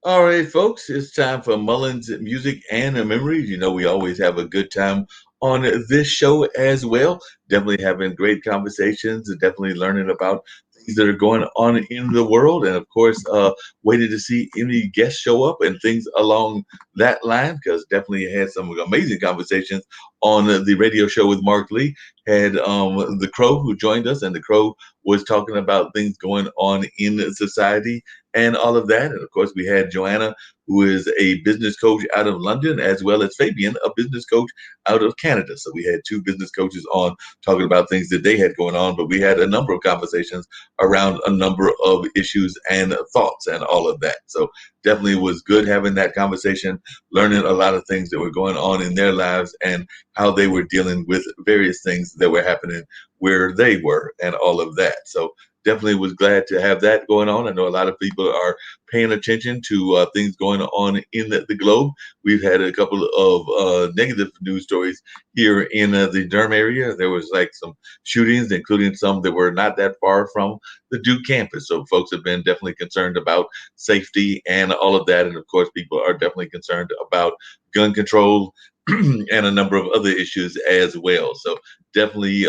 All right, folks, it's time for Mullins Music and Memories. You know, we always have a good time on this show as well. Definitely having great conversations and definitely learning about things that are going on in the world. And of course, waiting to see any guests show up and things along that line because definitely had some amazing conversations on the radio show with Mark Lee. Had the Crow who joined us, and the Crow was talking about things going on in society and all of that. And of course, we had Joanna, who is a business coach out of London, as well as Fabian, a business coach out of Canada. So we had two business coaches on talking about things that they had going on, but we had a number of conversations around a number of issues and thoughts and all of that. So definitely was good having that conversation, learning a lot of things that were going on in their lives and how they were dealing with various things that were happening where they were and all of that. So definitely was glad to have that going on. I know a lot of people are paying attention to things going on in the globe. We've had a couple of negative news stories here in the Durham area. There was like some shootings, including some that were not that far from the Duke campus. So folks have been definitely concerned about safety and all of that. And of course, people are definitely concerned about gun control and a number of other issues as well. So definitely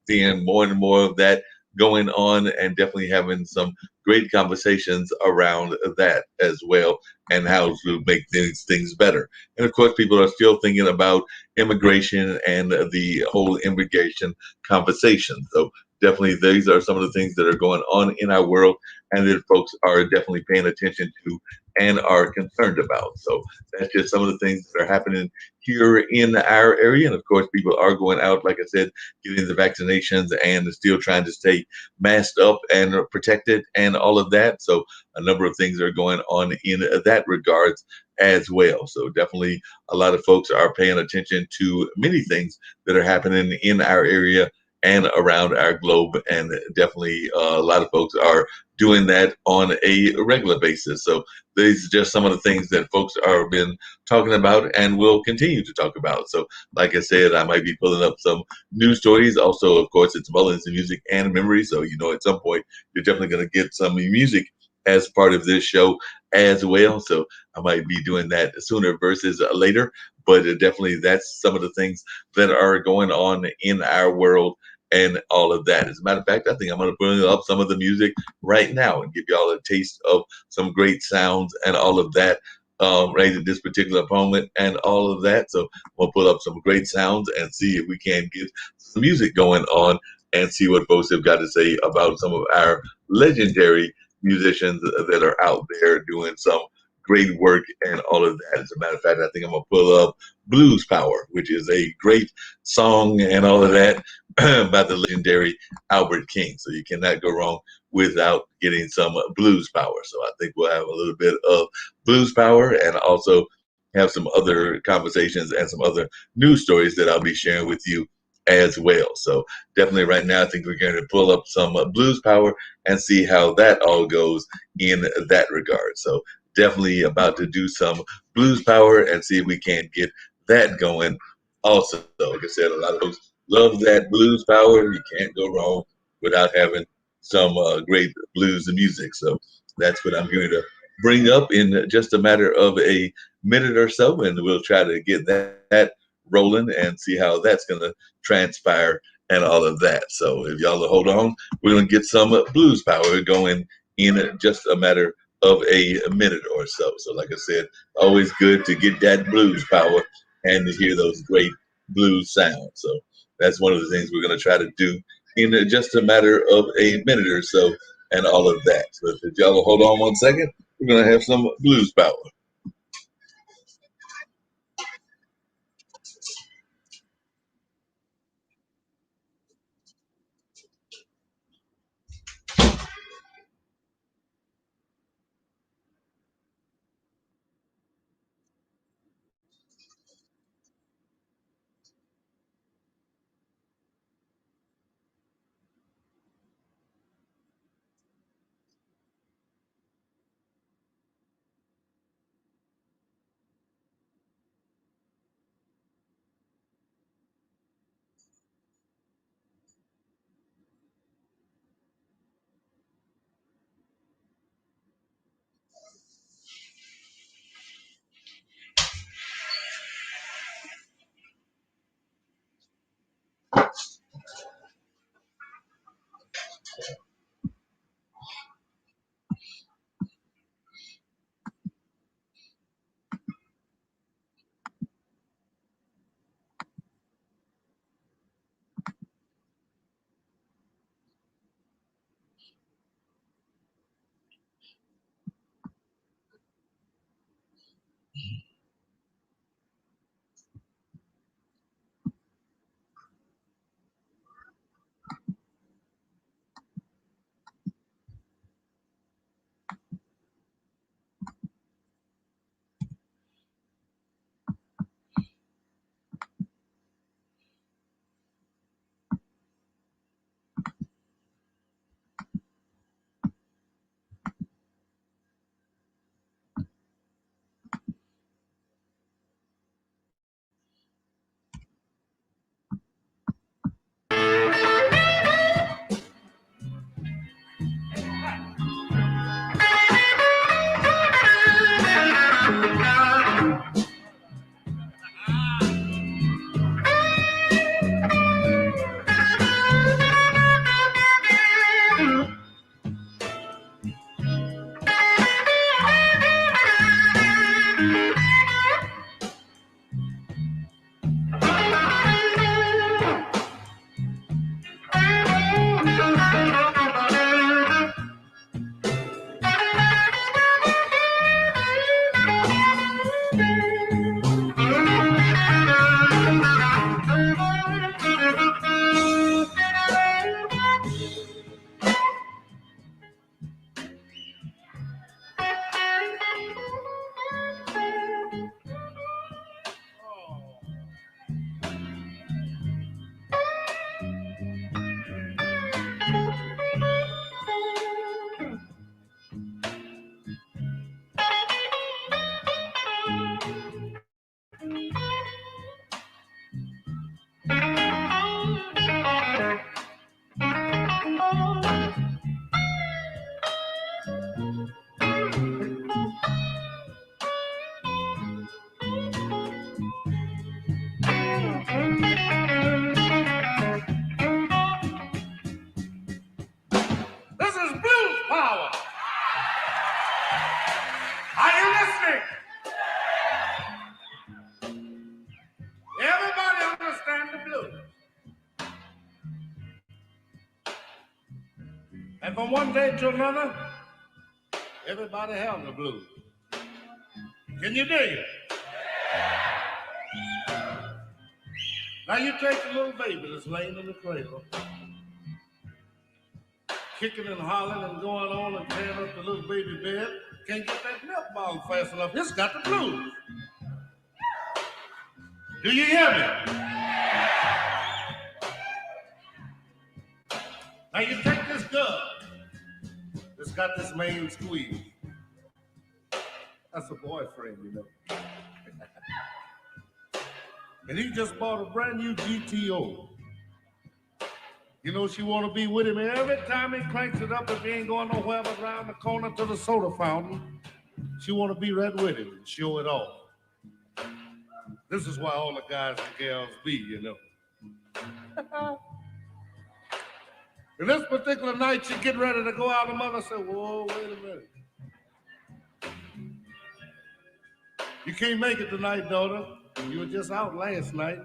seeing more and more of that going on and definitely having some great conversations around that as well and how to make these things better. And of course, people are still thinking about immigration and the whole immigration conversation. So definitely these are some of the things that are going on in our world and that folks are definitely paying attention to and are concerned about. So that's just some of the things that are happening here in our area. And of course, people are going out, like I said, getting the vaccinations and still trying to stay masked up and protected and all of that. So a number of things are going on in that regards as well. So definitely a lot of folks are paying attention to many things that are happening in our area and around our globe. And definitely a lot of folks are doing that on a regular basis. So these are just some of the things that folks are been talking about and will continue to talk about. So like I said, I might be pulling up some news stories. Also, of course, it's Mullins and Music and Memory. So, you know, at some point, you're definitely going to get some music as part of this show as well. So I might be doing that sooner versus later. But definitely that's some of the things that are going on in our world and all of that. As a matter of fact, I think I'm going to bring up some of the music right now and give y'all a taste of some great sounds and all of that right at this particular moment and all of that. So we'll pull up some great sounds and see if we can get some music going on and see what folks have got to say about some of our legendary musicians that are out there doing some great work and all of that. As a matter of fact, I think I'm going to pull up Blues Power, which is a great song and all of that by the legendary Albert King. So you cannot go wrong without getting some blues power. So I think we'll have a little bit of blues power and also have some other conversations and some other news stories that I'll be sharing with you as well. So definitely right now, I think we're going to pull up some blues power and see how that all goes in that regard. So definitely about to do some blues power and see if we can get that going. Also, like I said, a lot of folks love that blues power. You can't go wrong without having some great blues and music. So that's what I'm going to bring up in just a matter of a minute or so, and we'll try to get that rolling and see how that's going to transpire and all of that. So if y'all will hold on, we're going to get some blues power going in just a matter of a minute or so. So like I said, always good to get that blues power and to hear those great blues sounds. So that's one of the things we're going to try to do in just a matter of a minute or so and all of that. So if y'all will hold on one second, we're going to have some blues power. And from one day to another, everybody having the blues. Can you dig it? Now you take the little baby that's laying in the cradle, kicking and hollering and going on and tearing up the little baby bed. Can't get that milk bottle fast enough. It's got the blues. Do you hear me? Now you take this girl that's got this main squeeze. That's a boyfriend, you know. And he just bought a brand new GTO. You know she want to be with him every time he cranks it up. If he ain't going nowhere but around the corner to the soda fountain, she want to be right with him and show it off. This is why all the guys and gals be, you know. And this particular night, she get ready to go out. The mother said, "Whoa, wait a minute. You can't make it tonight, daughter. You were just out last night.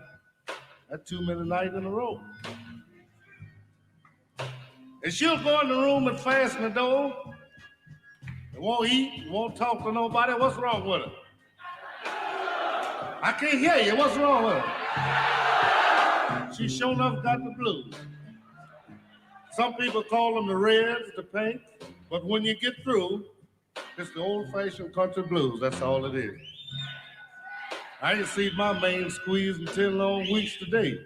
That's too many nights in a row." And she'll go in the room and fasten the door. And won't eat, won't talk to nobody. What's wrong with her? I can't hear you. What's wrong with her? She sure enough got the blues. Some people call them the reds, the pinks, but when you get through, it's the old-fashioned country blues. That's all it is. I ain't seen my main squeeze in 10 long weeks today.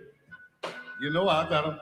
You know I got them.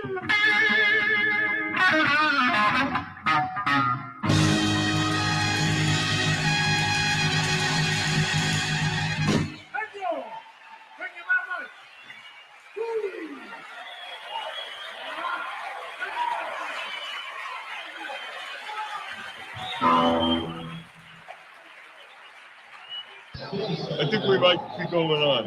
Thank you. Thank you very much. Woo. I think we might be going on.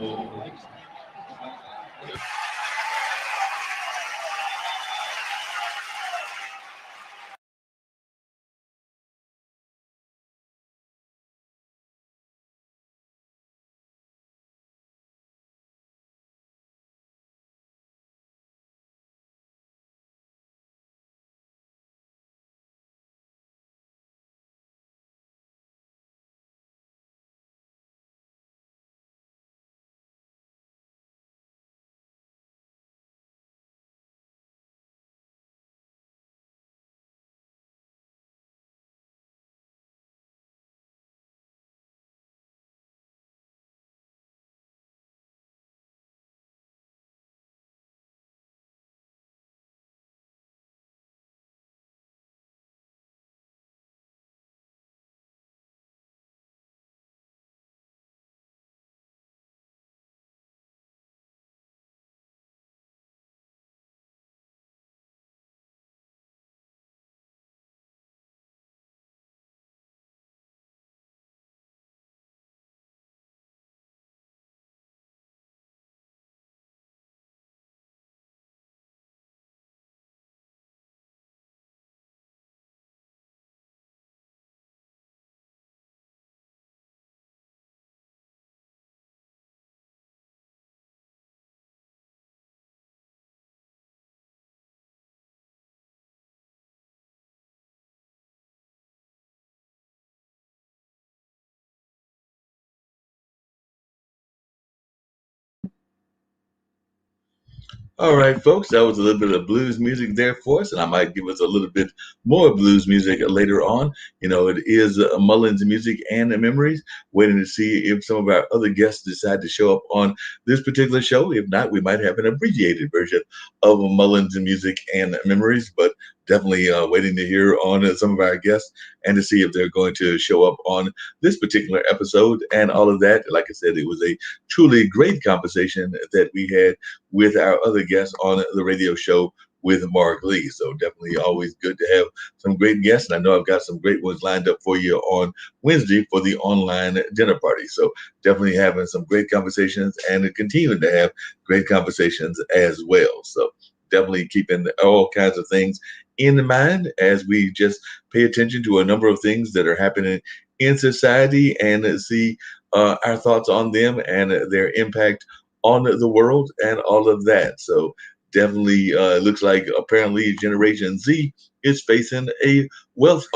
All right, folks, that was a little bit of blues music there for us, and I might give us a little bit more blues music later on. You know, it is Mullins Music and Memories, waiting to see if some of our other guests decide to show up on this particular show. If not, we might have an abbreviated version of Mullins Music and Memories, but definitely waiting to hear on some of our guests and to see if they're going to show up on this particular episode and all of that. Like I said, it was a truly great conversation that we had with our other guests on the radio show with Mark Lee. So definitely always good to have some great guests. And I know I've got some great ones lined up for you on Wednesday for the online dinner party. So definitely having some great conversations and continuing to have great conversations as well. So definitely keeping all kinds of things in mind as we just pay attention to a number of things that are happening in society and see our thoughts on them and their impact on the world and all of that. So definitely looks like apparently Generation Z is facing a wealth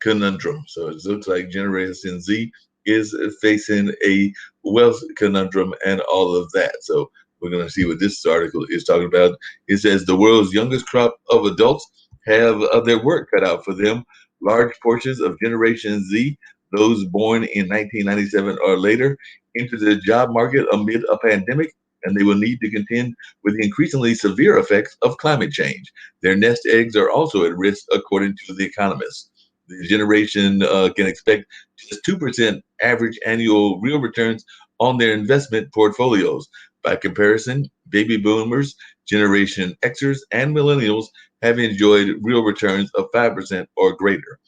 conundrum. So it looks like Generation Z is facing a wealth conundrum and all of that. So we're going to see what this article is talking about. It says the world's youngest crop of adults have their work cut out for them. Large portions of Generation Z, those born in 1997 or later, enter the job market amid a pandemic, and they will need to contend with the increasingly severe effects of climate change. Their nest eggs are also at risk, according to The Economist. The generation can expect just 2% average annual real returns on their investment portfolios. By comparison, baby boomers, Generation Xers, and millennials have enjoyed real returns of 5% or greater.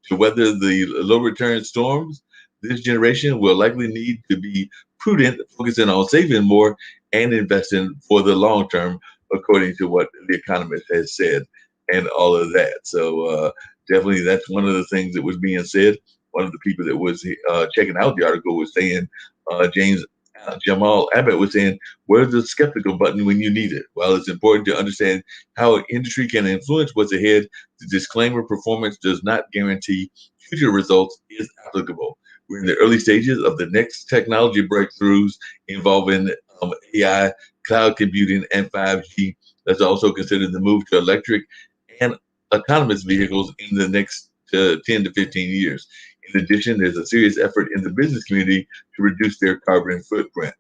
To weather the low return storms, this generation will likely need to be prudent, focusing on saving more and investing for the long term, according to what The Economist has said, and all of that. So, definitely, that's one of the things that was being said. One of the people that was checking out the article was saying, James Jamal Abbott was saying, where's the skeptical button when you need it? While it's important to understand how an industry can influence what's ahead, the disclaimer performance does not guarantee future results is applicable. We're in the early stages of the next technology breakthroughs involving AI, cloud computing, and 5G. Let's also consider the move to electric and autonomous vehicles in the next 10 to 15 years. In addition, there's a serious effort in the business community to reduce their carbon footprint.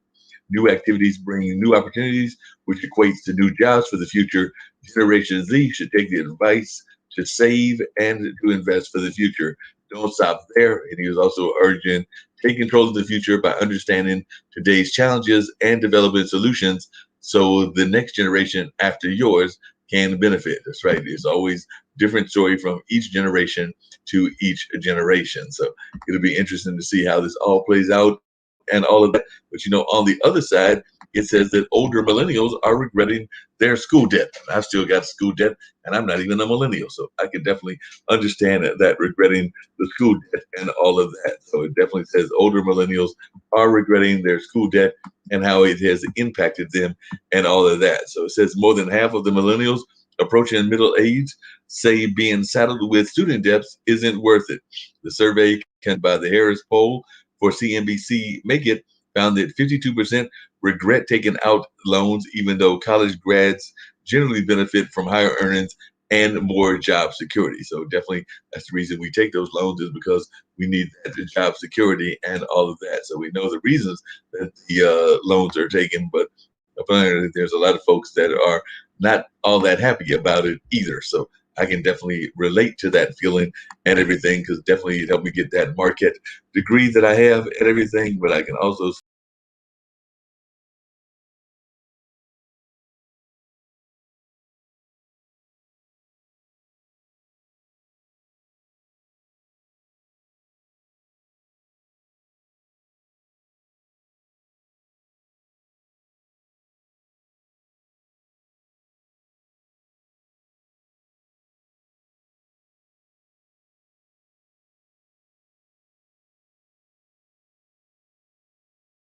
New activities bring new opportunities, which equates to new jobs for the future. Generation Z should take the advice to save and to invest for the future. Don't stop there. And he was also urging take control of the future by understanding today's challenges and developing solutions so the next generation after yours can benefit. That's right. It's always different story from each generation to each generation. So it'll be interesting to see how this all plays out and all of that. But on the other side, it says that older millennials are regretting their school debt. I've still got school debt, and I'm not even a millennial, so I can definitely understand that regretting the school debt and all of that. So it definitely says older millennials are regretting their school debt and how it has impacted them and all of that. So it says more than half of the millennials approaching middle age say being saddled with student debts isn't worth it. The survey conducted by the Harris poll for CNBC Make It found that 52% regret taking out loans, even though college grads generally benefit from higher earnings and more job security. So definitely that's the reason we take those loans is because we need that job security and all of that. So we know the reasons that the loans are taken, but apparently there's a lot of folks that are not all that happy about it either. So I can definitely relate to that feeling and everything because definitely it helped me get that Marquette degree that I have and everything. But I can also say that it has impacted me and everything. But definitely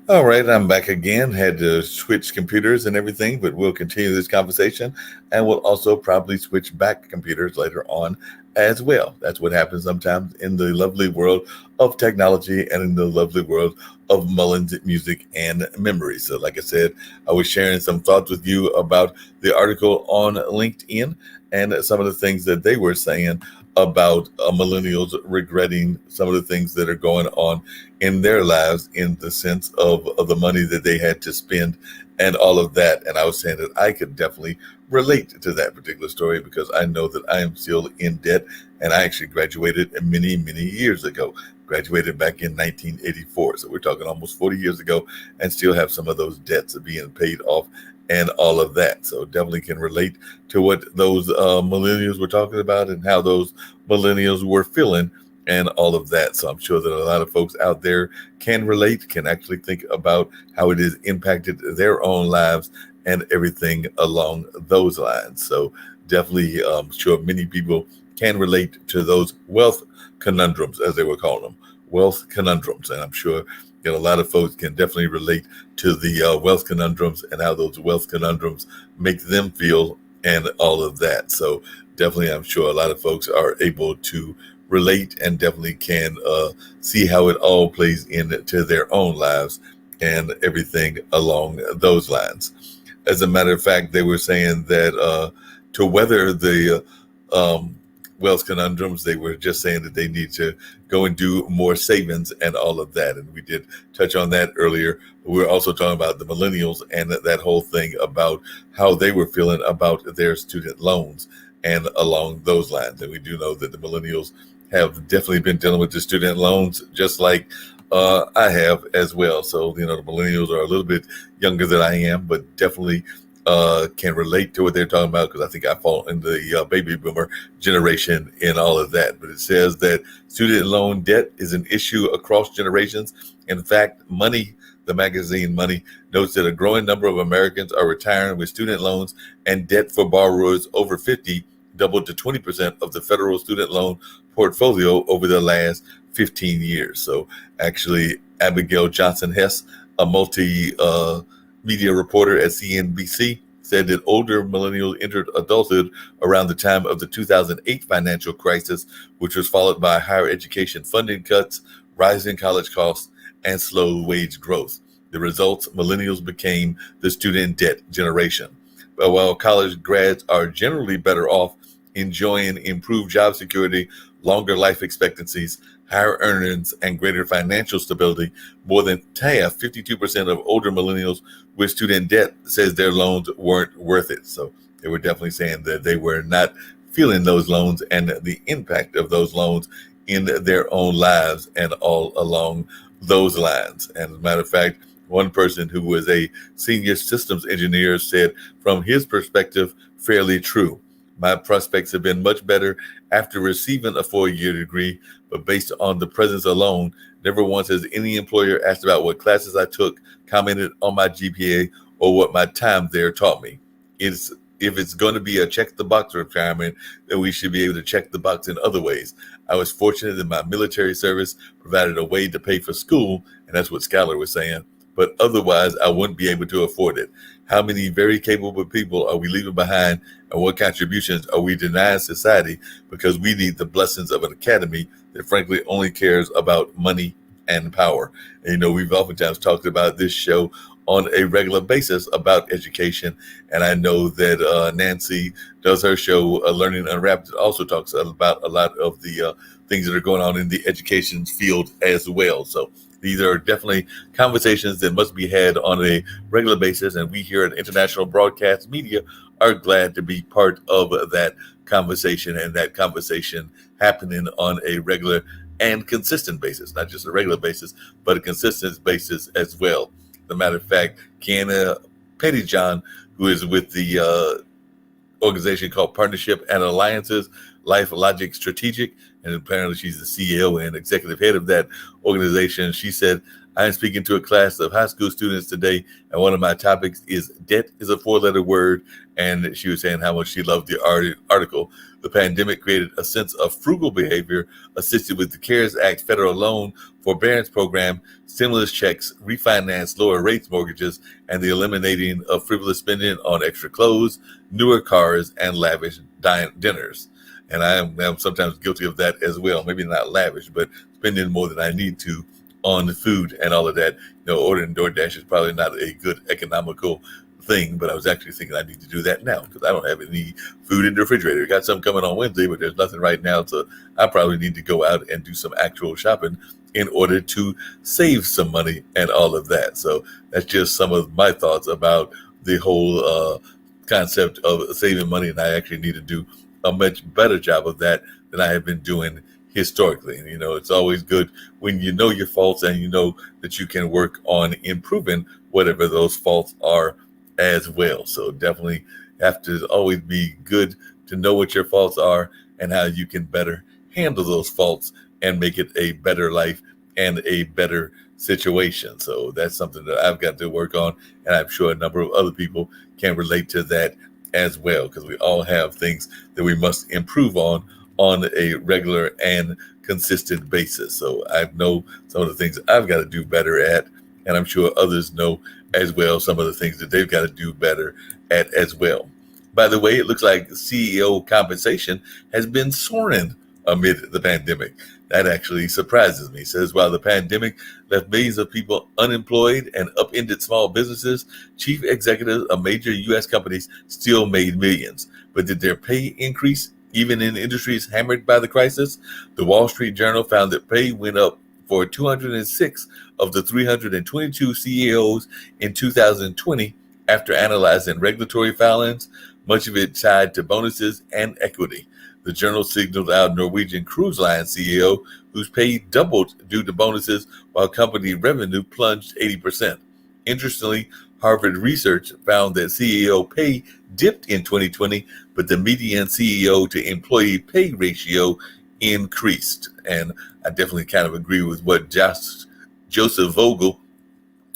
All right, I'm back again. Had to switch computers and everything, but we'll continue this conversation and we'll also probably switch back computers later on as well. That's what happens sometimes in the lovely world of technology and in the lovely world of Mullins music and memory. So, like I said, I was sharing some thoughts with you about the article on LinkedIn and some of the things that they were saying about millennials regretting some of the things that are going on in their lives in the sense of the money that they had to spend and all of that. And I was saying that I could definitely relate to that particular story because I know that I am still in debt and I actually graduated many, many years ago. Graduated back in 1984. So we're talking almost 40 years ago and still have some of those debts being paid off and all of that. So definitely can relate to what those millennials were talking about and how those millennials were feeling and all of that. So I'm sure that a lot of folks out there can relate, can actually think about how it has impacted their own lives and everything along those lines. So definitely, sure many people can relate to those wealth conundrums, as they were calling them, wealth conundrums. And I'm sure that a lot of folks can definitely relate to the wealth conundrums and how those wealth conundrums make them feel and all of that. So definitely, I'm sure a lot of folks are able to relate and definitely can see how it all plays into their own lives and everything along those lines. As a matter of fact, they were saying that to weather the wealth conundrums, they were just saying that they need to go and do more savings and all of that. And we did touch on that earlier. We were also talking about the millennials and that whole thing about how they were feeling about their student loans and along those lines. And we do know that the millennials have definitely been dealing with the student loans just like I have as well. So, the millennials are a little bit younger than I am, but definitely can relate to what they're talking about because I think I fall in the baby boomer generation in all of that. But it says that student loan debt is an issue across generations. In fact, the magazine Money, notes that a growing number of Americans are retiring with student loans and debt for borrowers over 50 doubled to 20% of the federal student loan portfolio over the last 15 years. So actually, Abigail Johnson Hess, a media reporter at CNBC, said that older millennials entered adulthood around the time of the 2008 financial crisis, which was followed by higher education funding cuts, rising college costs, and slow wage growth. The results, millennials became the student debt generation. But while college grads are generally better off enjoying improved job security, longer life expectancies, higher earnings, and greater financial stability, more than half, 52% of older millennials with student debt says their loans weren't worth it. So they were definitely saying that they were not feeling those loans and the impact of those loans in their own lives and all along those lines. And as a matter of fact, one person who was a senior systems engineer said, from his perspective, fairly true. My prospects have been much better after receiving a 4-year degree, but based on the presence alone, never once has any employer asked about what classes I took, commented on my GPA, or what my time there taught me. If it's going to be a check the box requirement, then we should be able to check the box in other ways. I was fortunate that my military service provided a way to pay for school, and that's what Skylar was saying, but otherwise I wouldn't be able to afford it. How many very capable people are we leaving behind, and what contributions are we denying society because we need the blessings of an academy that frankly only cares about money and power? And, we've oftentimes talked about this show on a regular basis about education, and I know that Nancy does her show, Learning Unwrapped. It also talks about a lot of the things that are going on in the education field as well. So these are definitely conversations that must be had on a regular basis, and we here at International Broadcast Media are glad to be part of that conversation and that conversation happening on a regular and consistent basis, not just a regular basis, but a consistent basis as well. As a matter of fact, Kiana Pettyjohn, who is with the organization called Partnership and Alliances, Life Logic Strategic, and apparently she's the CEO and executive head of that organization. She said, I am speaking to a class of high school students today, and one of my topics is debt is a four-letter word. And she was saying how much she loved the article. The pandemic created a sense of frugal behavior, assisted with the CARES Act federal loan forbearance program, stimulus checks, refinance lower rates mortgages, and the eliminating of frivolous spending on extra clothes, newer cars, and lavish dinners. And I'm sometimes guilty of that as well. Maybe not lavish, but spending more than I need to on food and all of that. Ordering DoorDash is probably not a good economical thing, but I was actually thinking I need to do that now because I don't have any food in the refrigerator. Got some coming on Wednesday, but there's nothing right now, so I probably need to go out and do some actual shopping in order to save some money and all of that. So that's just some of my thoughts about the whole concept of saving money, and I actually need to do a much better job of that than I have been doing historically. And, it's always good when you know your faults and you know that you can work on improving whatever those faults are as well. So definitely have to always be good to know what your faults are and how you can better handle those faults and make it a better life and a better situation. So that's something that I've got to work on, and I'm sure a number of other people can relate to that as well, because we all have things that we must improve on a regular and consistent basis. So I know some of the things I've got to do better at, and I'm sure others know as well some of the things that they've got to do better at as well. By the way, it looks like CEO compensation has been soaring amid the pandemic. That actually surprises me. It says while the pandemic left millions of people unemployed and upended small businesses, chief executives of major U.S. companies still made millions. But did their pay increase even in industries hammered by the crisis? The Wall Street Journal found that pay went up for 206 of the 322 CEOs in 2020 after analyzing regulatory filings, much of it tied to bonuses and equity. The journal signaled out Norwegian Cruise Line CEO, whose pay doubled due to bonuses while company revenue plunged 80%. Interestingly, Harvard research found that CEO pay dipped in 2020, but the median CEO to employee pay ratio increased. And I definitely kind of agree with what Joseph Vogel,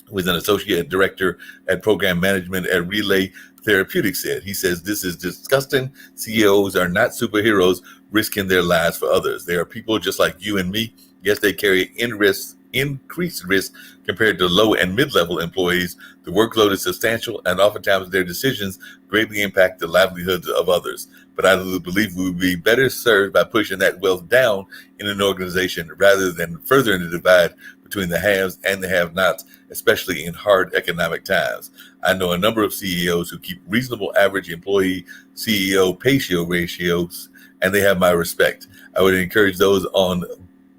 who is an associate director at program management at Relay Therapeutics, said. He says, "This is disgusting. CEOs are not superheroes risking their lives for others. They are people just like you and me. Yes, they carry increased risk compared to low and mid-level employees. The workload is substantial, and oftentimes their decisions greatly impact the livelihoods of others. But I believe we would be better served by pushing that wealth down in an organization rather than furthering the divide between the haves and the have-nots, especially in hard economic times. I know a number of CEOs who keep reasonable average employee CEO pay ratios, and they have my respect. I would encourage those on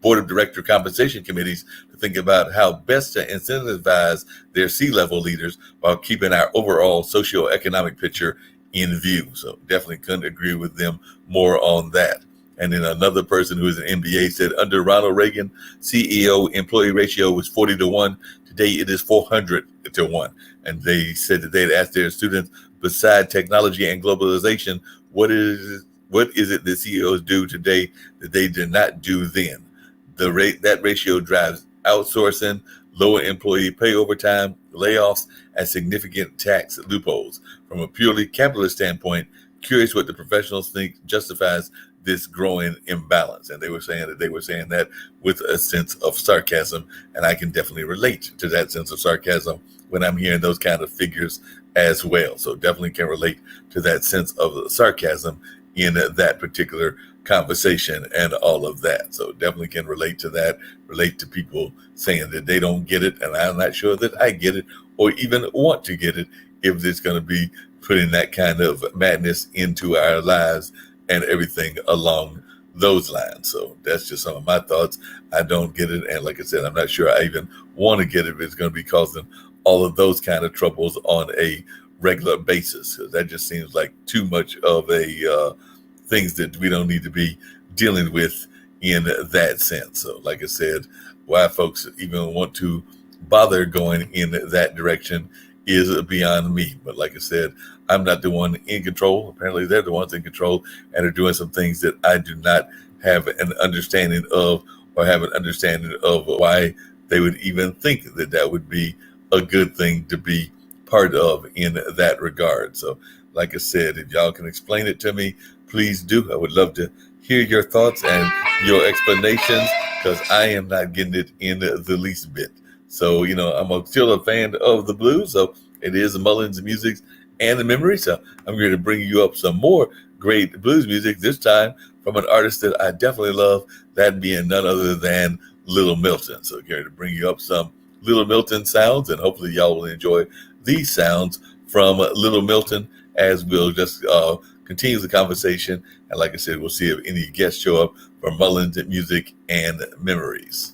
board of director compensation committees to think about how best to incentivize their C-level leaders while keeping our overall socioeconomic picture in view." So definitely couldn't agree with them more on that. And then another person who is an MBA said under Ronald Reagan, CEO employee ratio was 40-1. Today it is 400-1. And they said that they had asked their students, beside technology and globalization, what is it that CEOs do today that they did not do then? That ratio drives outsourcing, lower employee pay overtime, layoffs, and significant tax loopholes. From a purely capitalist standpoint, curious what the professionals think justifies this growing imbalance. And they were saying that with a sense of sarcasm, and I can definitely relate to that sense of sarcasm when I'm hearing those kind of figures as well. So definitely can relate to that sense of sarcasm in that particular conversation and all of that. So definitely can relate to that, relate to people saying that they don't get it, and I'm not sure that I get it or even want to get it if it's going to be putting that kind of madness into our lives and everything along those lines. So that's just some of my thoughts. I don't get it, and like I said, I'm not sure I even want to get it if it's going to be causing all of those kind of troubles on a regular basis, because that just seems like too much of a things that we don't need to be dealing with in that sense. So like I said, why folks even want to bother going in that direction is beyond me. But like I said, I'm not the one in control. Apparently they're the ones in control and are doing some things that I do not have an understanding of, or have an understanding of why they would even think that that would be a good thing to be part of in that regard. So, like I said, if y'all can explain it to me, please do. I would love to hear your thoughts and your explanations because I am not getting it in the least bit. So, still a fan of the blues. So it is Mullins music and the memory. So I'm going to bring you up some more great blues music, this time from an artist that I definitely love, that being none other than Little Milton. So I'm going to bring you up some Little Milton sounds, and hopefully y'all will enjoy these sounds from Little Milton as we'll just continue the conversation. And like I said, we'll see if any guests show up for Mullins Music and Memories.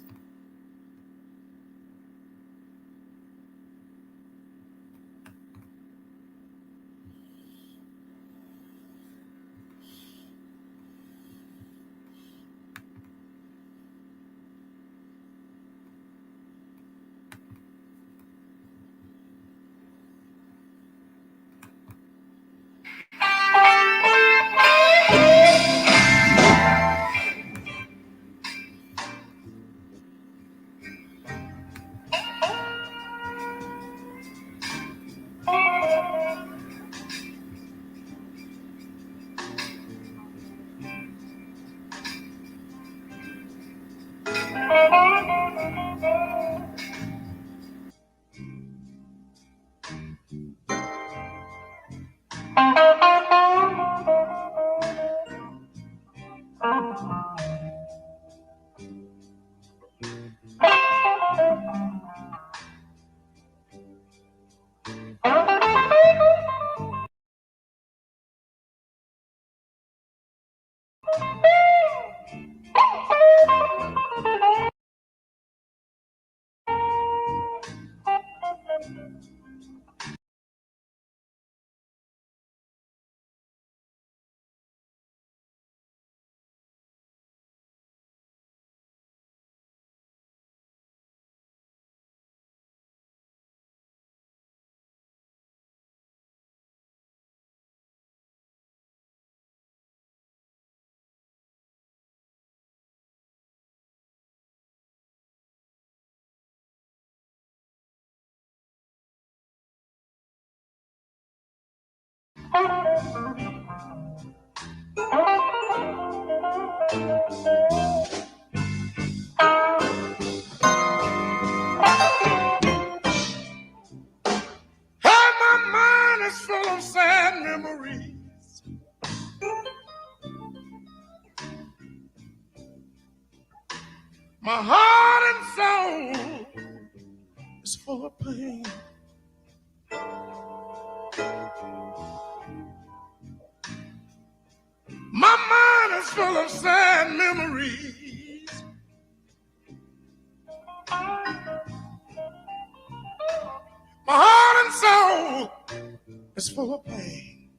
Hey, my mind is full of sad memories. My heart and soul is full of pain. My mind is full of sad memories. My heart and soul is full of pain.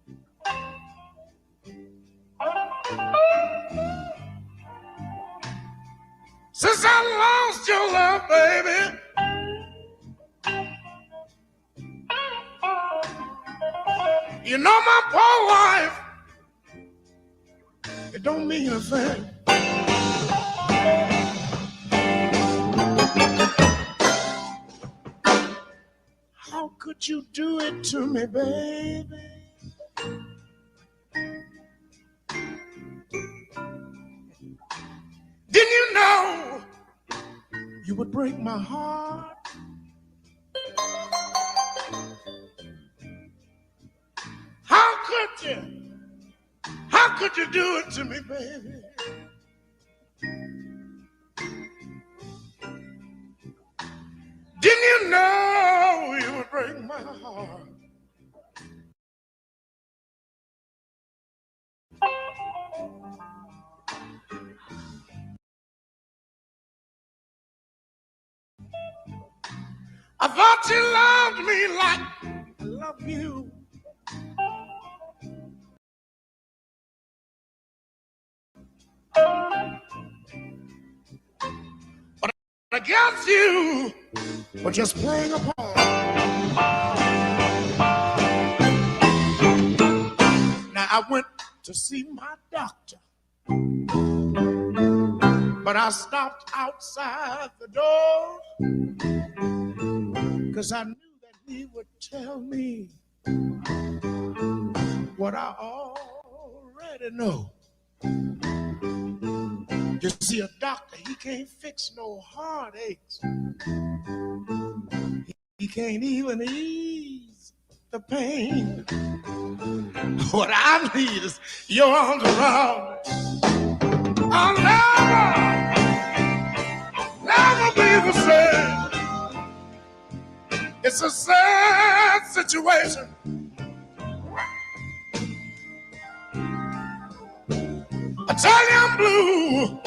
Since I lost your love, baby, you know my poor life, it don't mean a thing. How could you do it to me, baby? Didn't you know you would break my heart? How could you? How could you do it to me, baby? Didn't you know you would break my heart? I thought you loved me like I love you. But I guess you were just playing a part. Now I went to see my doctor, But I stopped outside the door, 'cause I knew that he would tell me what I already know. You see, a doctor, he can't fix no heartaches. He can't even ease the pain. What I need is your arms around me. I'll never be the same. It's a sad situation. I tell you I'm blue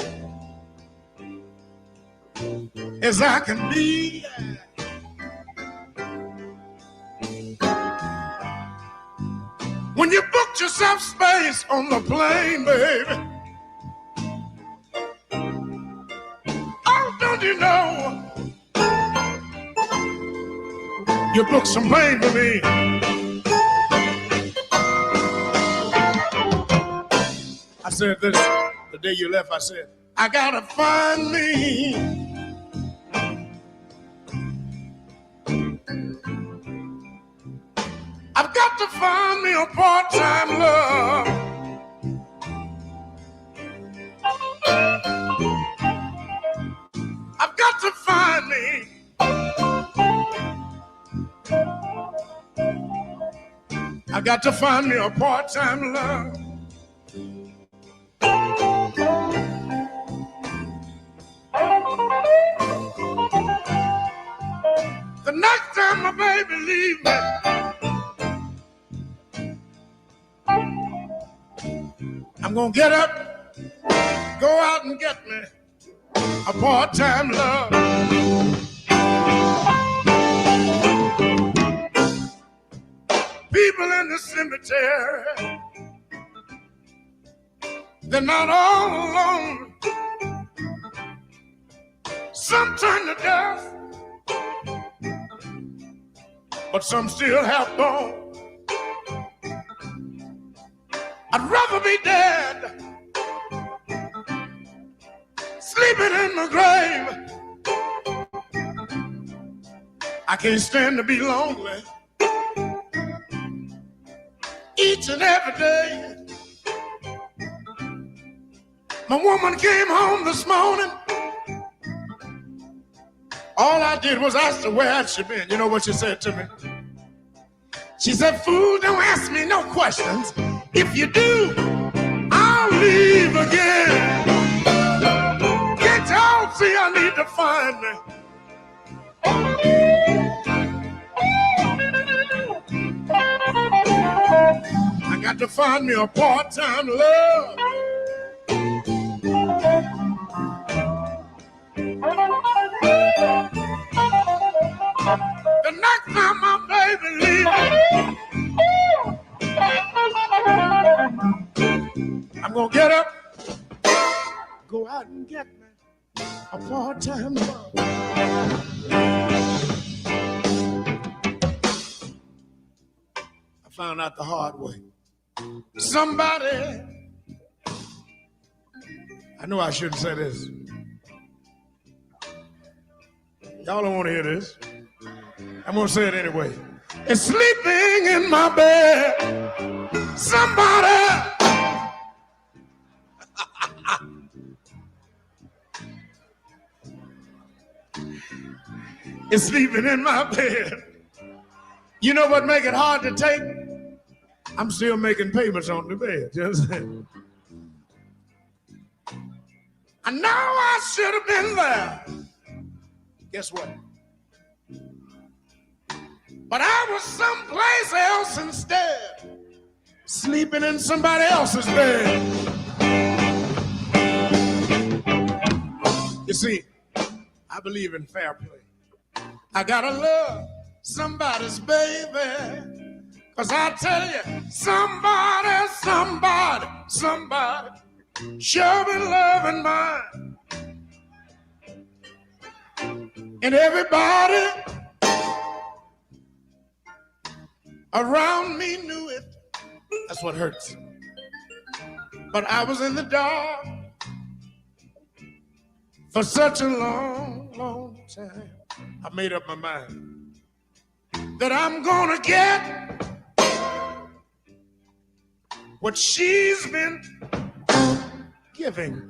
as I can be. When you booked yourself space on the plane, baby, oh, don't you know you booked some plane for me? I said this the day you left. I said, I gotta find me I've got to find me a part-time love. I've got to find me I got to find me a part-time love. The next time my baby leave me, I'm gonna get up, go out and get me a part-time love. People in the cemetery, they're not all alone. Some turn to dust, but some still have bone. I'd rather be dead, sleeping in my grave. I can't stand to be lonely each and every day. My woman came home this morning. All I did was ask her where had she been. You know what she said to me? She said, fool, don't ask me no questions. If you do, I'll leave again. Can't y'all see I need to find me? I got to find me a part-time love. The next time my baby leaves, I'm gonna get up, go out and get me a part-time love. I found out the hard way. Somebody, I know I shouldn't say this. Y'all don't want to hear this. I'm gonna say it anyway. It's sleeping in my bed. Somebody is sleeping in my bed. You know what make it hard to take? I'm still making payments on the bed. Just I know I should have been there. Guess what? But I was someplace else instead, sleeping in somebody else's bed. You see, I believe in fair play. I gotta love somebody's baby. 'Cause I tell you, somebody sure been loving mine. And everybody around me knew it. That's what hurts. But I was in the dark, For such a long, long time, I made up my mind that I'm gonna get what she's been giving.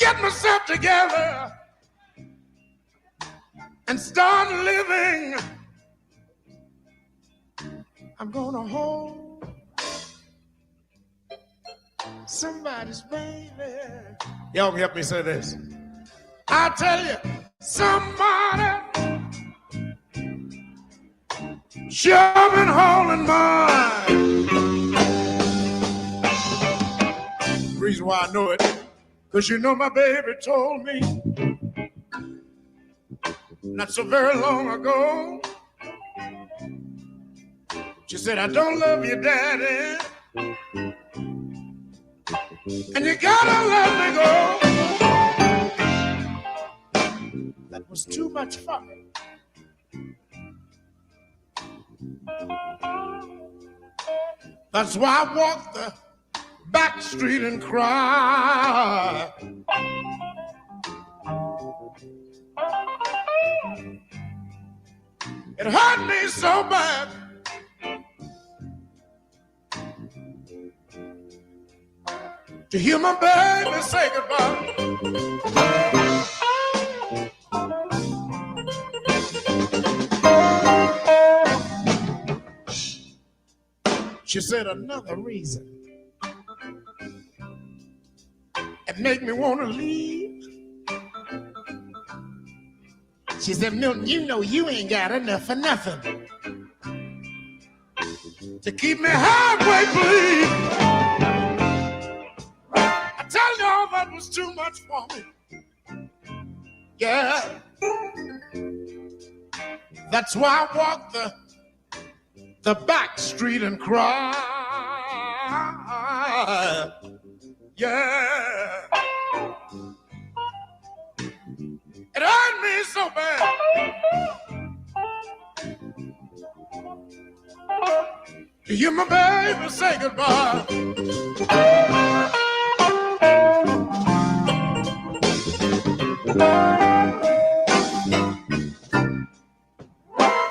Get myself together and start living. I'm gonna hold somebody's baby. Y'all can help me say this. I tell you, somebody sure been holding mine. The reason why I know it, because you know my baby told me not so very long ago. She said, I don't love you, Daddy, and you gotta let me go. That was too much fun. That's why I walk the back street and cry. It hurt me so bad. To hear my baby say goodbye. She said another reason it made me want to leave. She said, Milton, you know you ain't got enough for nothing to keep me halfway, please. I tell y'all that was too much for me. Yeah. That's why I walk the back street and cry. Yeah. It hurt me so bad. To hear my baby say goodbye.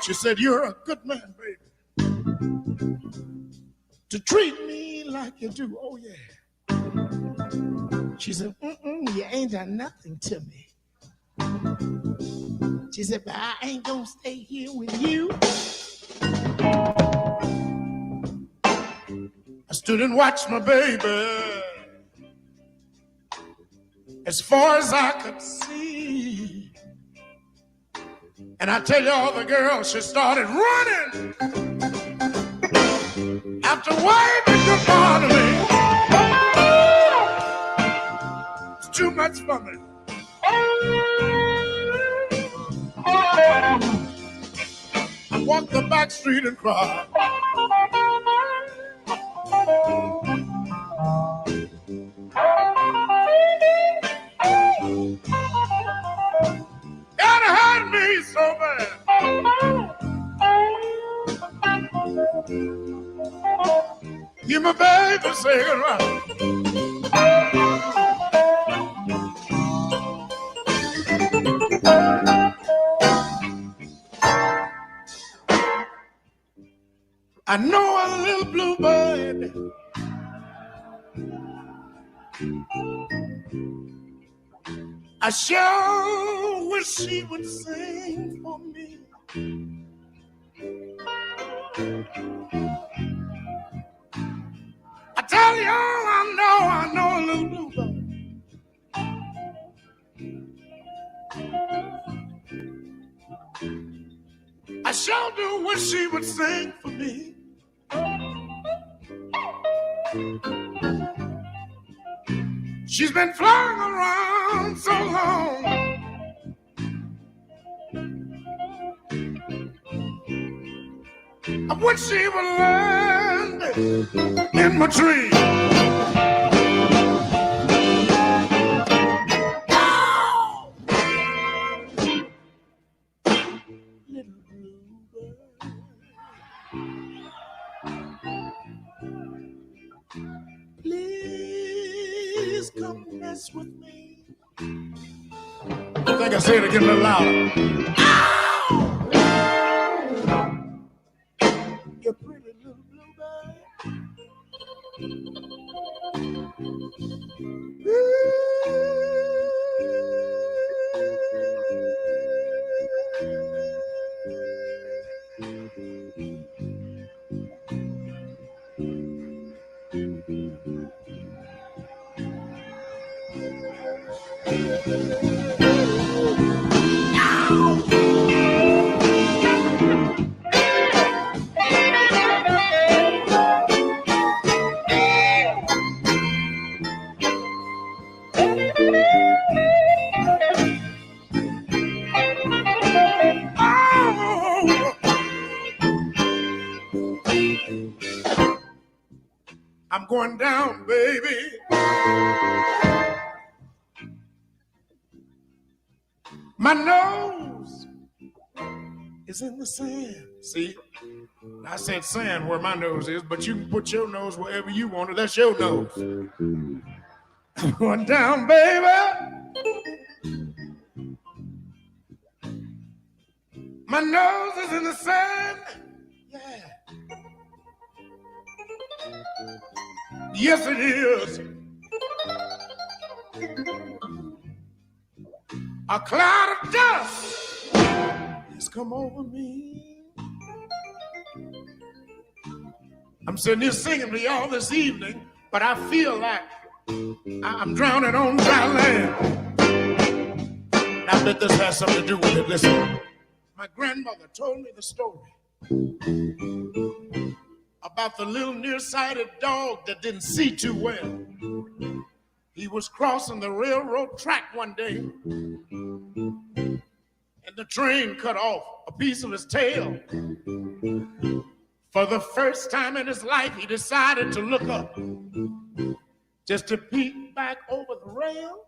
She said, you're a good man, baby, to treat me like you do. Oh, yeah. She said, you ain't done nothing to me. She said, but I ain't gonna stay here with you. I stood and watched my baby as far as I could see. And I tell y'all, the girl, she started running after waving goodbye to me. It's too much for me. I walk the back street and cry. It hurt me so bad. You my baby say goodbye. I know a little bluebird I sure wish she would sing for me. I tell you, I know a little bluebird. I sure do wish she would sing for me. She's been flying around so long. I wish she would land in my tree. Little bluebird, please come mess with me. I think I said it again a little louder. You pretty little bluebird. I'm going down, baby. My nose is in the sand. See, I said sand where my nose is, but you can put your nose wherever you want it. That's your nose. I'm going down, baby. My nose is in the sand. Yeah. Yes, it is. A cloud of dust has come over me. I'm sitting here singing to y'all this evening, but I feel like I'm drowning on dry land. And I bet this has something to do with it. Listen, my grandmother told me the story about the little nearsighted dog that didn't see too well. He was crossing the railroad track one day, and the train cut off a piece of his tail. For the first time in his life, he decided to look up, just to peek back over the rail.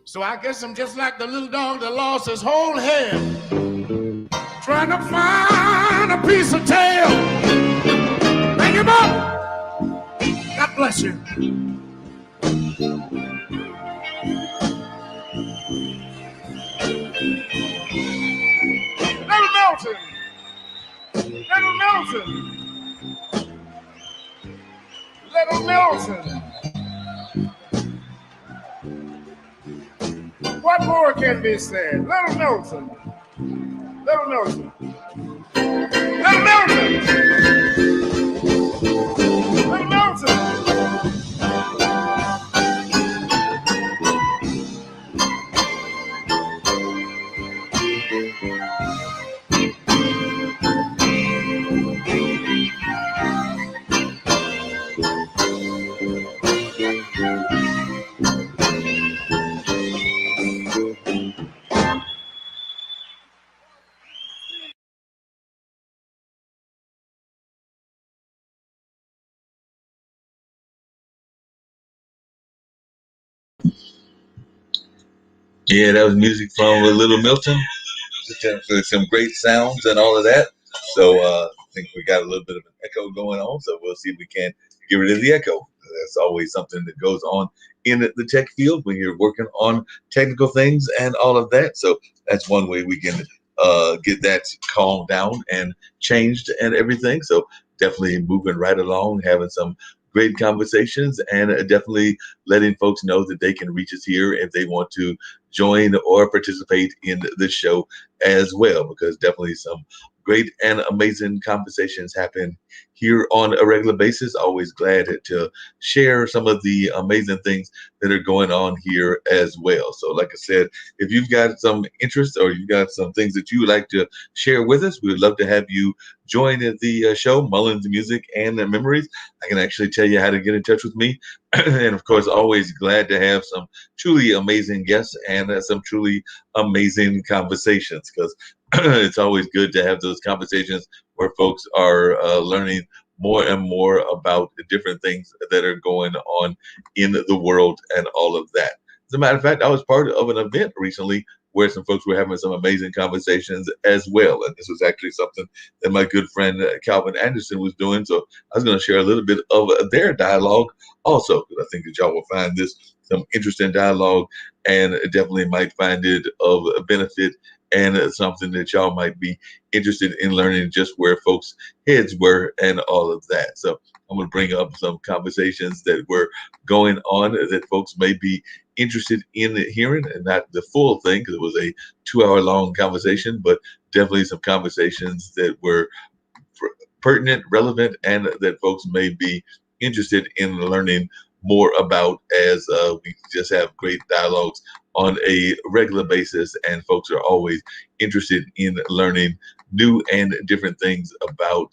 So I guess I'm just like the little dog that lost his whole head, trying to find a piece of tail. Thank you, Bob. God bless you. Little Milton. Little Milton. Little Milton. What more can be said? Little Milton. Little Milton. Little Milton. Little Milton. Yeah, that was music from Little Milton. Some great sounds and all of that. So I think we got a little bit of an echo going on. So we'll see if we can get rid of the echo. That's always something that goes on in the tech field when you're working on technical things and all of that. So that's one way we can get that calmed down and changed and everything. So definitely moving right along, having some great conversations, and definitely letting folks know that they can reach us here if they want to join or participate in the show as well, because definitely some great and amazing conversations happen here on a regular basis. Always glad to share some of the amazing things that are going on here as well. So like I said, if you've got some interest or you've got some things that you would like to share with us, we would love to have you join the show, Mullings Music and Memories. I can actually tell you how to get in touch with me. And of course, always glad to have some truly amazing guests and some truly amazing conversations, because it's always good to have those conversations where folks are learning more and more about the different things that are going on in the world and all of that. As a matter of fact, I was part of an event recently where some folks were having some amazing conversations as well. And this was actually something that my good friend Calvin Anderson was doing. So I was going to share a little bit of their dialogue also, because I think that y'all will find this some interesting dialogue and definitely might find it of benefit and something that y'all might be interested in learning just where folks' heads were and all of that. So I'm going to bring up some conversations that were going on that folks may be interested in hearing, and not the full thing because it was a 2 hour long conversation, but definitely some conversations that were pertinent, relevant, and that folks may be interested in learning more about as we just have great dialogues on a regular basis, and folks are always interested in learning new and different things about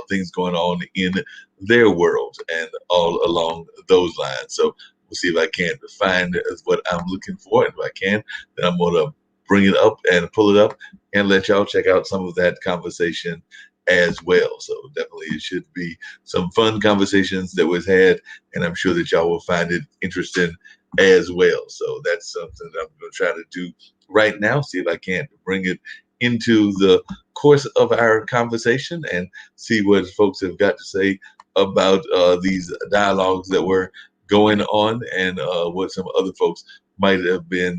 things going on in their world and all along those lines. So we'll see if I can find what I'm looking for, and if I can, then I'm going to bring it up and pull it up and let y'all check out some of that conversation as well. So definitely it should be some fun conversations that was had, and I'm sure that y'all will find it interesting as well. So that's something that I'm going to try to do right now. See if I can't bring it into the course of our conversation and see what folks have got to say about these dialogues that were going on, and what some other folks might have been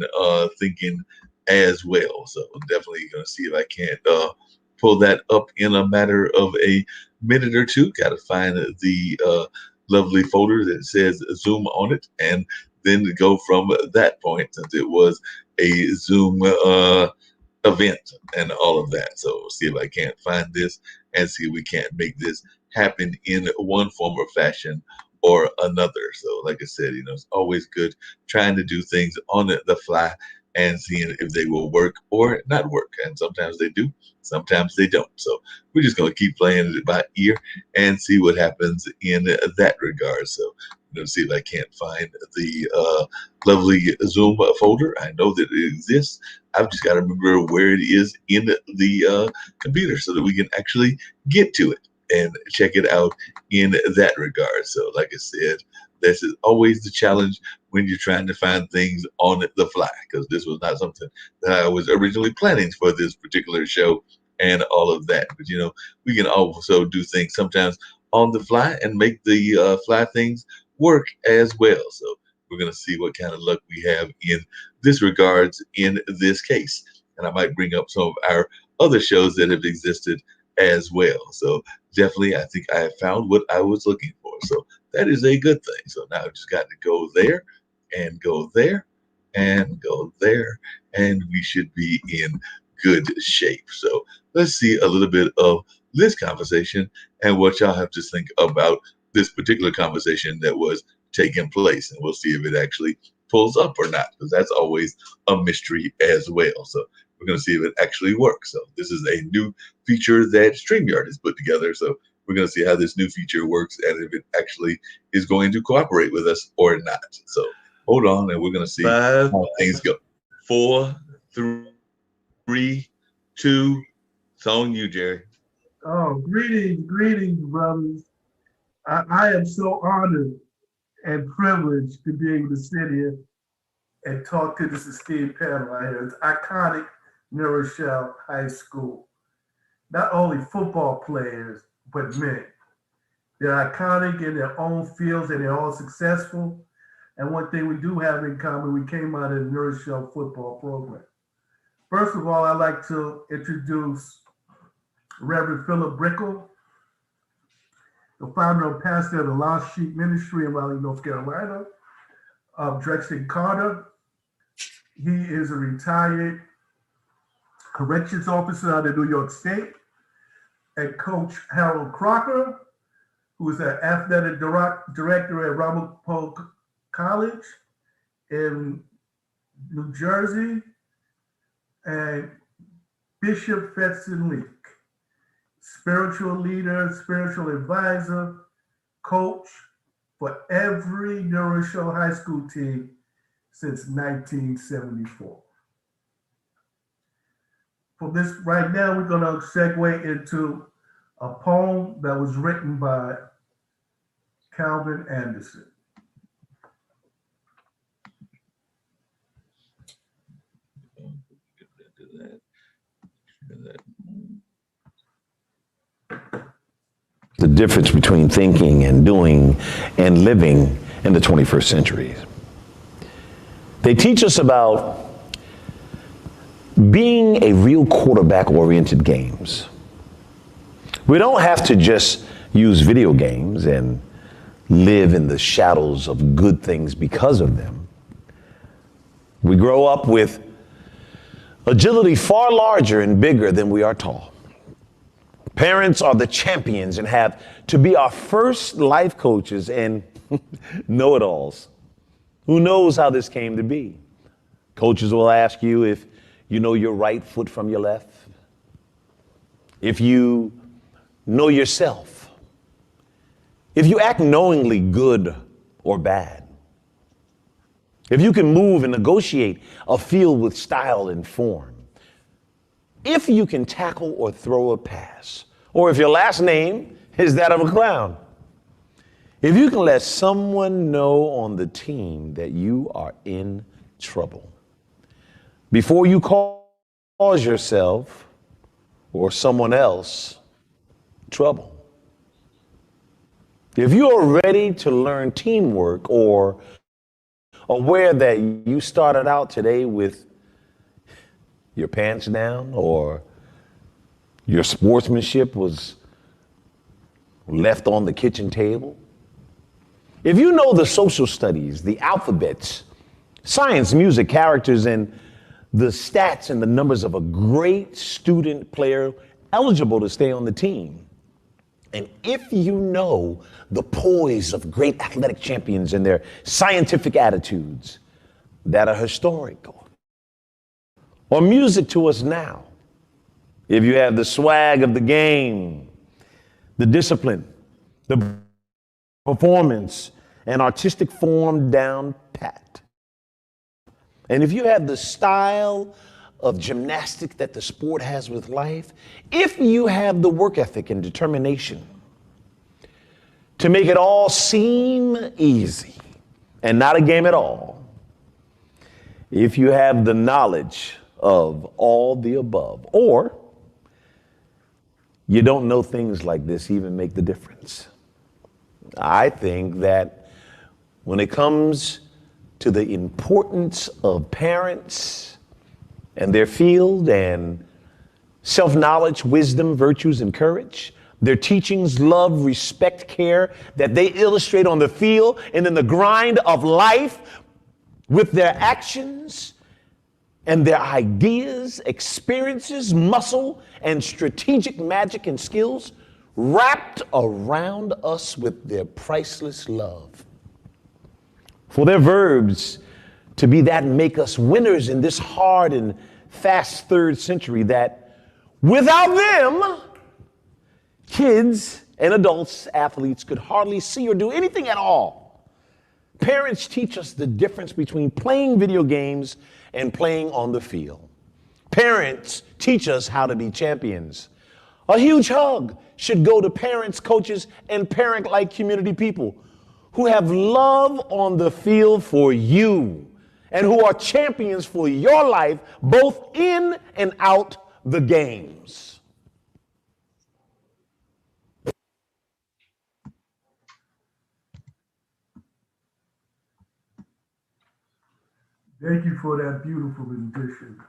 thinking as well. So definitely going to see if I can't pull that up in a matter of a minute or two. Got to find the lovely folder that says Zoom on it, and then go from that point, since it was a Zoom event and all of that. So we'll see if I can't find this and see if we can't make this happen in one form or fashion or another. So, like I said, it's always good trying to do things on the fly and seeing if they will work or not work. And sometimes they do, sometimes they don't. So we're just going to keep playing it by ear and see what happens in that regard. So I'm going to see if I can't find the lovely Zoom folder. I know that it exists. I've just got to remember where it is in the computer so that we can actually get to it and check it out in that regard. So, like I said, this is always the challenge when you're trying to find things on the fly, because this was not something that I was originally planning for this particular show and all of that. But we can also do things sometimes on the fly and make the fly things work as well. So we're going to see what kind of luck we have in this regards in this case. And I might bring up some of our other shows that have existed as well. So definitely, I think I have found what I was looking for. So that is a good thing. So now I've just got to go there and go there and go there, and we should be in good shape. So let's see a little bit of this conversation and what y'all have to think about this particular conversation that was taking place. And we'll see if it actually pulls up or not, because that's always a mystery as well. So we're going to see if it actually works. So this is a new feature that StreamYard has put together. So we're going to see how this new feature works and if it actually is going to cooperate with us or not. So hold on, and we're going to see Five, how things go. 4, 3, 2, it's on you, Jerry. Oh, greetings, brothers. I am so honored and privileged to be able to sit here and talk to this esteemed panel out here. It's iconic New Rochelle High School. Not only football players, but men. They're iconic in their own fields and they're all successful. And one thing we do have in common, we came out of the New Rochelle football program. First of all, I'd like to introduce Reverend Philip Brickle, the founder and pastor of the Lost Sheep Ministry in Raleigh, North Carolina. Drexton Carter, he is a retired corrections officer out of New York State. And Coach Harold Crocker, who is an athletic director at Ramapo College in New Jersey. And Bishop Fetson Leak, spiritual leader, spiritual advisor, coach for every New Rochelle High School team since 1974. For this, right now, we're going to segue into a poem that was written by Calvin Anderson. The difference between thinking and doing and living in the 21st century. They teach us about being a real quarterback-oriented games. We don't have to just use video games and live in the shadows of good things because of them. We grow up with agility far larger and bigger than we are tall. Parents are the champions and have to be our first life coaches and know-it-alls. Who knows how this came to be? Coaches will ask you if you know your right foot from your left, if you know yourself, if you act knowingly good or bad, if you can move and negotiate a field with style and form, if you can tackle or throw a pass, or if your last name is that of a clown, if you can let someone know on the team that you are in trouble before you cause yourself or someone else trouble. If you are ready to learn teamwork or aware that you started out today with your pants down or your sportsmanship was left on the kitchen table, if you know the social studies, the alphabets, science, music, characters, and the stats and the numbers of a great student player eligible to stay on the team, and if you know the poise of great athletic champions and their scientific attitudes that are historical or music to us now, if you have the swag of the game, the discipline, the performance, and artistic form down pat, and if you have the style of gymnastics that the sport has with life, if you have the work ethic and determination to make it all seem easy and not a game at all, if you have the knowledge of all the above, or you don't know things like this even make the difference. I think that when it comes to the importance of parents and their field and self-knowledge, wisdom, virtues, and courage, their teachings, love, respect, care that they illustrate on the field and in the grind of life with their actions and their ideas, experiences, muscle, and strategic magic and skills wrapped around us with their priceless love. For their verbs to be that make us winners in this hard and fast third century that without them, kids and adults, athletes could hardly see or do anything at all. Parents teach us the difference between playing video games and playing on the field. Parents teach us how to be champions. A huge hug should go to parents, coaches, and parent-like community people who have love on the field for you and who are champions for your life, both in and out the games. Thank you for that beautiful rendition.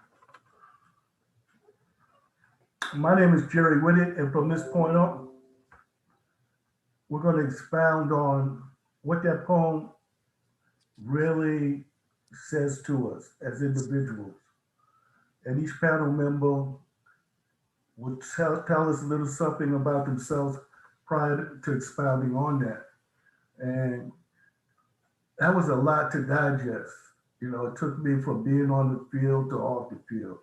My name is Jerry Whitted, and from this point on, we're going to expound on what that poem really says to us as individuals. And each panel member would tell us a little something about themselves prior to expounding on that. And that was a lot to digest. You know, it took me from being on the field to off the field.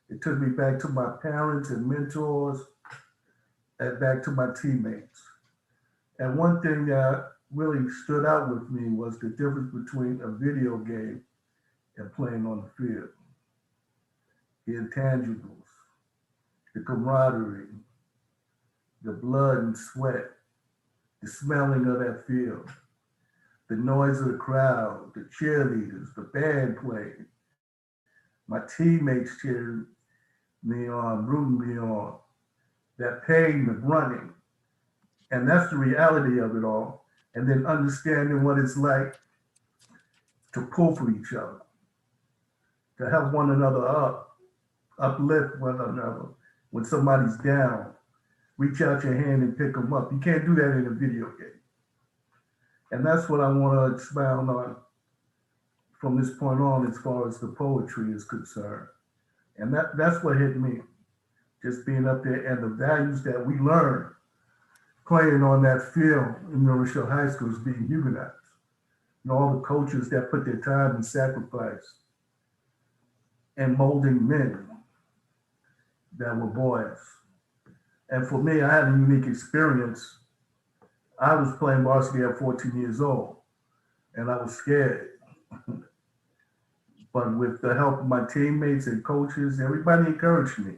It took me back to my parents and mentors and back to my teammates. And one thing that really stood out with me was the difference between a video game and playing on the field. The intangibles, the camaraderie, the blood and sweat, the smelling of that field, the noise of the crowd, the cheerleaders, the band playing, my teammates cheering, me on, rooting me on, that pain, the grunting. And that's the reality of it all. And then understanding what it's like to pull for each other, to help one another up, uplift one another. When somebody's down, reach out your hand and pick them up. You can't do that in a video game. And that's what I want to expound on from this point on as far as the poetry is concerned. And that's what hit me, just being up there and the values that we learn playing on that field in New Rochelle High School is being humanized. You know, all the coaches that put their time and sacrifice and molding men that were boys. And for me, I had a unique experience. I was playing varsity at 14 years old, and I was scared. But with the help of my teammates and coaches, everybody encouraged me.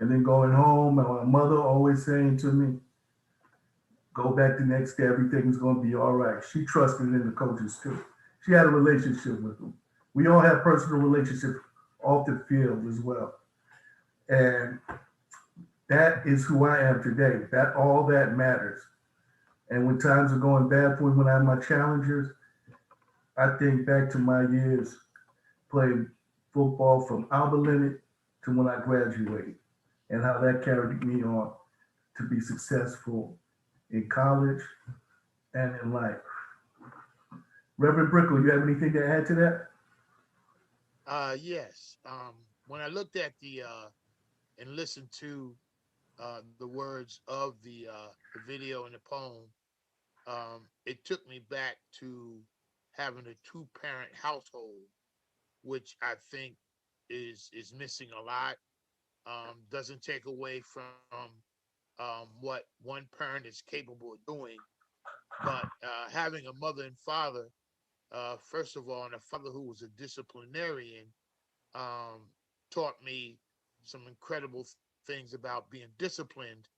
And then going home, and my mother always saying to me, go back the next day, everything's going to be all right. She trusted in the coaches too. She had a relationship with them. We all have personal relationships off the field as well. And that is who I am today. That all that matters. And when times are going bad for me, when I have my challenges, I think back to my years playing football from Alba Leonard to when I graduated and how that carried me on to be successful in college and in life. Reverend Brickle, you have anything to add to that? Yes. When I looked at the and listened to the words of the video and the poem, it took me back to having a two-parent household, which I think is missing a lot. Doesn't take away from what one parent is capable of doing, but having a mother and father, first of all, and a father who was a disciplinarian, um, taught me some incredible things about being disciplined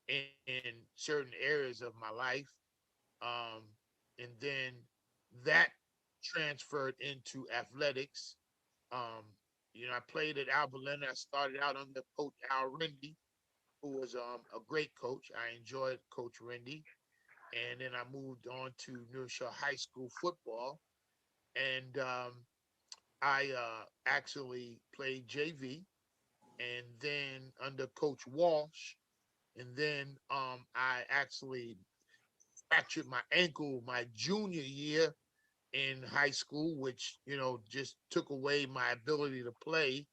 in certain areas of my life. Um, and then that transferred into athletics. Um, I played at Alba Leonard. I started out under Coach Al Rendy, who was a great coach. I enjoyed Coach Rendy. And then I moved on to New Rochelle High School football. And I actually played JV, and then under Coach Walsh, and then I actually fractured my ankle my junior year in high school, which just took away my ability to play.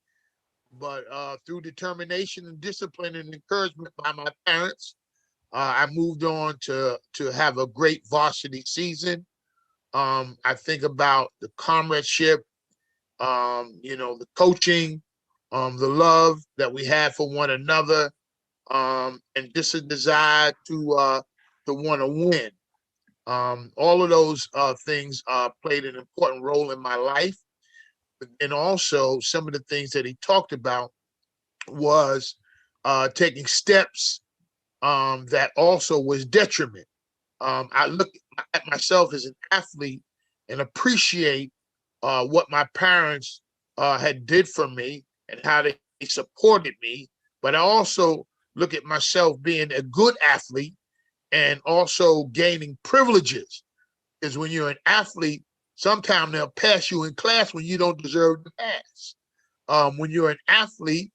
But through determination and discipline and encouragement by my parents, I moved on to have a great varsity season. I think about the comradeship, the coaching, the love that we had for one another, and just a desire to want to win. All of those things played an important role in my life. And also, some of the things that he talked about was taking steps that also was detriment. I look at myself as an athlete and appreciate what my parents had did for me and how they supported me. But I also look at myself being a good athlete and also gaining privileges. Because when you're an athlete, sometimes they'll pass you in class when you don't deserve to pass. When you're an athlete,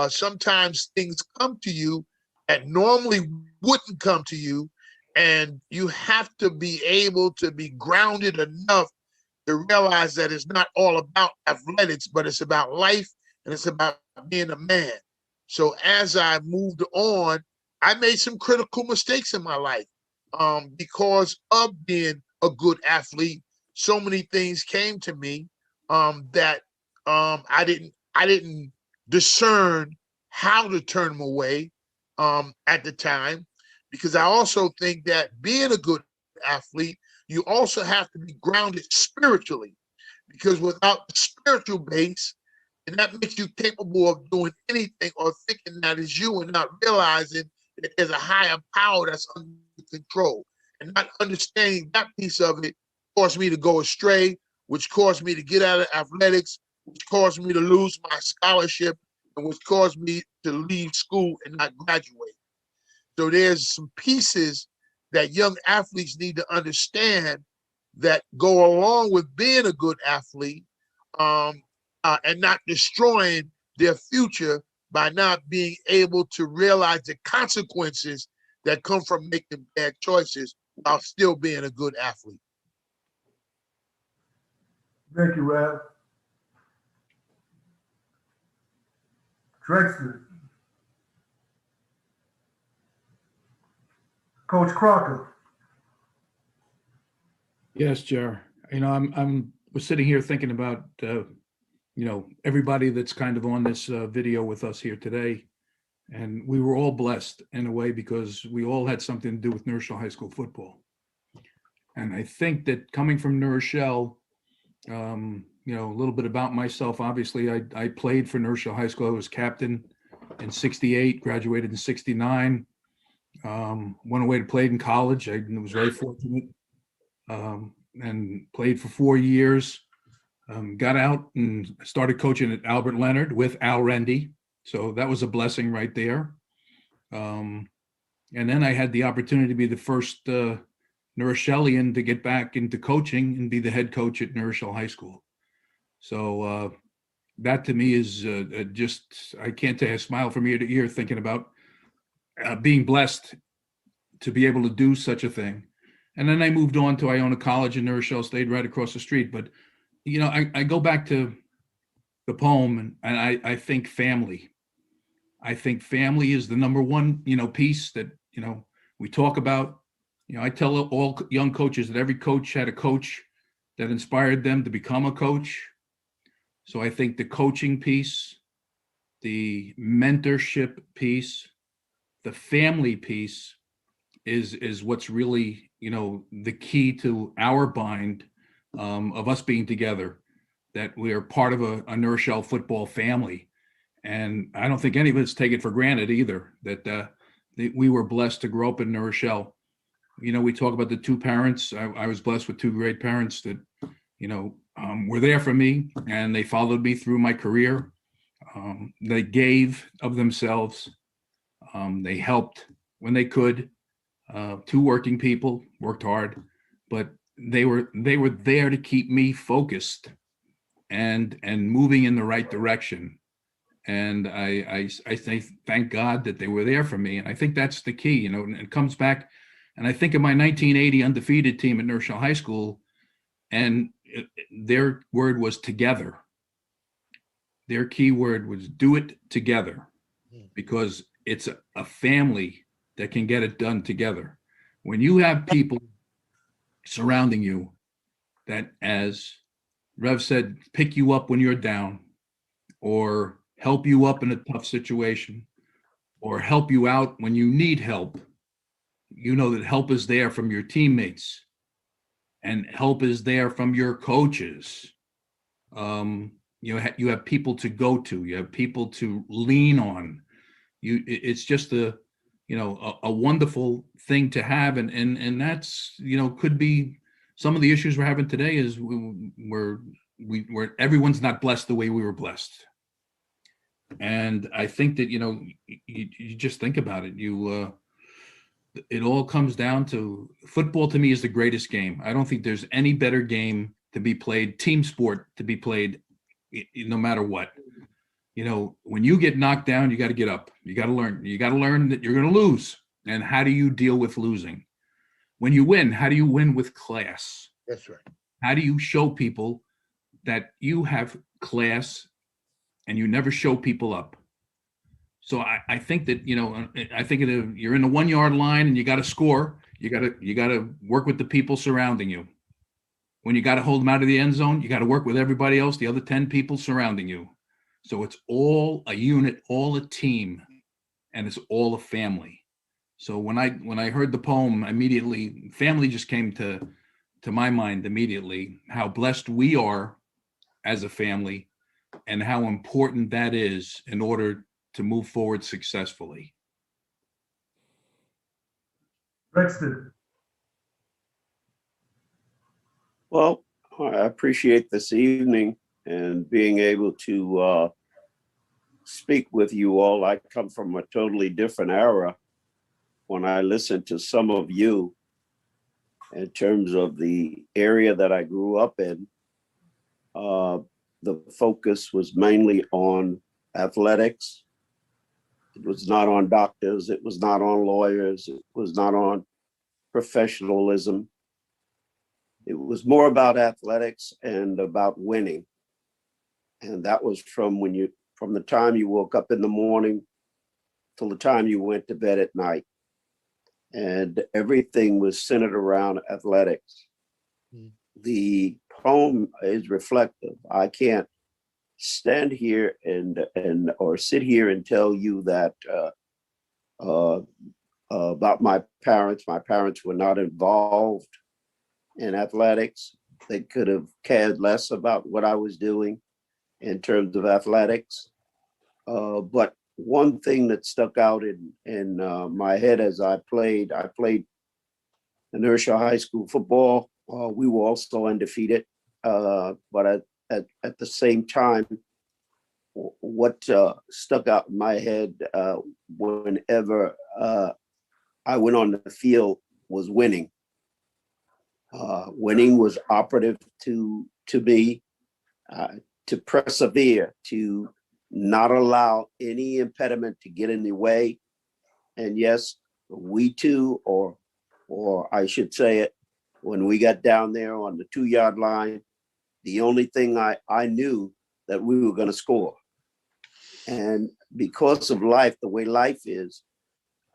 sometimes things come to you that normally wouldn't come to you, and you have to be able to be grounded enough to realize that it's not all about athletics, but it's about life and it's about being a man. So as I moved on, I made some critical mistakes in my life because of being a good athlete. So many things came to me that I didn't discern how to turn them away at the time, because I also think that being a good athlete, you also have to be grounded spiritually, because without the spiritual base, and that makes you capable of doing anything or thinking that is you and not realizing that there's a higher power that's under control. And not understanding that piece of it caused me to go astray, which caused me to get out of athletics, which caused me to lose my scholarship and which caused me to leave school and not graduate. So there's some pieces that young athletes need to understand that go along with being a good athlete, and not destroying their future by not being able to realize the consequences that come from making bad choices while still being a good athlete. Thank you, Ralph. Drexler. Coach Crocker. Yes, Jer. I'm was sitting here thinking about everybody that's kind of on this video with us here today, and we were all blessed in a way because we all had something to do with New Rochelle High School football. And I think that coming from New Rochelle, a little bit about myself. Obviously, I played for New Rochelle High School. I was captain in '68, graduated in '69. Went away to play in college. I was very fortunate, and played for 4 years. Got out and started coaching at Albert Leonard with Al Rendy. So that was a blessing right there. And then I had the opportunity to be the first New Rochellian to get back into coaching and be the head coach at New Rochelle High School. So that to me is just, I can't tell you, a smile from ear to ear thinking about being blessed to be able to do such a thing. And then I moved on to Iona College in New Rochelle, stayed right across the street. But, I go back to the poem and I think family. I think family is the number one, piece that, we talk about. I tell all young coaches that every coach had a coach that inspired them to become a coach. So I think the coaching piece, the mentorship piece, the family piece is what's really, the key to our bind of us being together, that we are part of a New Rochelle football family. And I don't think any of us take it for granted either, that we were blessed to grow up in New Rochelle. We talk about the two parents. I was blessed with two great parents that, were there for me, and they followed me through my career. They gave of themselves. They helped when they could. Two working people, worked hard, but they were there to keep me focused and moving in the right direction. And I say thank God that they were there for me. And I think that's the key, and it comes back. And I think of my 1980 undefeated team at New Rochelle High School, and their word was together. Their key word was do it together, because it's a family that can get it done together. When you have people surrounding you that, as Rev said, pick you up when you're down, or help you up in a tough situation, or help you out when you need help, that help is there from your teammates and help is there from your coaches. You have people to go to, you have people to lean on. It's just a wonderful thing to have, and that's could be some of the issues we're having today is we're everyone's not blessed the way we were blessed. And I think that you just think about it, it all comes down to football. To me, is the greatest game. I don't think there's any better game to be played, team sport to be played, no matter what. When you get knocked down, you got to get up. You got to learn that you're going to lose. And how do you deal with losing? When you win, how do you win with class? That's right. How do you show people that you have class and you never show people up? So I think that, I think you're in the 1 yard line and you got to score. You got to work with the people surrounding you. When you got to hold them out of the end zone, you got to work with everybody else, the other 10 people surrounding you. So it's all a unit, all a team, and it's all a family. So when I heard the poem, immediately family just came to my mind immediately, how blessed we are as a family and how important that is in order to move forward successfully. Rexton. Well, I appreciate this evening and being able to speak with you all. I come from a totally different era. When I listen to some of you in terms of the area that I grew up in, uh, the focus was mainly on athletics. It was not on doctors. It was not on lawyers. It was not on professionalism. It was more about athletics and about winning. And that was from the time you woke up in the morning till the time you went to bed at night. And everything was centered around athletics. Mm. The poem is reflective. I can't stand here and or sit here and tell you that about my parents. My parents were not involved in athletics. They could have cared less about what I was doing in terms of athletics. But one thing that stuck out in my head as I played Inertia High School football. We were also undefeated, but at the same time, what stuck out in my head whenever I went on the field was winning. Winning was operative to me, to persevere, to not allow any impediment to get in the way. And yes, we too, or I should say it, when we got down there on the 2-yard line, the only thing I knew that we were going to score. And because of life, the way life is,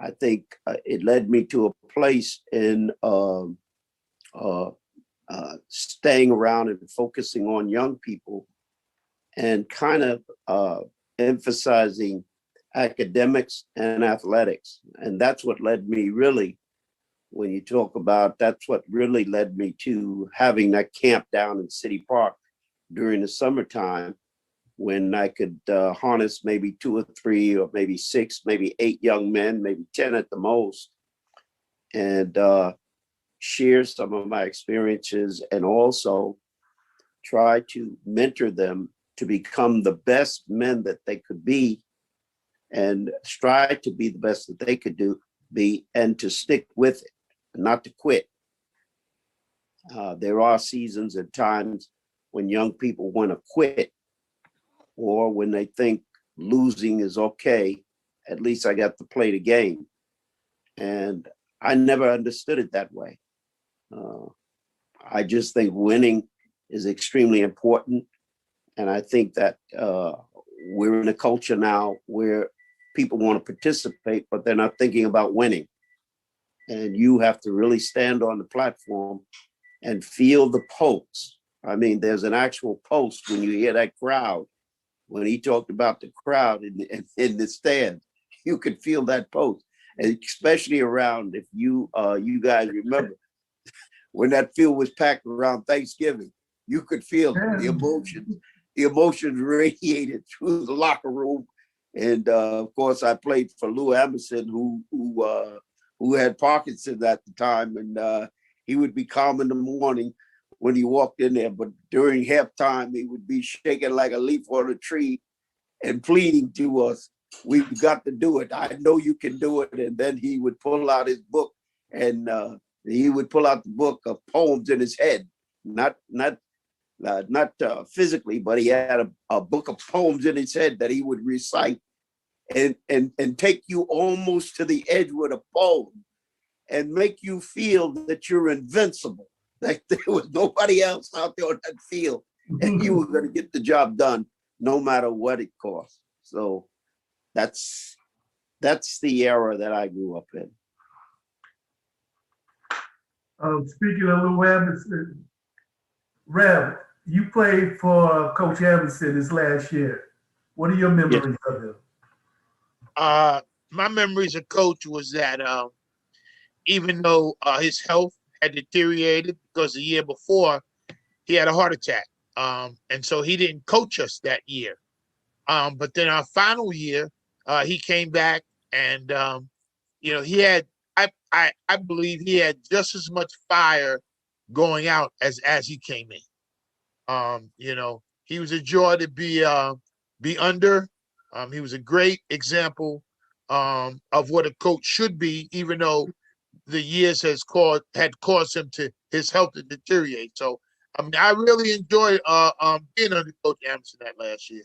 I think it led me to a place in staying around and focusing on young people and kind of emphasizing academics and athletics. And that's what led me really, when you talk about, that's what really led me to having that camp down in City Park during the summertime, when I could harness maybe 2 or 3 or maybe 6, maybe 8 young men, maybe 10 at the most, and share some of my experiences and also try to mentor them to become the best men that they could be and strive to be the best that they could be, and to stick with it, not to quit. There are seasons and times when young people want to quit, or when they think losing is okay, at least I got to play the game. And I never understood it that way. I just think winning is extremely important. And I think that we're in a culture now where people want to participate, but they're not thinking about winning. And you have to really stand on the platform and feel the pulse. I mean, there's an actual pulse when you hear that crowd. When he talked about the crowd in the stand, you could feel that pulse, and especially around, if you guys remember, when that field was packed around Thanksgiving, you could feel the emotions. The emotions radiated through the locker room, and of course, I played for Lou Emerson, who had Parkinson's at the time, and he would be calm in the morning when he walked in there, but during halftime, he would be shaking like a leaf on a tree and pleading to us, "We've got to do it. I know you can do it." And then he would pull out his book, and he would pull out the book of poems in his head, not physically, but he had a book of poems in his head that he would recite and take you almost to the edge with a poem and make you feel that you're invincible, that there was nobody else out there on that field, and you were going to get the job done no matter what it cost. So that's the era that I grew up in. Speaking of Lou Emerson, Rev, you played for Coach Emerson this last year. What are your memories of him? My memories of Coach was that even though his health had deteriorated because the year before he had a heart attack, and so he didn't coach us that year. But then our final year, he came back, and he had, I believe he had just as much fire going out as he came in. He was a joy to be under. He was a great example of what a coach should be, even though the years had caused him to his health to deteriorate. So I mean, I really enjoyed being under Coach Anderson that last year.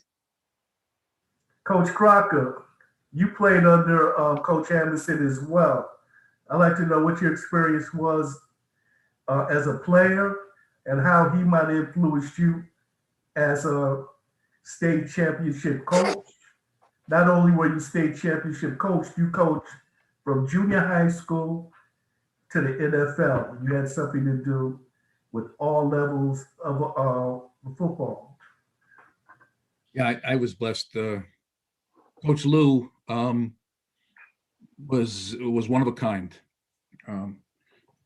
Coach Crocker, you played under Coach Anderson as well. I'd like to know what your experience was as a player and how he might have influenced you as a state championship coach. Not only were you state championship coach, you coached from junior high school to the NFL. You had something to do with all levels of football. Yeah, I was blessed. Coach Lou was one of a kind.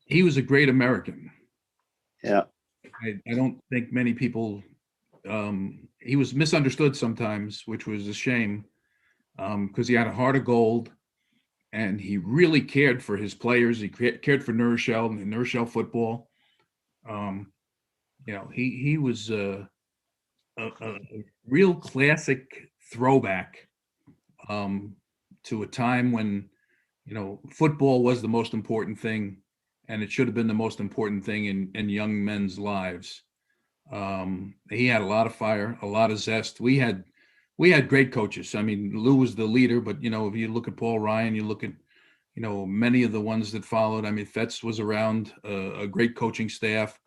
He was a great American. Yeah. I don't think many people. He was misunderstood sometimes, which was a shame, because he had a heart of gold, and he really cared for his players. He cared for New Rochelle and New Rochelle football. He was a real classic throwback to a time when football was the most important thing, and it should have been the most important thing in young men's lives. He had a lot of fire, a lot of zest. We had great coaches. I mean, Lou was the leader, but if you look at Paul Ryan, you look at many of the ones that followed. I mean, Fetz was around, a great coaching staff.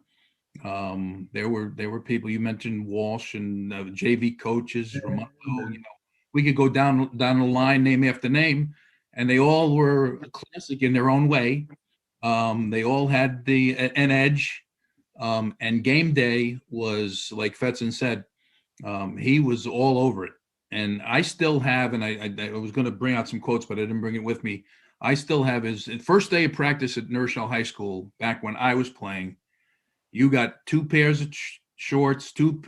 There were people you mentioned, Walsh and JV coaches, Ramondo. We could go down the line, name after name, and they all were classic in their own way. They all had an edge, and game day was, like Fetzen said, he was all over it. And I still have, and I was going to bring out some quotes, but I didn't bring it with me. I still have his first day of practice at New Rochelle High School back when I was playing. You got 2 pairs of shorts, 2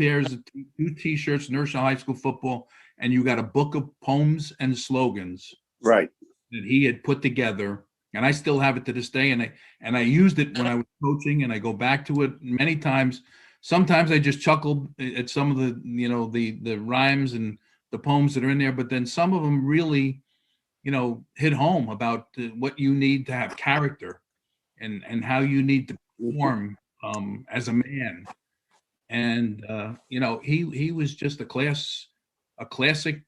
T-shirts, New Rochelle High School football, and you got a book of poems and slogans, right, that he had put together. And I still have it to this day. And I used it when I was coaching, and I go back to it many times. Sometimes I just chuckled at some of the rhymes and the poems that are in there, but then some of them really, hit home about what you need to have character and how you need to perform as a man. And he was just a classic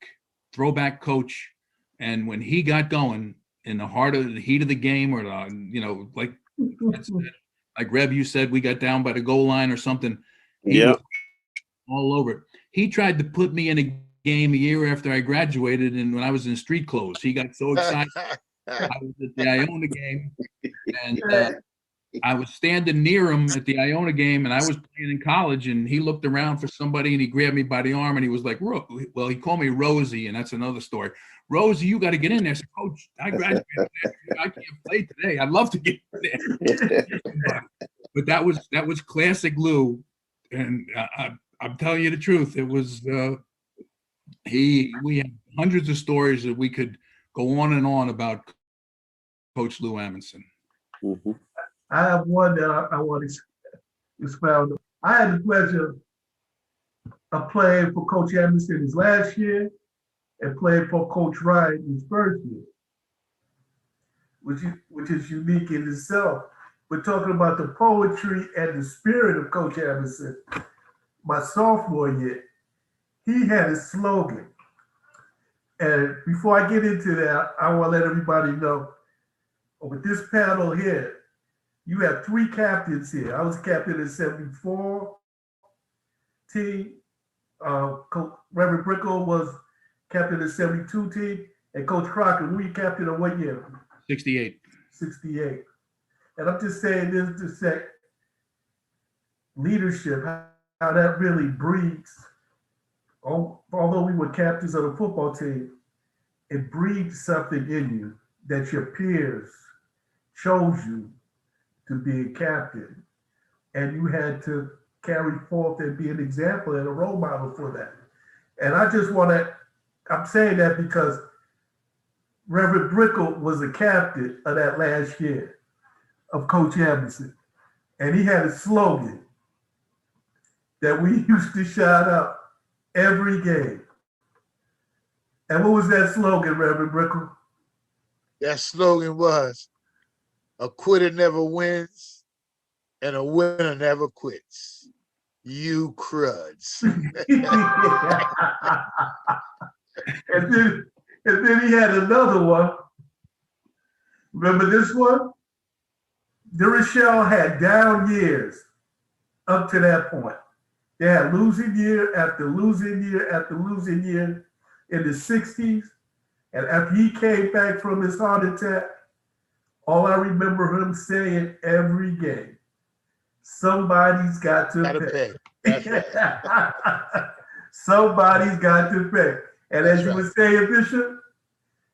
throwback coach. And when he got going in the heat of the game, or like Reb, you said, we got down by the goal line or something, he was all over it. He tried to put me in a game a year after I graduated, and when I was in street clothes, he got so excited. I was at the Iona game, and I was standing near him at the Iona game, and I was playing in college, and he looked around for somebody, and he grabbed me by the arm, and he was like, well, he called me Rosie, and that's another story. Rosie, you got to get in there. I said, Coach, I graduated. I can't play today. I'd love to get in there. But that was classic Lou, and I'm telling you the truth. It was we have hundreds of stories that we could go on and on about Coach Lou Amundsen. Mm-hmm. I have one that I want to expound on. I had the pleasure of playing for Coach Anderson his last year and playing for Coach Ryan his first year, which is unique in itself. But talking about the poetry and the spirit of Coach Anderson, my sophomore year, he had a slogan. And before I get into that, I want to let everybody know, with this panel here, you have 3 captains here. I was captain in '74 team. Reverend Brickle was captain in '72 team. And Coach Crocker, who you captain of what year? 68. 68. And I'm just saying this to say leadership, how that really breeds. Although we were captains of the football team, it breeds something in you that your peers chose you to be a captain, and you had to carry forth and be an example and a role model for that. And I just want to, I'm saying that because Reverend Brickle was the captain of that last year of Coach Anderson, and he had a slogan that we used to shout out every game. And what was that slogan, Reverend Brickle? That slogan was, a quitter never wins and a winner never quits. You cruds. and then and then he had another one. Remember this one? The Rochelle had down years up to that point. They had losing year after losing year after losing year in the 60s. And after he came back from his heart attack, all I remember him saying every game, somebody's got to Gotta pay. pay. That's right. Somebody's got to pay. And That's as you right. were saying, Bishop,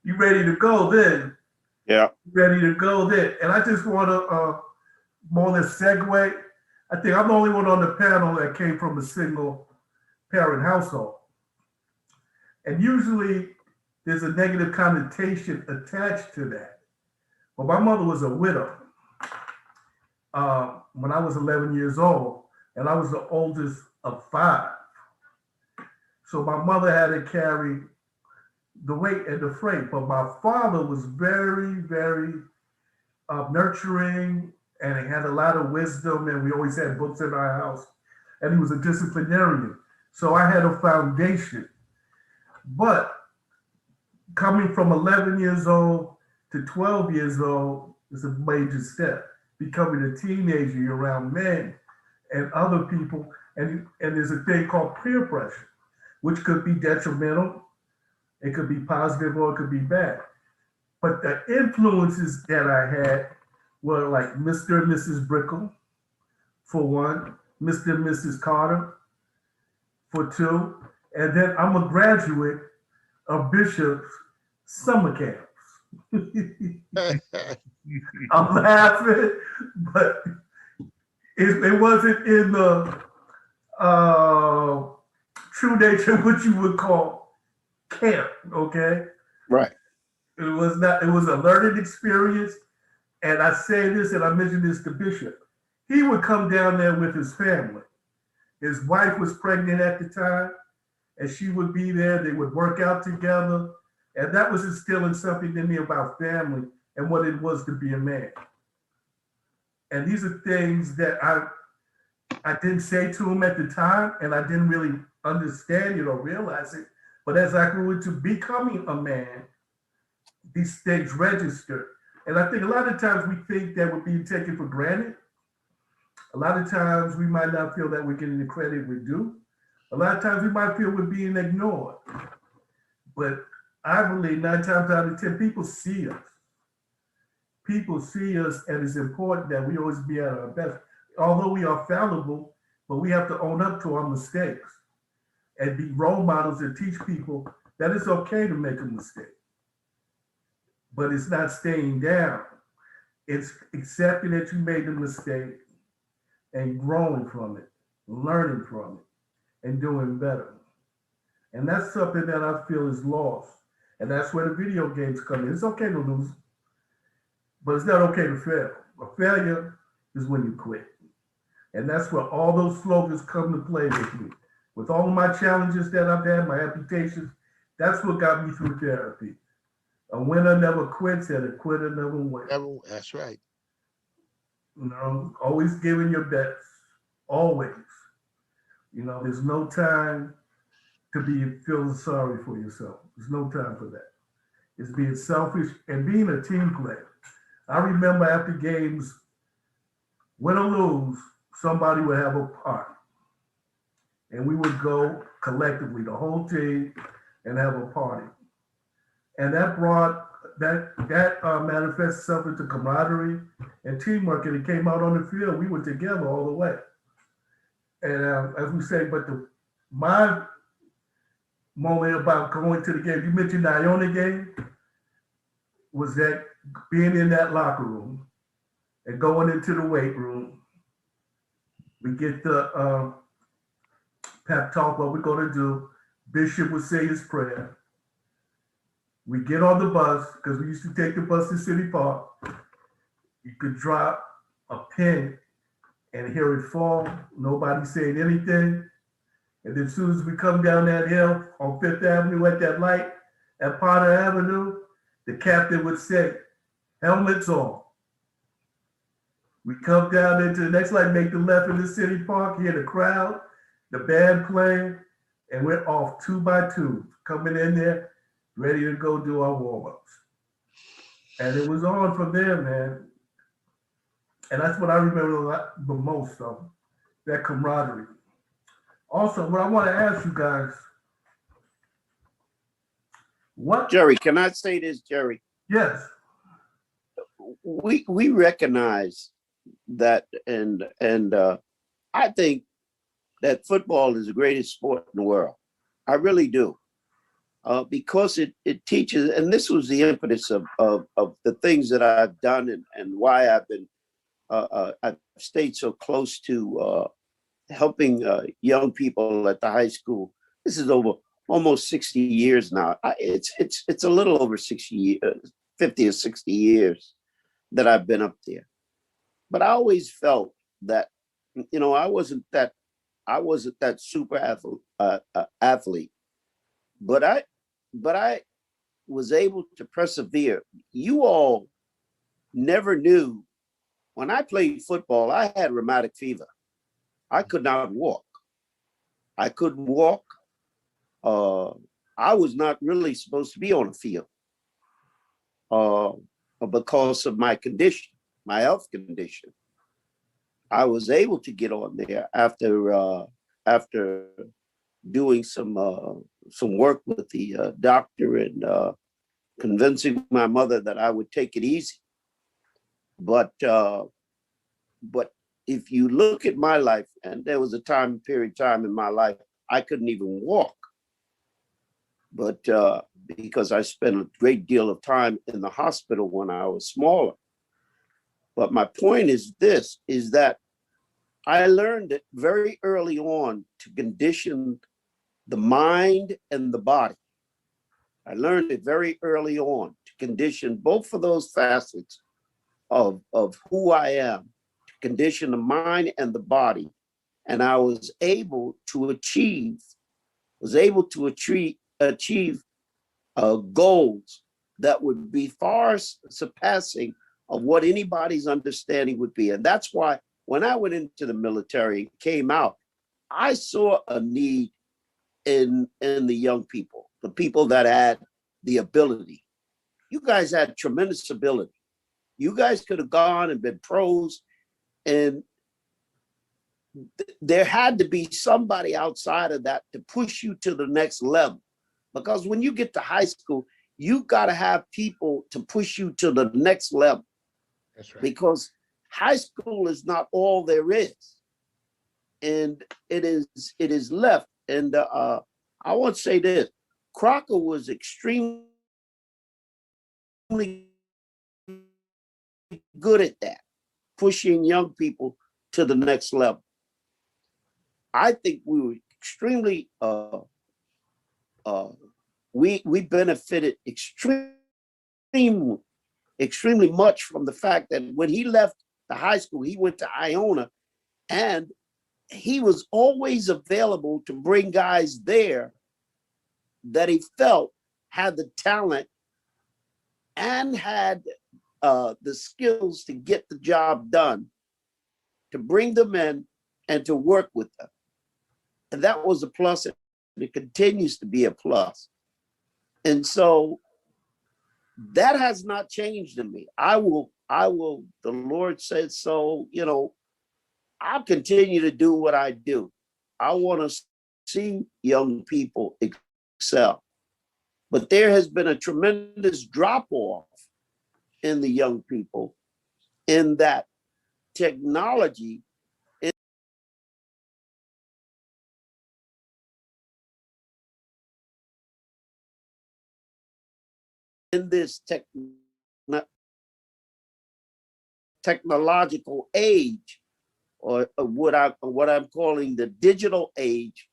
you ready to go then. Yeah. Ready to go then. And I just want to more than segue. I think I'm the only one on the panel that came from a single parent household. And usually there's a negative connotation attached to that. But my mother was a widow when I was 11 years old, and I was the oldest of 5. So my mother had to carry the weight and the freight. But my father was very, very nurturing, and he had a lot of wisdom, and we always had books in our house. And he was a disciplinarian. So I had a foundation. But coming from 11 years old to 12 years old is a major step. Becoming a teenager, you're around men and other people, and there's a thing called peer pressure, which could be detrimental, it could be positive, or it could be bad. But the influences that I had were like Mr. and Mrs. Brickle, for one, Mr. and Mrs. Carter, for 2, and then I'm a graduate of Bishop's summer camps. I'm laughing, but it wasn't in the true nature what you would call camp, okay? Right. It was not, it was a learning experience. And I say this, and I mentioned this to Bishop. He would come down there with his family. His wife was pregnant at the time, and she would be there. They would work out together. And that was instilling something in me about family and what it was to be a man. And these are things that I didn't say to him at the time, and I didn't really understand it or realize it. But as I grew into becoming a man, these things registered. And I think a lot of times we think that we're being taken for granted. A lot of times we might not feel that we're getting the credit we do. A lot of times we might feel we're being ignored. But I believe 9 times out of 10, people see us. People see us, and it's important that we always be at our best. Although we are fallible, but we have to own up to our mistakes and be role models and teach people that it's okay to make a mistake. But it's not staying down. It's accepting that you made the mistake and growing from it, learning from it, and doing better. And that's something that I feel is lost. And that's where the video games come in. It's okay to lose, but it's not okay to fail. A failure is when you quit. And that's where all those slogans come to play with me. With all of my challenges that I've had, my amputations, that's what got me through therapy. A winner never quits, and a quitter never wins. That's right. You know, always giving your best, always. You know, there's no time to be feeling sorry for yourself. There's no time for that. It's being selfish and being a team player. I remember after games, win or lose, somebody would have a party. And we would go collectively, the whole team, and have a party. And that brought, that manifested itself into camaraderie and teamwork, and it came out on the field. We were together all the way. And as we say, but my moment about going to the game, you mentioned the Iona game, was that being in that locker room and going into the weight room. We get the pep talk, what we're going to do. Bishop would say his prayer. We get on the bus, because we used to take the bus to City Park. You could drop a pin and hear it fall. Nobody saying anything. And then as soon as we come down that hill on Fifth Avenue at that light, at Potter Avenue, the captain would say, helmets on. We come down into the next light, make the left in the city park, hear the crowd, the band playing, and we're off 2 by 2, coming in there, ready to go do our warm-ups. And it was on from there, man. And that's what I remember the most of, that camaraderie. Also, what I want to ask you guys, what? Jerry, can I say this, Jerry? Yes. We recognize that, and I think that football is the greatest sport in the world. I really do. Because it teaches, and this was the impetus of the things that I've done, and why I've stayed so close to helping young people at the high school. This is over almost 60 years now. It's a little over 50 or 60 years that I've been up there. But I always felt that, I wasn't that super athlete, but I was able to persevere. You all never knew, when I played football, I had rheumatic fever. I could not walk. I couldn't walk. I was not really supposed to be on the field because of my condition, my health condition. I was able to get on there after doing some work with the doctor and convincing my mother that I would take it easy. But if you look at my life, and there was a time in my life I couldn't even walk, but because I spent a great deal of time in the hospital when I was smaller. But my point is this, is that I learned it very early on to condition the mind and the body. I learned it very early on to condition both of those facets of who I am, to condition the mind and the body. And I was able to achieve goals that would be far surpassing of what anybody's understanding would be. And that's why when I went into the military, came out, I saw a need in the young people, the people that had the ability. You guys had tremendous ability. You guys could have gone and been pros, and there had to be somebody outside of that to push you to the next level. Because when you get to high school, you got to have people to push you to the next level. That's right. Because high school is not all there is, and it is left. And I want to say this: Crocker was extremely good at that, pushing young people to the next level. I think we were extremely we benefited extremely much from the fact that when he left the high school, he went to Iona, and he was always available to bring guys there that he felt had the talent and had the skills to get the job done, to bring them in and to work with them. And that was a plus, and it continues to be a plus. And so that has not changed in me. I will, the Lord said so, I'll continue to do what I do. I want to see young people excel. But there has been a tremendous drop off in the young people, in that technology in this technological age, or what I'm calling the digital age,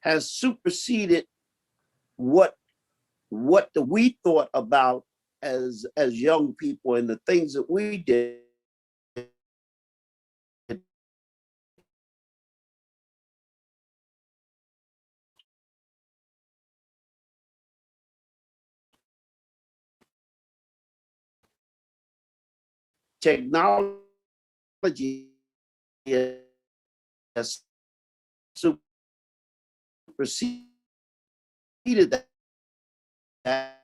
has superseded what we thought about as young people and the things that we did. technology has superseded that.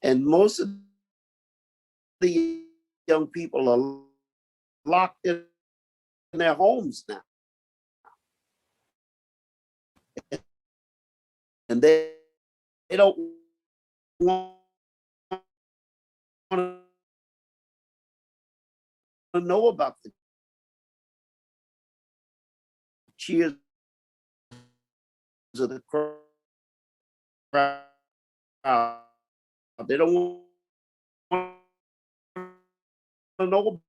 And most of the young people are locked in their homes now. And they don't want to know about the cheers of the crowd. They don't want to know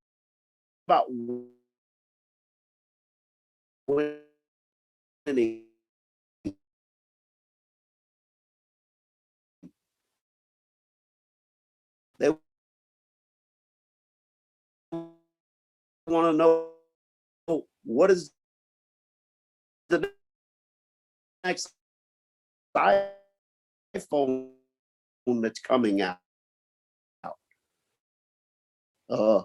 about winning. They want to know what is the next iPhone that's coming out. Uh,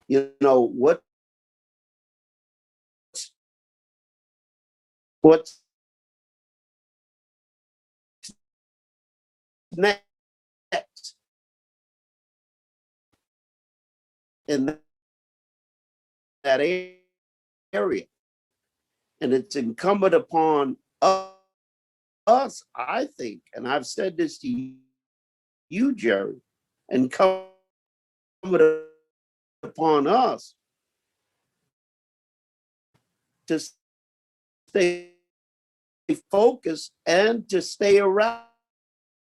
you know what's next in that area, and it's incumbent upon us, I think, and I've said this to you, Jerry, incumbent upon us to stay focused and to stay around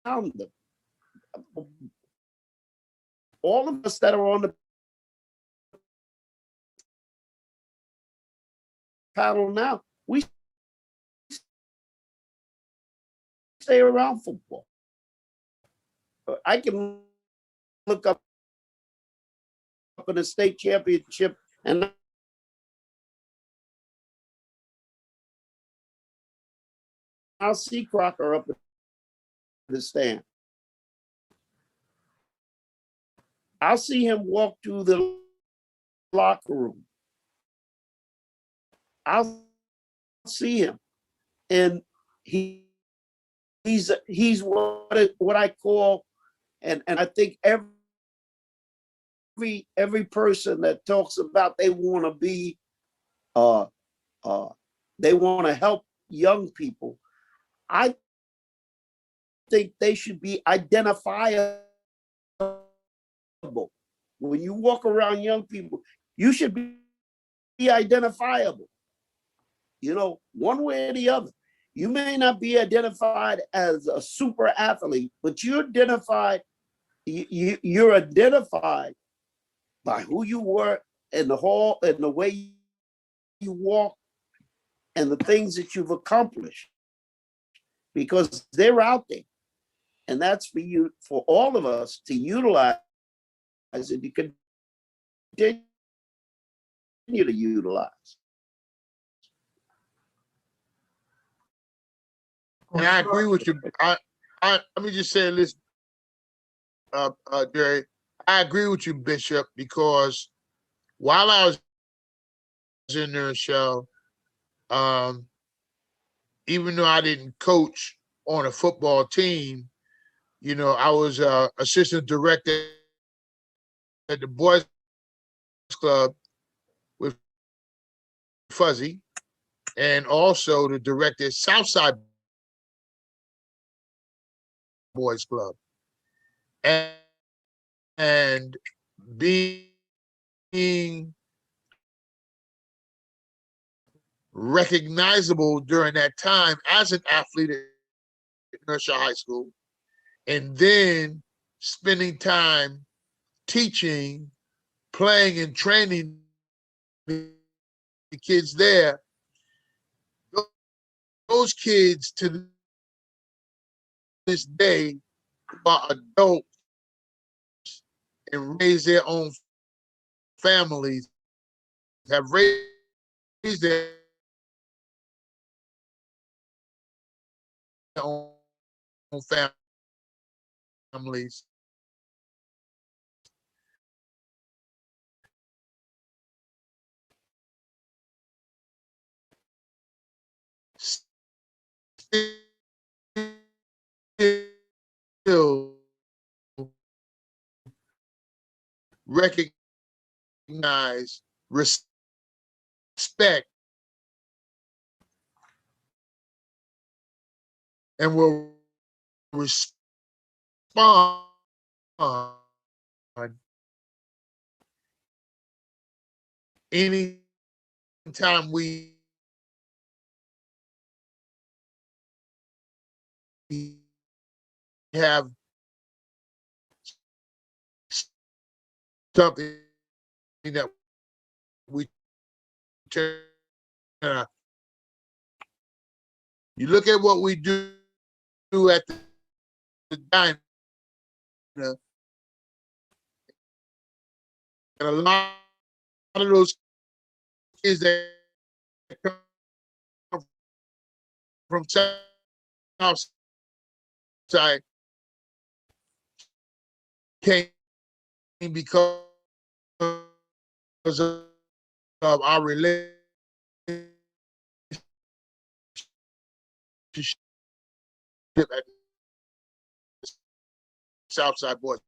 them. All of us that are on the panel now, we stay around football. I can look up in the state championship and I'll see Crocker up in the stand. I'll see him walk through the locker room. I'll see him, and he's what I call, and I think every person that talks about they want to be, they want to help young people. I think they should be identifiable. When you walk around young people, you should be identifiable. You know, one way or the other. You may not be identified as a super athlete, but you're identified. You're identified by who you were in the hall and the way you walk and the things that you've accomplished, because they're out there, and that's for you, for all of us to utilize and to continue to utilize. And I agree with you. Let me just say this, Jerry. I agree with you, Bishop, because while I was in their show, even though I didn't coach on a football team, I was assistant director at the boys club with Fuzzy, and also the director at Southside Boys Club, and being recognizable during that time as an athlete at Kenosha High School, and then spending time teaching, playing, and training the kids there. Those kids to this day are adults and raise their own families, have raised their own families. Still recognize, respect, and will respond anytime we have something that we turn out. You look at what we do at the diner, and a lot of those kids that come from South Side came because of our relationship at Southside Boys.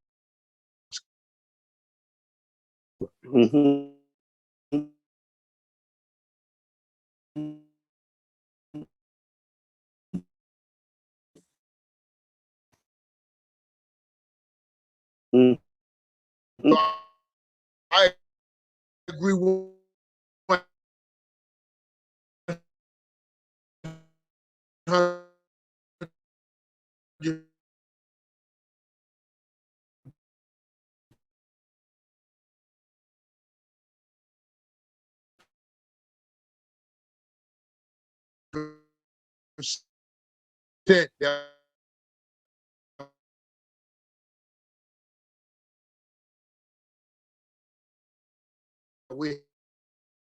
Mhm. Mhm. So I agree with that we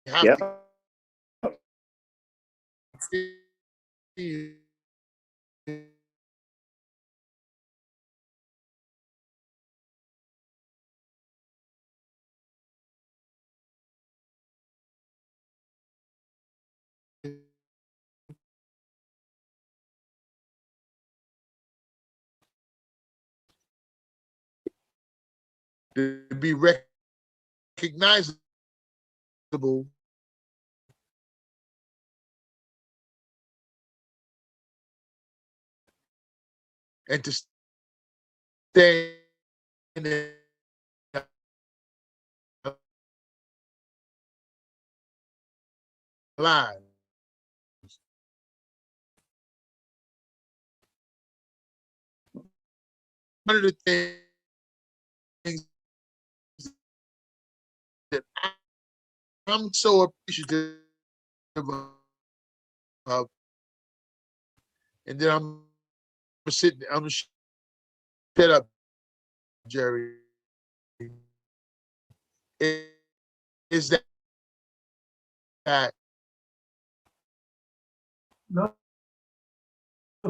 have Yep. to be recognizable and to stay in the lives. One of the things that I'm so appreciative of, and then I'm gonna shut up, Jerry, is that No,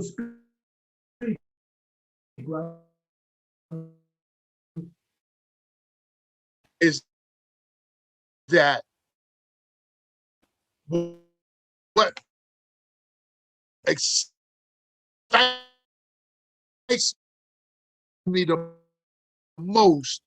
speak, bro. is that what excites me the most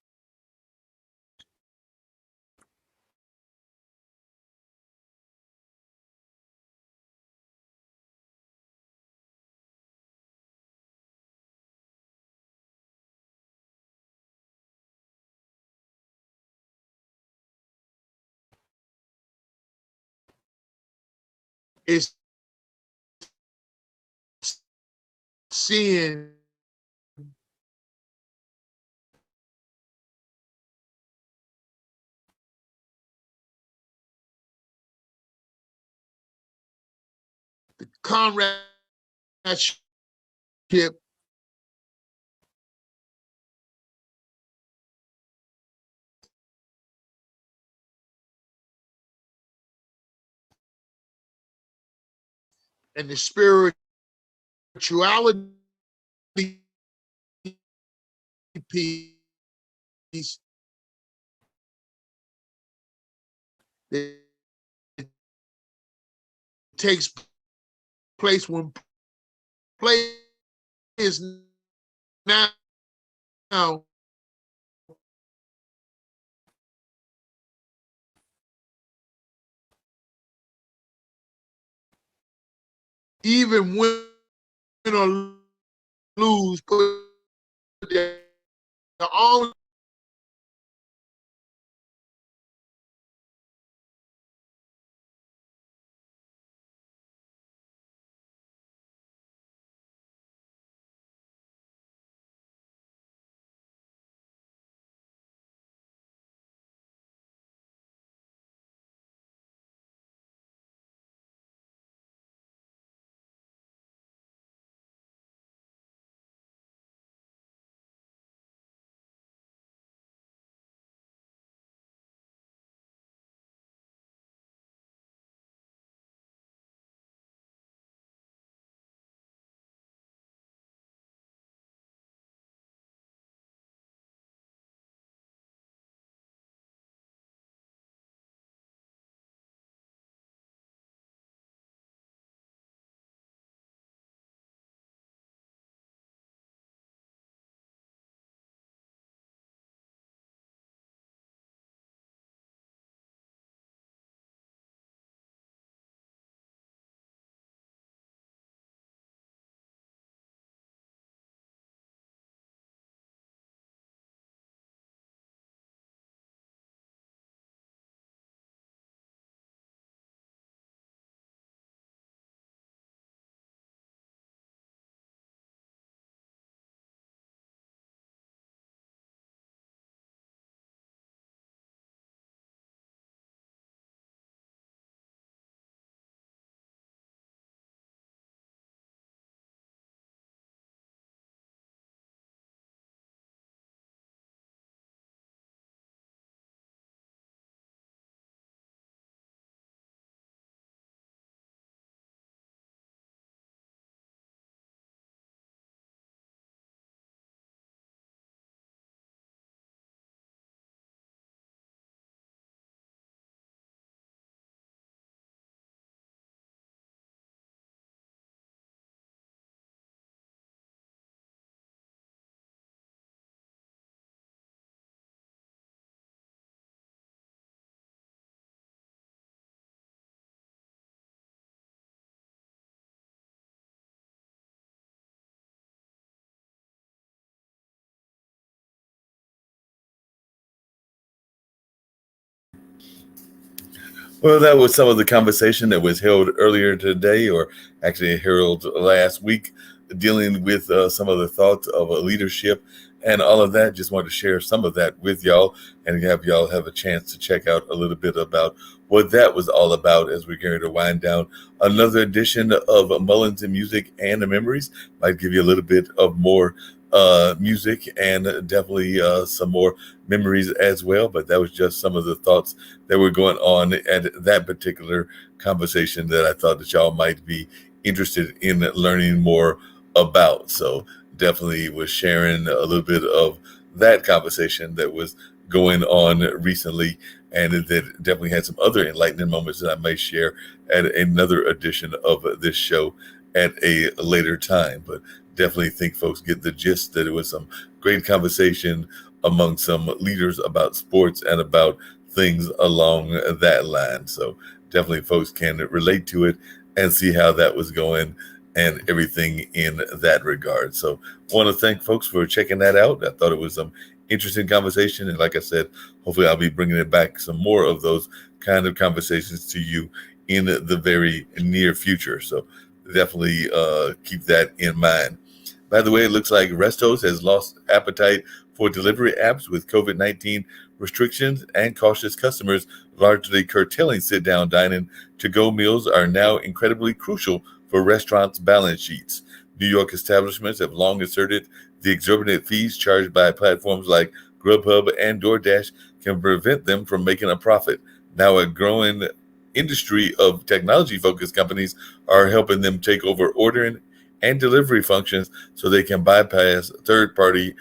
is seeing the comradeship and the spirituality piece that takes place when players now even win or lose, put their arms. Well, that was some of the conversation that was held earlier today, or actually held last week, dealing with some of the thoughts of leadership and all of that. Just wanted to share some of that with y'all and have y'all have a chance to check out a little bit about what that was all about as we're going to wind down another edition of Mullins and Music and the Memories. Might give you a little bit of more music and definitely some more memories as well. But that was just some of the thoughts that were going on at that particular conversation that I thought that y'all might be interested in learning more about. So definitely was sharing a little bit of that conversation that was going on recently, and that definitely had some other enlightening moments that I may share at another edition of this show at a later time. But definitely think folks get the gist that it was some great conversation among some leaders about sports and about things along that line. So definitely folks can relate to it and see how that was going and everything in that regard. So want to thank folks for checking that out. I thought it was some interesting conversation. And like I said, hopefully I'll be bringing it back some more of those kind of conversations to you in the very near future. So definitely keep that in mind. By the way, it looks like Restos has lost appetite for delivery apps with COVID-19 restrictions and cautious customers largely curtailing sit-down dining. To-go meals are now incredibly crucial for restaurants' balance sheets. New York establishments have long asserted the exorbitant fees charged by platforms like Grubhub and DoorDash can prevent them from making a profit. Now, a growing industry of technology-focused companies are helping them take over ordering and delivery functions so they can bypass third-party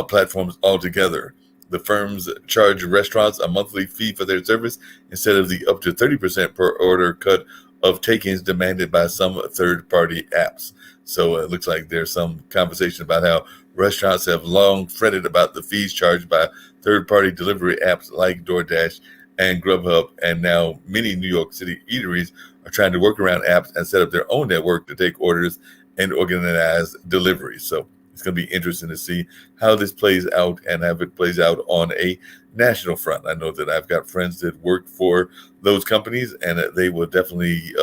platforms altogether. The firms charge restaurants a monthly fee for their service instead of the up to 30% per order cut of takings demanded by some third-party apps. So it looks like there's some conversation about how restaurants have long fretted about the fees charged by third-party delivery apps like DoorDash and Grubhub, and now many New York City eateries are trying to work around apps and set up their own network to take orders and organize deliveries. So it's going to be interesting to see how this plays out and how it plays out on a national front. I know that I've got friends that work for those companies, and they will definitely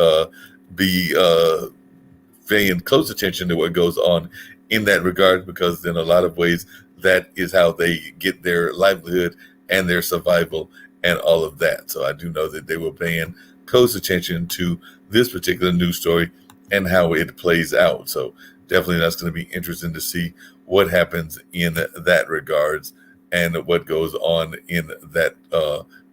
be paying close attention to what goes on in that regard, because in a lot of ways, that is how they get their livelihood and their survival and all of that. So I do know that they were paying close attention to this particular news story and how it plays out. So definitely that's going to be interesting to see what happens in that regards and what goes on in that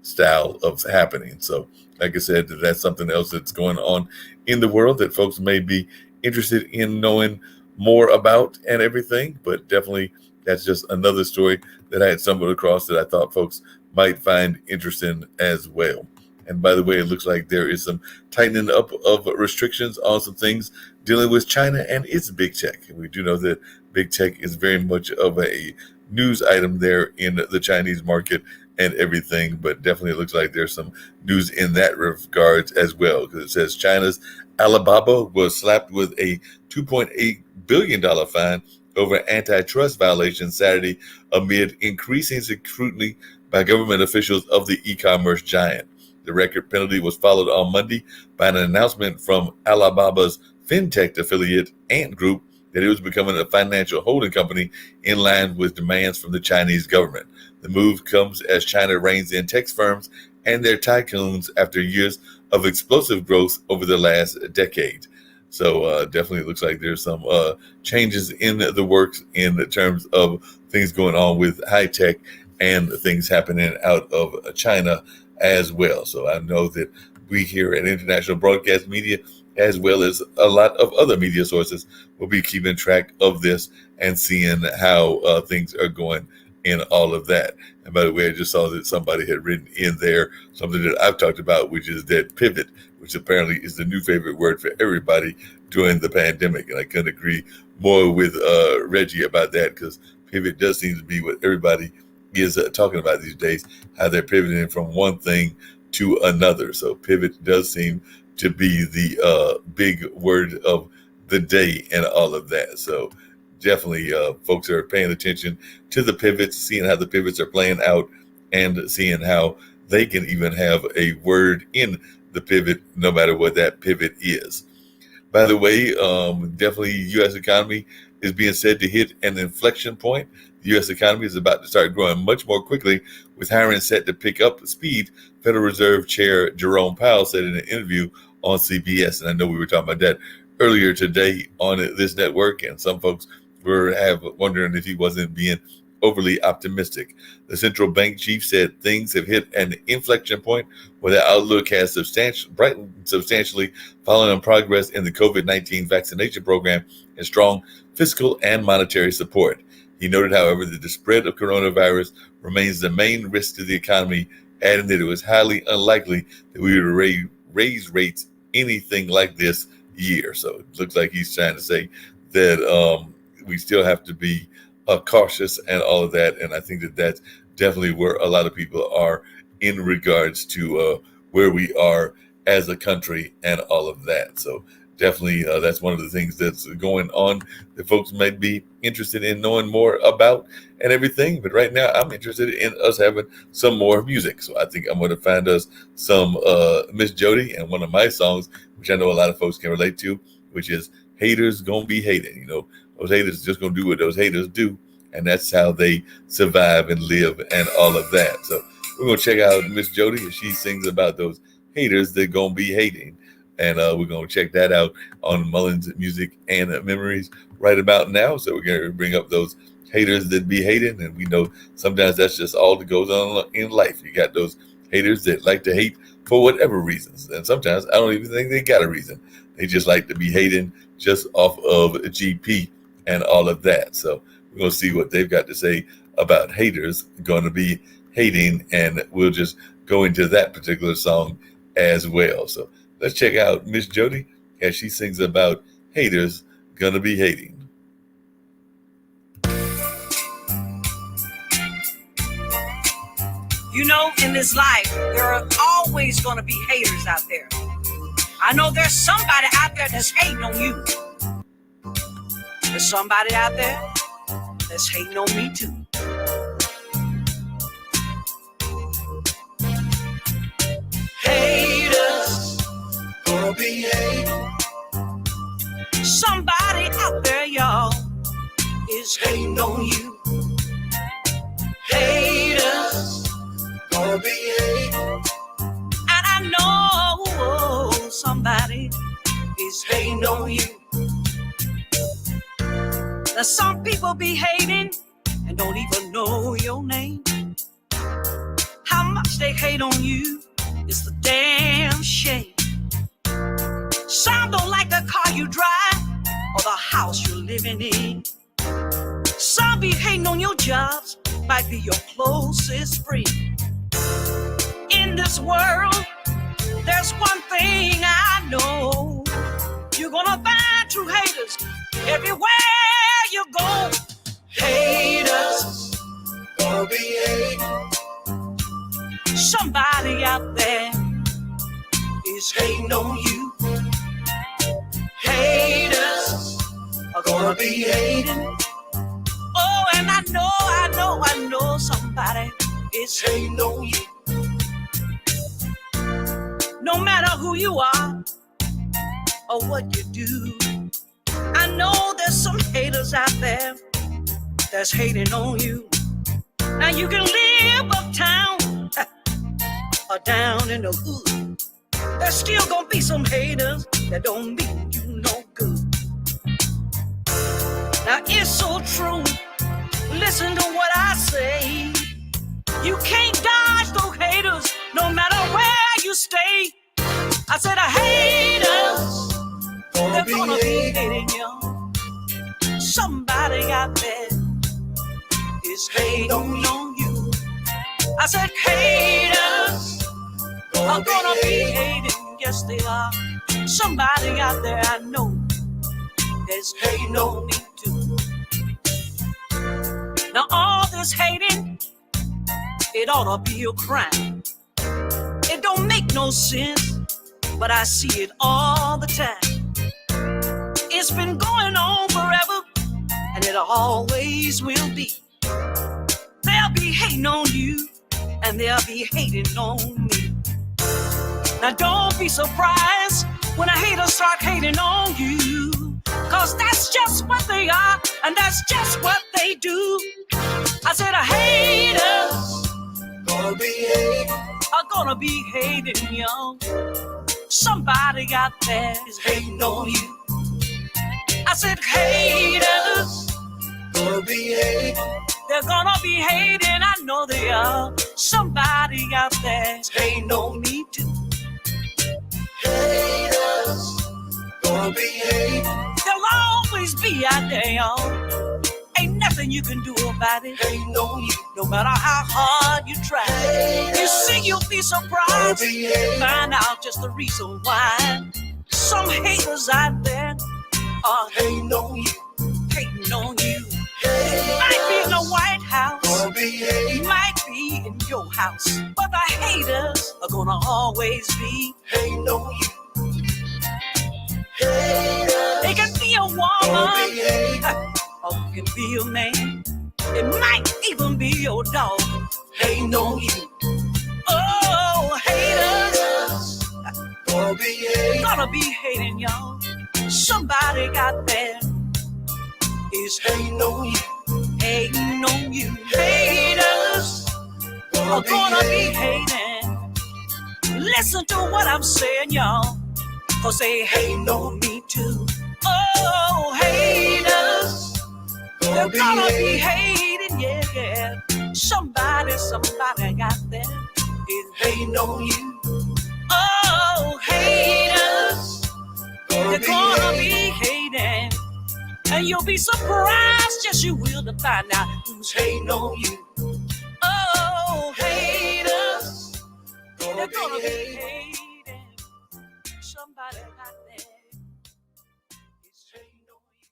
style of happening. So like I said, that's something else that's going on in the world that folks may be interested in knowing more about and everything. But definitely that's just another story that I had stumbled across that I thought folks might find interesting as well. And by the way, it looks like there is some tightening up of restrictions on some things dealing with China and its big tech. We do know that big tech is very much of a news item there in the Chinese market and everything, but definitely it looks like there's some news in that regards as well, because it says China's Alibaba was slapped with a $2.8 billion fine over antitrust violations Saturday amid increasing scrutiny by government officials of the e-commerce giant. The record penalty was followed on Monday by an announcement from Alibaba's fintech affiliate Ant Group that it was becoming a financial holding company in line with demands from the Chinese government. The move comes as China reins in tech firms and their tycoons after years of explosive growth over the last decade. So definitely it looks like there's some changes in the works in terms of things going on with high tech and things happening out of China as well. So I know that we here at International Broadcast Media, as well as a lot of other media sources, will be keeping track of this and seeing how things are going in all of that. And by the way, I just saw that somebody had written in there something that I've talked about, which is that pivot, which apparently is the new favorite word for everybody during the pandemic. And I couldn't agree more with Reggie about that, because pivot does seem to be what everybody is talking about these days, how they're pivoting from one thing to another. So pivot does seem to be the big word of the day and all of that. So definitely folks are paying attention to the pivots, seeing how the pivots are playing out, and seeing how they can even have a word in the pivot, no matter what that pivot is. By the way, definitely U.S. economy is being said to hit an inflection point. The U.S. economy is about to start growing much more quickly, with hiring set to pick up speed, Federal Reserve Chair Jerome Powell said in an interview on CBS. And I know we were talking about that earlier today on this network, and some folks were wondering if he wasn't being overly optimistic. The central bank chief said things have hit an inflection point where the outlook has brightened substantially following progress in the COVID-19 vaccination program and strong fiscal and monetary support. He noted, however, that the spread of coronavirus remains the main risk to the economy, adding that it was highly unlikely that we would raise rates anything like this year. So it looks like he's trying to say that we still have to be cautious and all of that. And I think that that's definitely where a lot of people are in regards to where we are as a country and all of that. So definitely that's one of the things that's going on that folks might be interested in knowing more about and everything. But right now I'm interested in us having some more music. So I think I'm going to find us some Miss Jody and one of my songs, which I know a lot of folks can relate to, which is Haters Gonna Be Hating. You know, those haters just gonna do what those haters do, and that's how they survive and live and all of that. So we're gonna check out Miss Jody, and she sings about those haters that gonna be hating, and we're gonna check that out on Mullings Music and Memories right about now. So we're gonna bring up those haters that be hating, and we know sometimes that's just all that goes on in life. You got those haters that like to hate for whatever reasons. And sometimes I don't even think they got a reason. They just like to be hating just off of GP and all of that. So we're going to see what they've got to say about haters going to be hating. And we'll just go into that particular song as well. So let's check out Miss Jody as she sings about haters gonna be hating. You know, in this life, there are always going to be haters out there. I know there's somebody out there that's hating on you. There's somebody out there that's hating on me too. Haters gonna be hating. Somebody out there, y'all, is hating on you. Haters gonna be hating. And I know somebody is hating on you. Now some people be hating and don't even know your name. How much they hate on you is the damn shame. Some don't like the car you drive or the house you're living in. Some be hating on your jobs, might be your closest friend. In this world, there's one thing I know. You're gonna find true haters everywhere you go. Haters gonna be hating. Somebody out there is hating on you. Haters are gonna be hating. Oh, and I know somebody is hating on you. No matter who you are or what you do, I know there's some haters out there that's hating on you. Now you can live uptown or down in the hood. There's still gonna be some haters that don't mean you no good. Now it's so true. Listen to what I say. You can't dodge those haters no matter where you stay. I said haters, they're gonna be hating you. Somebody out there is hating on you. I said haters are gonna be hating. Yes, they are. Somebody out there I know is hating on me too. Now all this hating, it ought to be a crime. It don't make no sense, but I see it all the time. It's been going on forever, and it always will be. They'll be hating on you, and they'll be hating on me. Now don't be surprised when a hater start hating on you, 'cause that's just what they are, and that's just what they do. I said a hater gonna be hating, are gonna be hating, y'all. Somebody out there is hating on you. I said haters gonna be hating. They're gonna be hating, I know they are. Somebody out there is hating on me too. Haters gonna be hating. They'll always be out there, y'all. Ain't nothing you can do about it. Hating on you, no matter how hard you try. Haters, you see, you'll be surprised. Find out just the reason why. Some haters out there are hating on you, hating on you. Might be in the White House, might be in your house, but the haters are gonna always be hating on you. They can be a woman, or it can be a man. It might even be your dog hating on you. Oh, haters gonna be hating, y'all. Somebody out there is hating on you, hating on you. Haters are gonna be hating. Listen to what I'm saying, y'all, 'cause they hating on me too. Oh, haters, they're gonna be hating, yeah, yeah. Somebody out there is hating on you. And you'll be surprised, yes you will, to find out who's hating on you. Oh, haters, they're gonna be hating. Somebody out there is hating on you.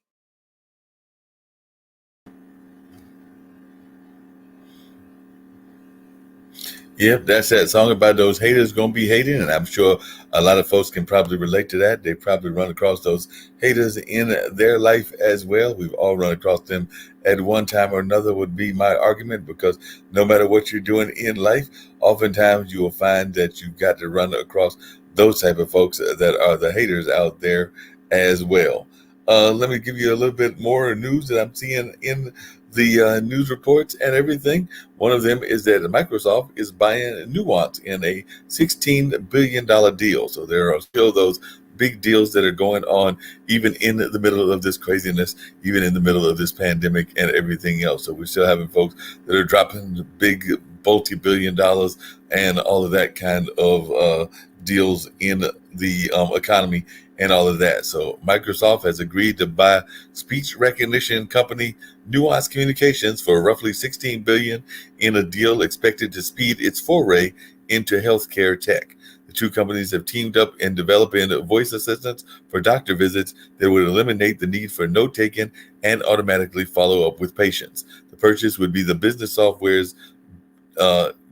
Yep, that's that song about those haters gonna be hating, and I'm sure a lot of folks can probably relate to that. They probably run across those haters in their life as well. We've all run across them at one time or another, would be my argument, because no matter what you're doing in life, oftentimes you will find that you've got to run across those type of folks that are the haters out there as well. Let me give you a little bit more news that I'm seeing in the news reports and everything. One of them is that Microsoft is buying Nuance in a $16 billion deal. So there are still those big deals that are going on, even in the middle of this craziness, even in the middle of this pandemic and everything else. So we're still having folks that are dropping big, multi-billion dollars and all of that kind of deals in the economy and all of that. So Microsoft has agreed to buy speech recognition company Nuance Communications for roughly $16 billion in a deal expected to speed its foray into healthcare tech. The two companies have teamed up in developing voice assistants for doctor visits that would eliminate the need for note-taking and automatically follow up with patients. The purchase would be the business software's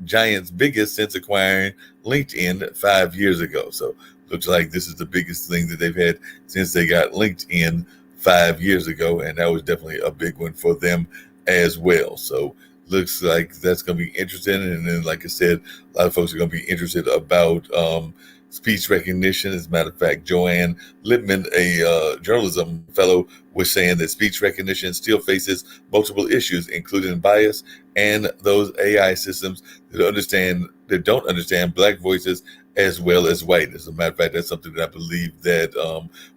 giant's biggest since acquiring LinkedIn 5 years ago. So looks like this is the biggest thing that they've had since they got LinkedIn 5 years ago, and that was definitely a big one for them as well. So looks like that's going to be interesting. And then, like I said, a lot of folks are going to be interested about speech recognition. As a matter of fact, Joanne Lippman, a journalism fellow, was saying that speech recognition still faces multiple issues, including bias and those AI systems that don't understand Black voices as well as white. As a matter of fact, that's something that I believe that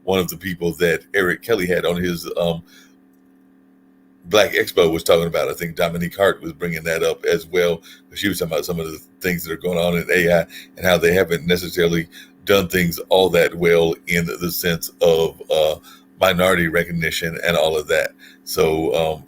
one of the people that Eric Kelly had on his Black Expo was talking about. I think Dominique Hart was bringing that up as well. She was talking about some of the things that are going on in AI and how they haven't necessarily done things all that well in the sense of minority recognition and all of that. So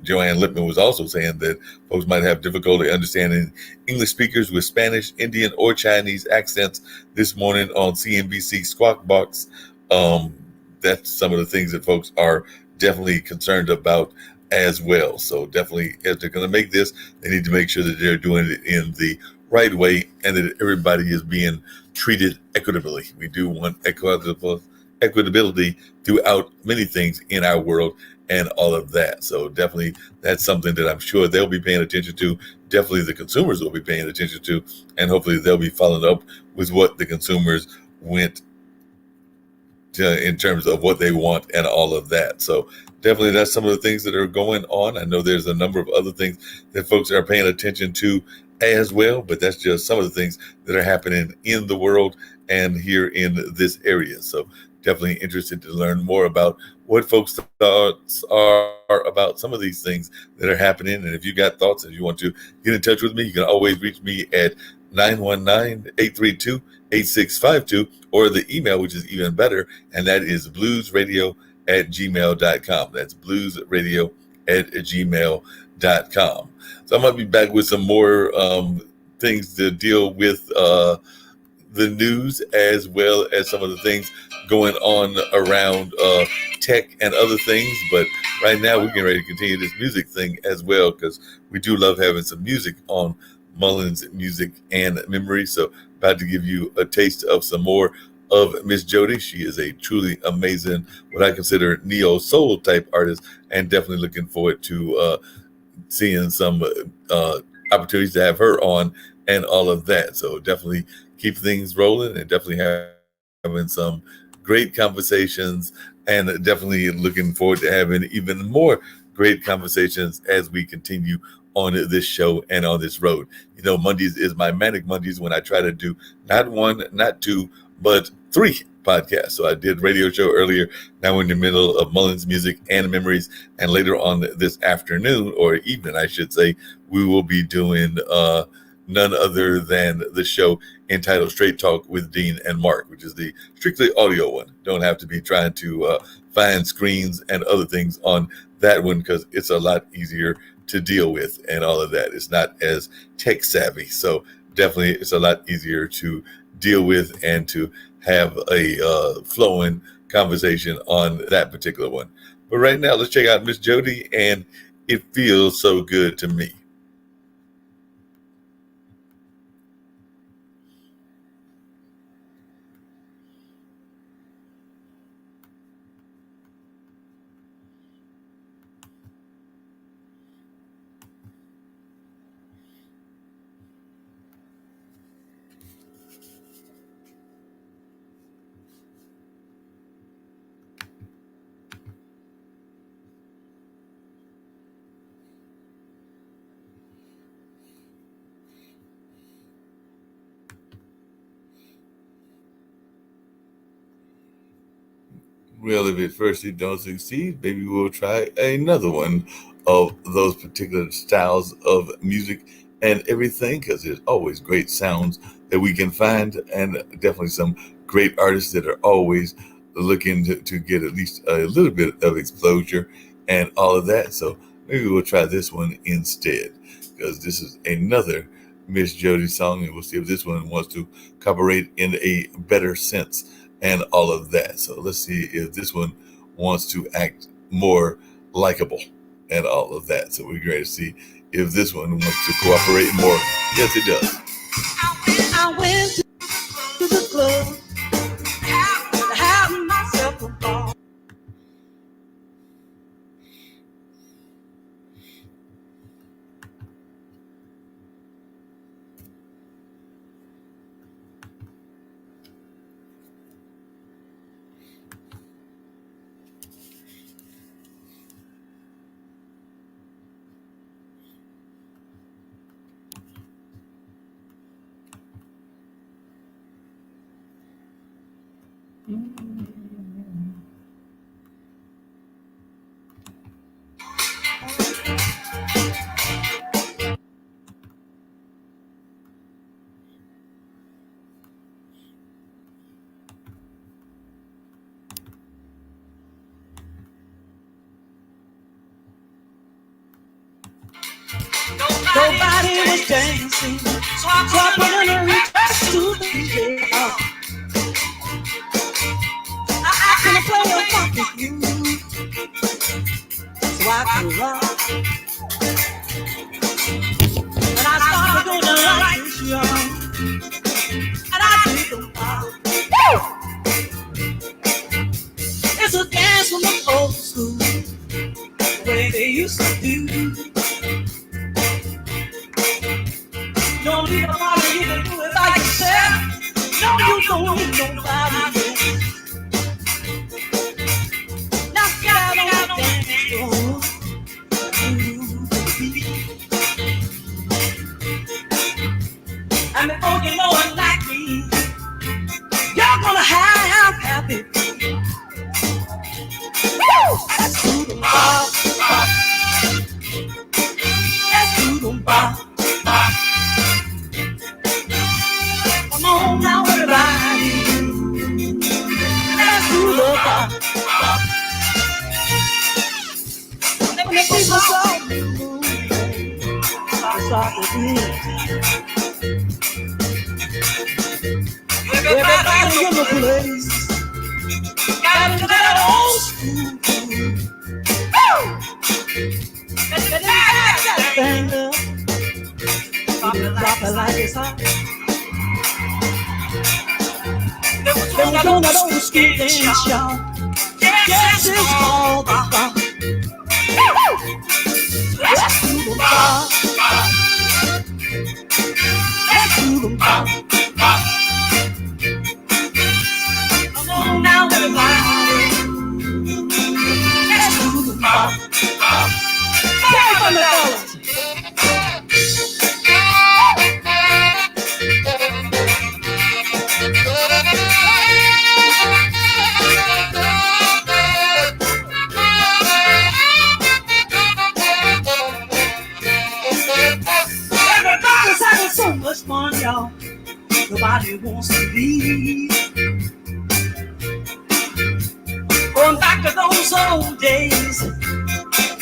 Joanne Lippman was also saying that folks might have difficulty understanding English speakers with Spanish, Indian, or Chinese accents this morning on CNBC Squawk Box. That's some of the things that folks are definitely concerned about as well. So definitely, if they're going to make this, they need to make sure that they're doing it in the right way and that everybody is being treated equitably. We do want equitability throughout many things in our world and all of that. So definitely that's something that I'm sure they'll be paying attention to. Definitely the consumers will be paying attention to, and hopefully they'll be following up with what the consumers went in terms of what they want and all of that. So definitely that's some of the things that are going on. I know there's a number of other things that folks are paying attention to as well, but that's just some of the things that are happening in the world and here in this area. So definitely interested to learn more about what folks' thoughts are about some of these things that are happening. And if you got thoughts and you want to get in touch with me, you can always reach me at 919-832-8652 or the email, which is even better, and that is bluesradio@gmail.com. That's bluesradio@gmail.com. So I might be back with some more things to deal with the news, as well as some of the things going on around tech and other things. But right now we're getting ready to continue this music thing as well, because we do love having some music on Mullings Music and Memory. So about to give you a taste of some more of Miss Jody. She is a truly amazing, what I consider neo soul type artist, and definitely looking forward to seeing some opportunities to have her on and all of that. So definitely keep things rolling and definitely having some great conversations, and definitely looking forward to having even more great conversations as we continue on this show and on this road. You know, Mondays is my Manic Mondays, when I try to do not one, not two, but 3 podcasts. So I did radio show earlier. Now we're in the middle of Mullings Music and Memories. And later on this afternoon, or evening, I should say, we will be doing none other than the show entitled Straight Talk with Dean and Mark, which is the strictly audio one. Don't have to be trying to find screens and other things on that one because it's a lot easier to deal with and all of that. It's not as tech savvy. So definitely it's a lot easier to deal with and to have a flowing conversation on that particular one. But right now, let's check out Miss Jody and It Feels So Good to Me. Well, if at first you don't succeed, maybe we'll try another one of those particular styles of music and everything, because there's always great sounds that we can find, and definitely some great artists that are always looking to get at least a little bit of exposure and all of that. So maybe we'll try this one instead, because this is another Miss Jody song, and we'll see if this one wants to cooperate in a better sense and all of that. So let's see if this one wants to act more likable and all of that. So we're going to see if this one wants to cooperate more. Yes, it does. I went to the club to have myself a ball. Nobody was dancing, so I put on a request to the DJ. I couldn't play a funky groove, so I could rock. When I started doing the right show, and I did the pop. It's a dance from the old school, the way they used to do. Don't need nobody, you can do it by yourself. No, you don't need nobody else. Now get out on the dance floor. And before you know it like me, you're gonna have happy. That's who the bop. That's who the bop. Come on now, everybody. Let's do the bop. When the people saw me move, I started to do. Everybody in the place got into that old school. Let that thing up. Drop it like it's hot. There was one that old school dance, y'all. Yes, it's called the bop. Let's do the bop. Let's do the bop. Come on now, everybody. Let's do the bop. Play for me, fellas. y'all. Nobody wants to leave. Going back to those old days.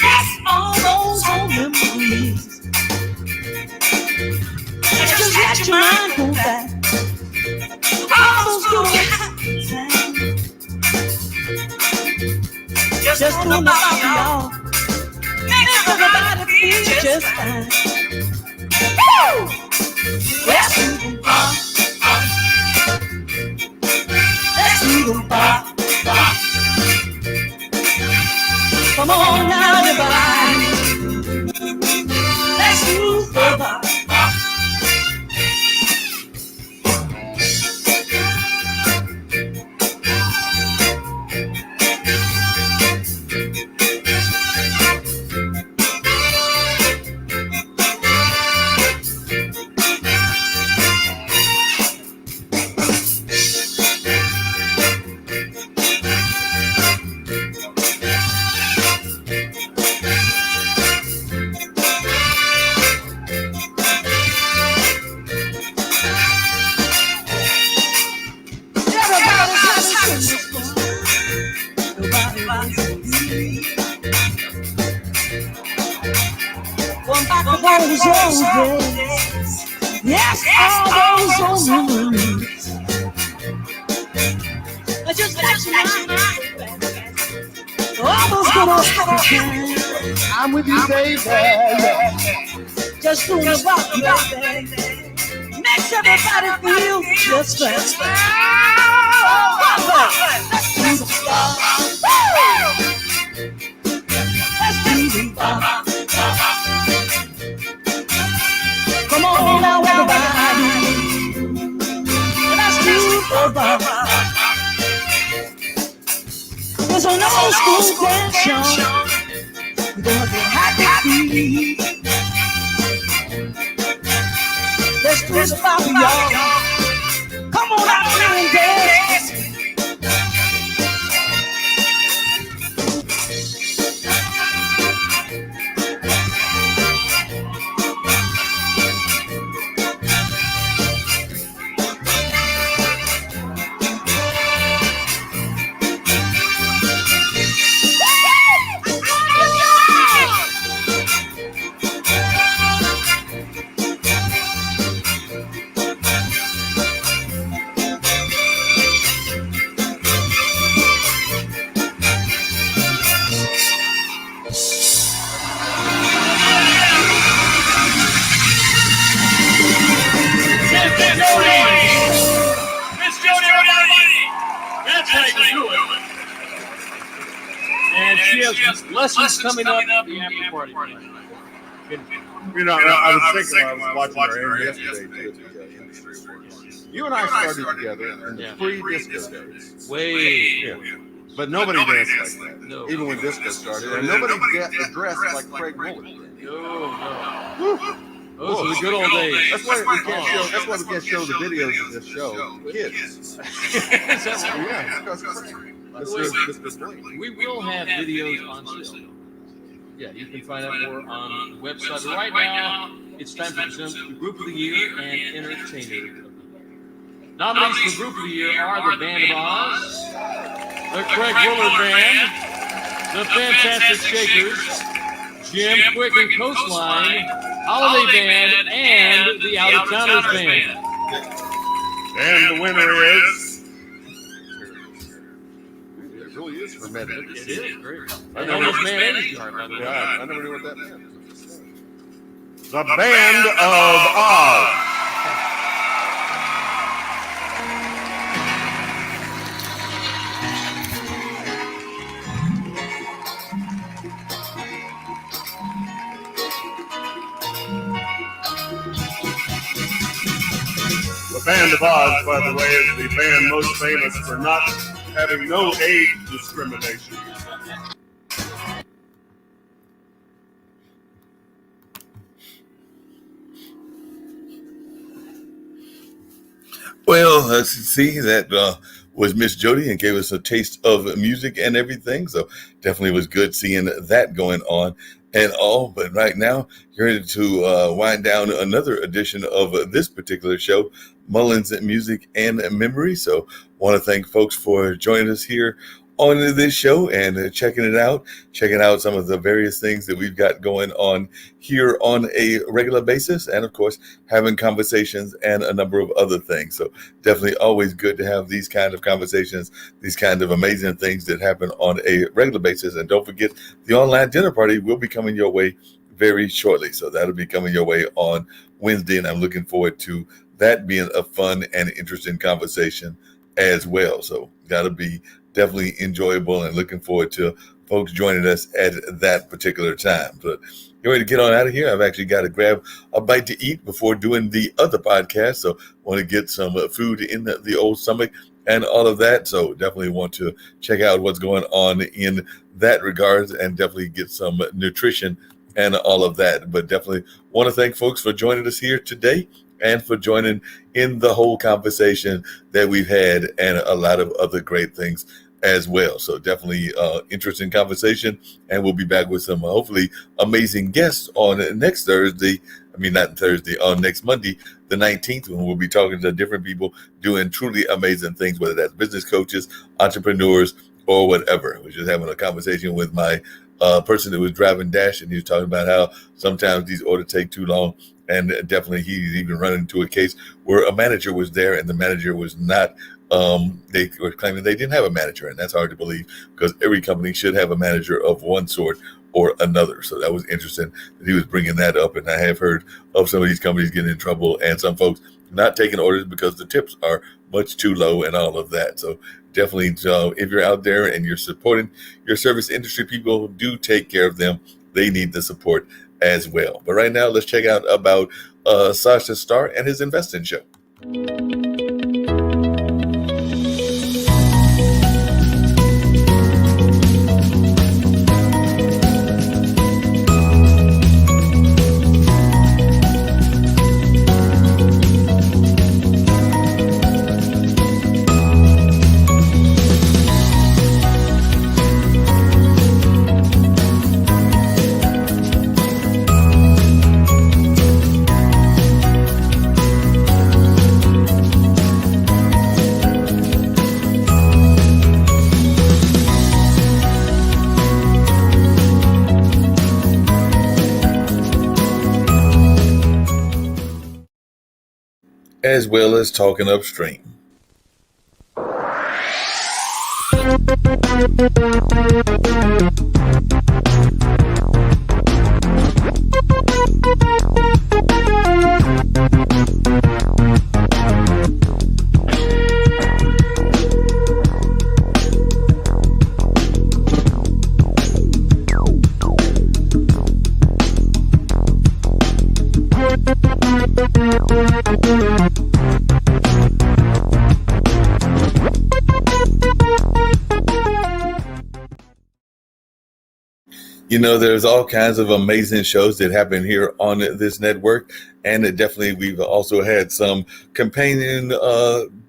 Yes, all those old memories. Just let your mind go back. All those good old times. Just doing about y'all. Make everybody feel just fine. Woo! Let's move them bar. Let's move them bar. Come on now, everybody. Let's move the bar. Those old days, yes, all those old memories. I just let you know, all those good old happy times. I'm with you, baby. Just doing about you, baby. Makes everybody feel just right. Let's do the bar. Let's do the bar. Come on now, everybody. Let's do the bar. There's an old school dance show. We're gonna be happy. Let's do the bar, y'all. Come on out here and dance. And she has lessons coming up at the after party. You know, I was thinking when I was watching our end yesterday too, the industry awards. You and I started together in the pre-disco days. Way. Yeah. But nobody danced like that. No. Even when disco started. And nobody dressed like Craig Mullings did. No. Those are the good old days. That's why we can't show. That's why we can't show the videos of this show to kids. Is that right? Yeah, because We will have videos on sale. Yeah, you can find out more on the website. But right now, it's time to present the Group of the Year and Entertainer of the Year. Nominees for Group of the Year are the Band of Oz, the Craig Willard Band, the Fantastic Shakers, Jim Quick and Coastline, Holiday Band, and the Out of Towners Band. And the winner is. It really is hermetic. It is great. I And never, his mayonnaise jar, by the way. yeah, I never knew what that meant. The Band of Oz. The Band of Oz, by the way, is the band most famous for not having no age discrimination. Well, let's see, that was Miss Jody and gave us a taste of music and everything. So definitely was good seeing that going on. and all. But right now, you're ready to wind down another edition of this particular show, Mullins Music and Memory. So, want to thank folks for joining us here on this show and checking out some of the various things that we've got going on here on a regular basis, and of course, having conversations and a number of other things. So, definitely always good to have these kind of conversations, these kind of amazing things that happen on a regular basis. And don't forget, the online dinner party will be coming your way very shortly. So that'll be coming your way on Wednesday, and I'm looking forward to that being a fun and interesting conversation as well. So that'll be definitely enjoyable, and looking forward to folks joining us at that particular time. But get ready to get on out of here. I've actually got to grab a bite to eat before doing the other podcast. So want to get some food in the old stomach and all of that. So definitely want to check out what's going on in that regards, and definitely get some nutrition and all of that. But definitely want to thank folks for joining us here today, and for joining in the whole conversation that we've had, and a lot of other great things as well. So definitely interesting conversation, and we'll be back with some hopefully amazing guests on next Thursday. I mean, not Thursday, on next Monday, the 19th, when we'll be talking to different people doing truly amazing things, whether that's business coaches, entrepreneurs, or whatever. We're just having a conversation with my person that was driving Dash, and he was talking about how sometimes these orders take too long. And definitely he's even run into a case where a manager was there and the manager was not, they were claiming they didn't have a manager. And that's hard to believe, because every company should have a manager of one sort or another. So that was interesting that he was bringing that up. And I have heard of some of these companies getting in trouble, and some folks not taking orders because the tips are much too low and all of that. So definitely, if you're out there and you're supporting your service industry people, do take care of them. They need the support as well. But right now, let's check out about Sasha Starr and his investing show. As well as talking upstream. You know, there's all kinds of amazing shows that happen here on this network. And definitely, we've also had some companion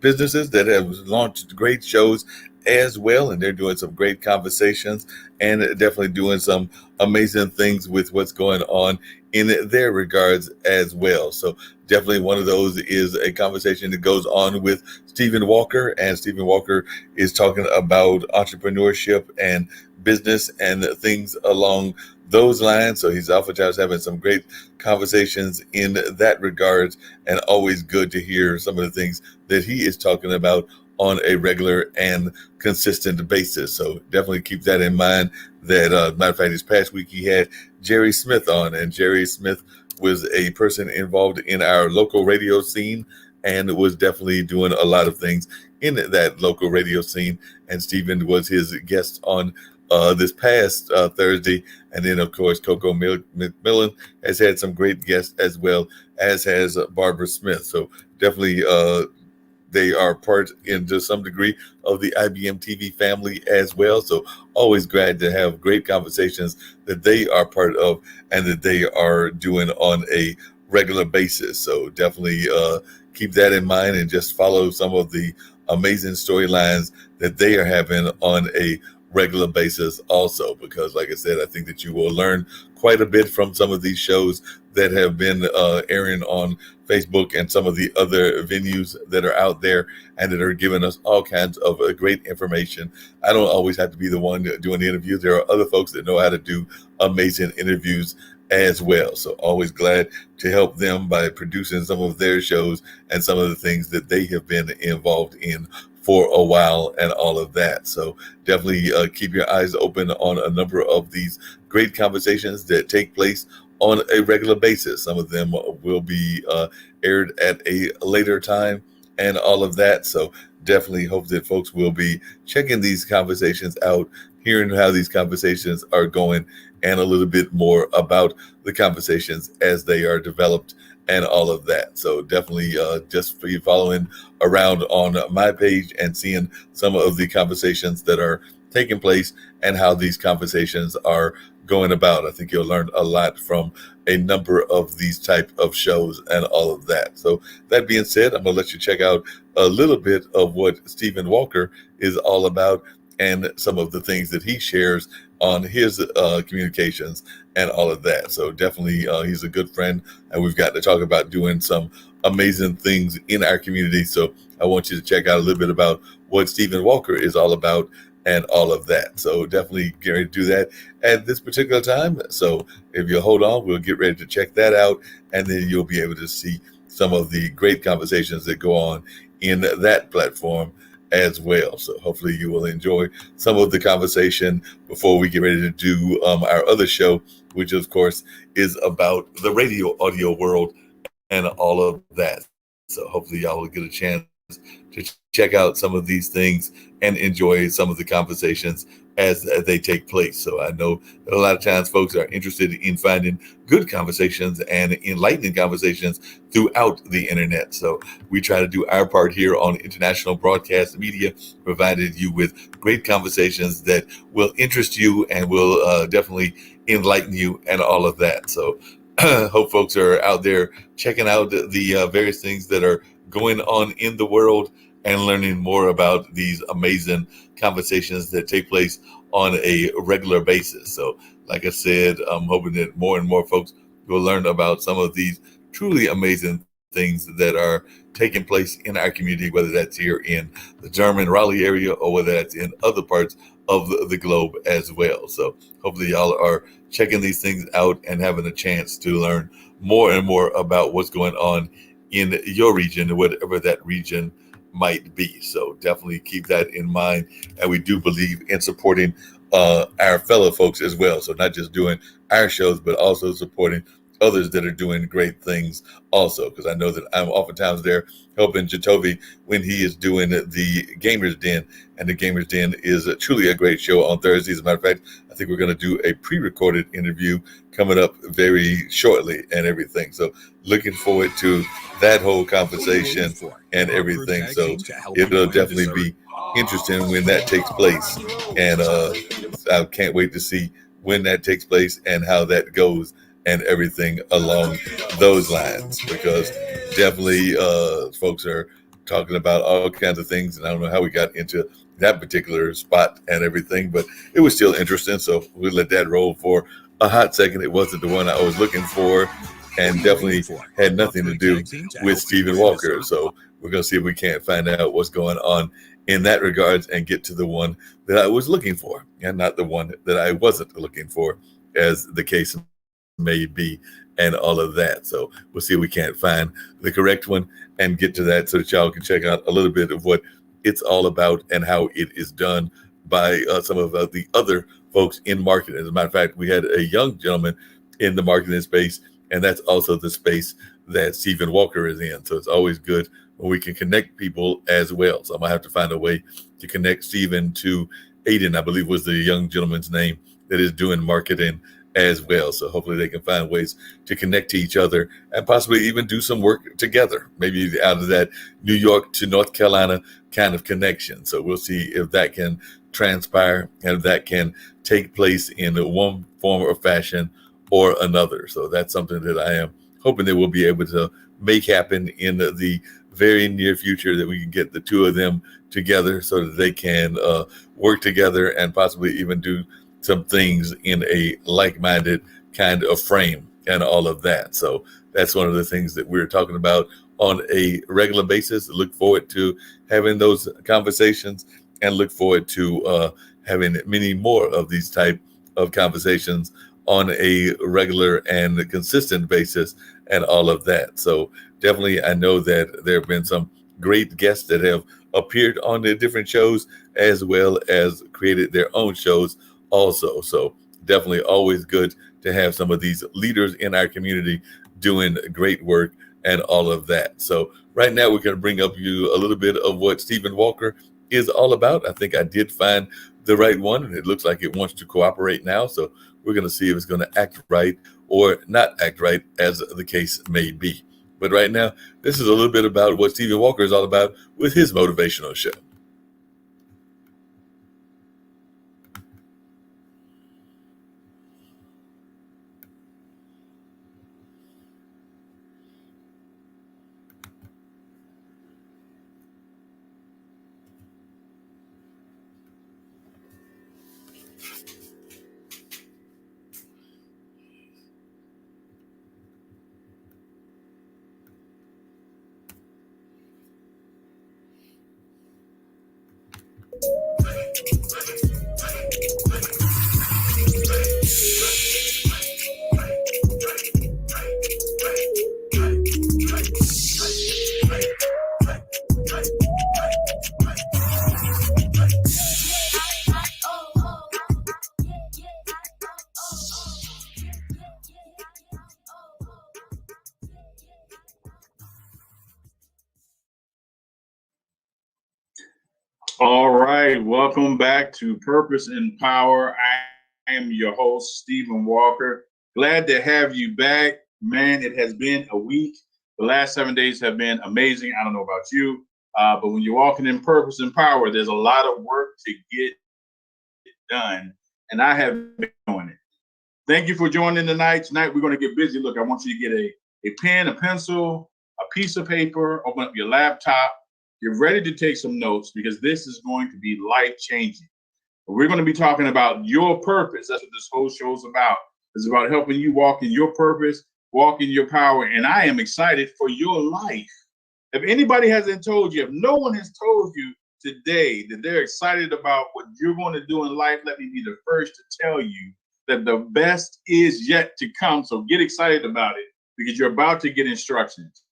businesses that have launched great shows as well. And they're doing some great conversations, and definitely doing some amazing things with what's going on in their regards as well. So definitely one of those is a conversation that goes on with Stephen Walker. And Stephen Walker is talking about entrepreneurship and business and things along those lines. So he's oftentimes having some great conversations in that regard, and always good to hear some of the things that he is talking about on a regular and consistent basis. So definitely keep that in mind. That matter of fact, this past week he had Jerry Smith on, and Jerry Smith was a person involved in our local radio scene, and was definitely doing a lot of things in that local radio scene. And Stephen was his guest on this past Thursday. And then, of course, Coco McMillan has had some great guests, as well as has Barbara Smith. So definitely they are part, into some degree, of the IBM TV family as well. So always glad to have great conversations that they are part of, and that they are doing on a regular basis. So definitely keep that in mind, and just follow some of the amazing storylines that they are having on a regular basis also, because like I said, I think that you will learn quite a bit from some of these shows that have been airing on Facebook and some of the other venues that are out there and that are giving us all kinds of great information. I don't always have to be the one doing the interviews. There are other folks that know how to do amazing interviews as well. So always glad to help them by producing some of their shows and some of the things that they have been involved in for a while and all of that. So definitely keep your eyes open on a number of these great conversations that take place on a regular basis. Some of them will be aired at a later time and all of that. So definitely hope that folks will be checking these conversations out, hearing how these conversations are going, and a little bit more about the conversations as they are developed and all of that. So definitely just for you following around on my page and seeing some of the conversations that are taking place and how these conversations are going about. I think you'll learn a lot from a number of these type of shows and all of that. So that being said, I'm gonna let you check out a little bit of what Stephen Walker is all about and some of the things that he shares on his communications and all of that. So definitely he's a good friend, and we've got to talk about doing some amazing things in our community. So I want you to check out a little bit about what Stephen Walker is all about and all of that. So definitely get ready to do that at this particular time. So if you hold on, we'll get ready to check that out, and then you'll be able to see some of the great conversations that go on in that platform as well. So hopefully you will enjoy some of the conversation before we get ready to do our other show, which of course is about the radio audio world and all of that. So hopefully y'all will get a chance to check out some of these things and enjoy some of the conversations as they take place. So I know that a lot of times folks are interested in finding good conversations and enlightening conversations throughout the internet. So we try to do our part here on International Broadcast Media, provided you with great conversations that will interest you and will definitely enlighten you and all of that. So hope folks are out there checking out the various things that are going on in the world and learning more about these amazing conversations that take place on a regular basis. So like I said, I'm hoping that more and more folks will learn about some of these truly amazing things that are taking place in our community, whether that's here in the Durham Raleigh area or whether that's in other parts of the globe as well. So hopefully y'all are checking these things out and having a chance to learn more and more about what's going on in your region, whatever that region might be. So definitely keep that in mind. And we do believe in supporting our fellow folks as well. So not just doing our shows, but also supporting others that are doing great things also. Because I know that I'm oftentimes there helping Jatovi when he is doing the Gamers Den. And the Gamers Den is truly a great show on Thursdays. As a matter of fact, I think we're going to do a pre-recorded interview coming up very shortly and everything. So looking forward to that whole conversation and everything. So it'll definitely be interesting when that takes place. And I can't wait to see when that takes place and how that goes and everything along those lines, because definitely folks are talking about all kinds of things, and I don't know how we got into that particular spot and everything, but it was still interesting. So we'll let that roll for a hot second. It wasn't the one I was looking for, and definitely had nothing to do with Stephen Walker. So we're going to see if we can't find out what's going on in that regards and get to the one that I was looking for and not the one that I wasn't looking for, as the case may be, and all of that. So we'll see if we can't find the correct one and get to that so that y'all can check out a little bit of what it's all about and how it is done by some of the other folks in marketing. As a matter of fact, we had a young gentleman in the marketing space, and that's also the space that Stephen Walker is in. So it's always good when we can connect people as well. So I'm gonna have to find a way to connect Stephen to Aiden, I believe was the young gentleman's name, that is doing marketing as well. So hopefully they can find ways to connect to each other and possibly even do some work together, maybe out of that New York to North Carolina kind of connection. So we'll see if that can transpire and if that can take place in one form or fashion or another. So that's something that I am hoping that we'll be able to make happen in the very near future, that we can get the two of them together so that they can work together and possibly even do some things in a like-minded kind of frame and all of that. So that's one of the things that we're talking about on a regular basis. Look forward to having those conversations and look forward to having many more of these type of conversations on a regular and consistent basis and all of that. So definitely, I know that there have been some great guests that have appeared on the different shows as well as created their own shows also. So definitely always good to have some of these leaders in our community doing great work and all of that. So right now we're going to bring up you a little bit of what Stephen Walker is all about. I think I did find the right one, and it looks like it wants to cooperate now. So we're going to see if it's going to act right or not act right, as the case may be. But right now, this is a little bit about what Stephen Walker is all about with his motivational show. All right, welcome back to Purpose and Power. I am your host, Stephen Walker. Glad to have you back. Man, it has been a week. The last 7 days have been amazing. I don't know about you, but when you're walking in purpose and power, there's a lot of work to get done, and I have been doing it. Thank you for joining tonight. Tonight, we're going to get busy. Look, I want you to get a pen, a pencil, a piece of paper, open up your laptop. You're ready to take some notes because this is going to be life-changing. We're going to be talking about your purpose. That's what this whole show is about. It's about helping you walk in your purpose, walk in your power, and I am excited for your life. If anybody hasn't told you, if no one has told you today that they're excited about what you're going to do in life, let me be the first to tell you that the best is yet to come. So get excited about it because you're about to get instructions.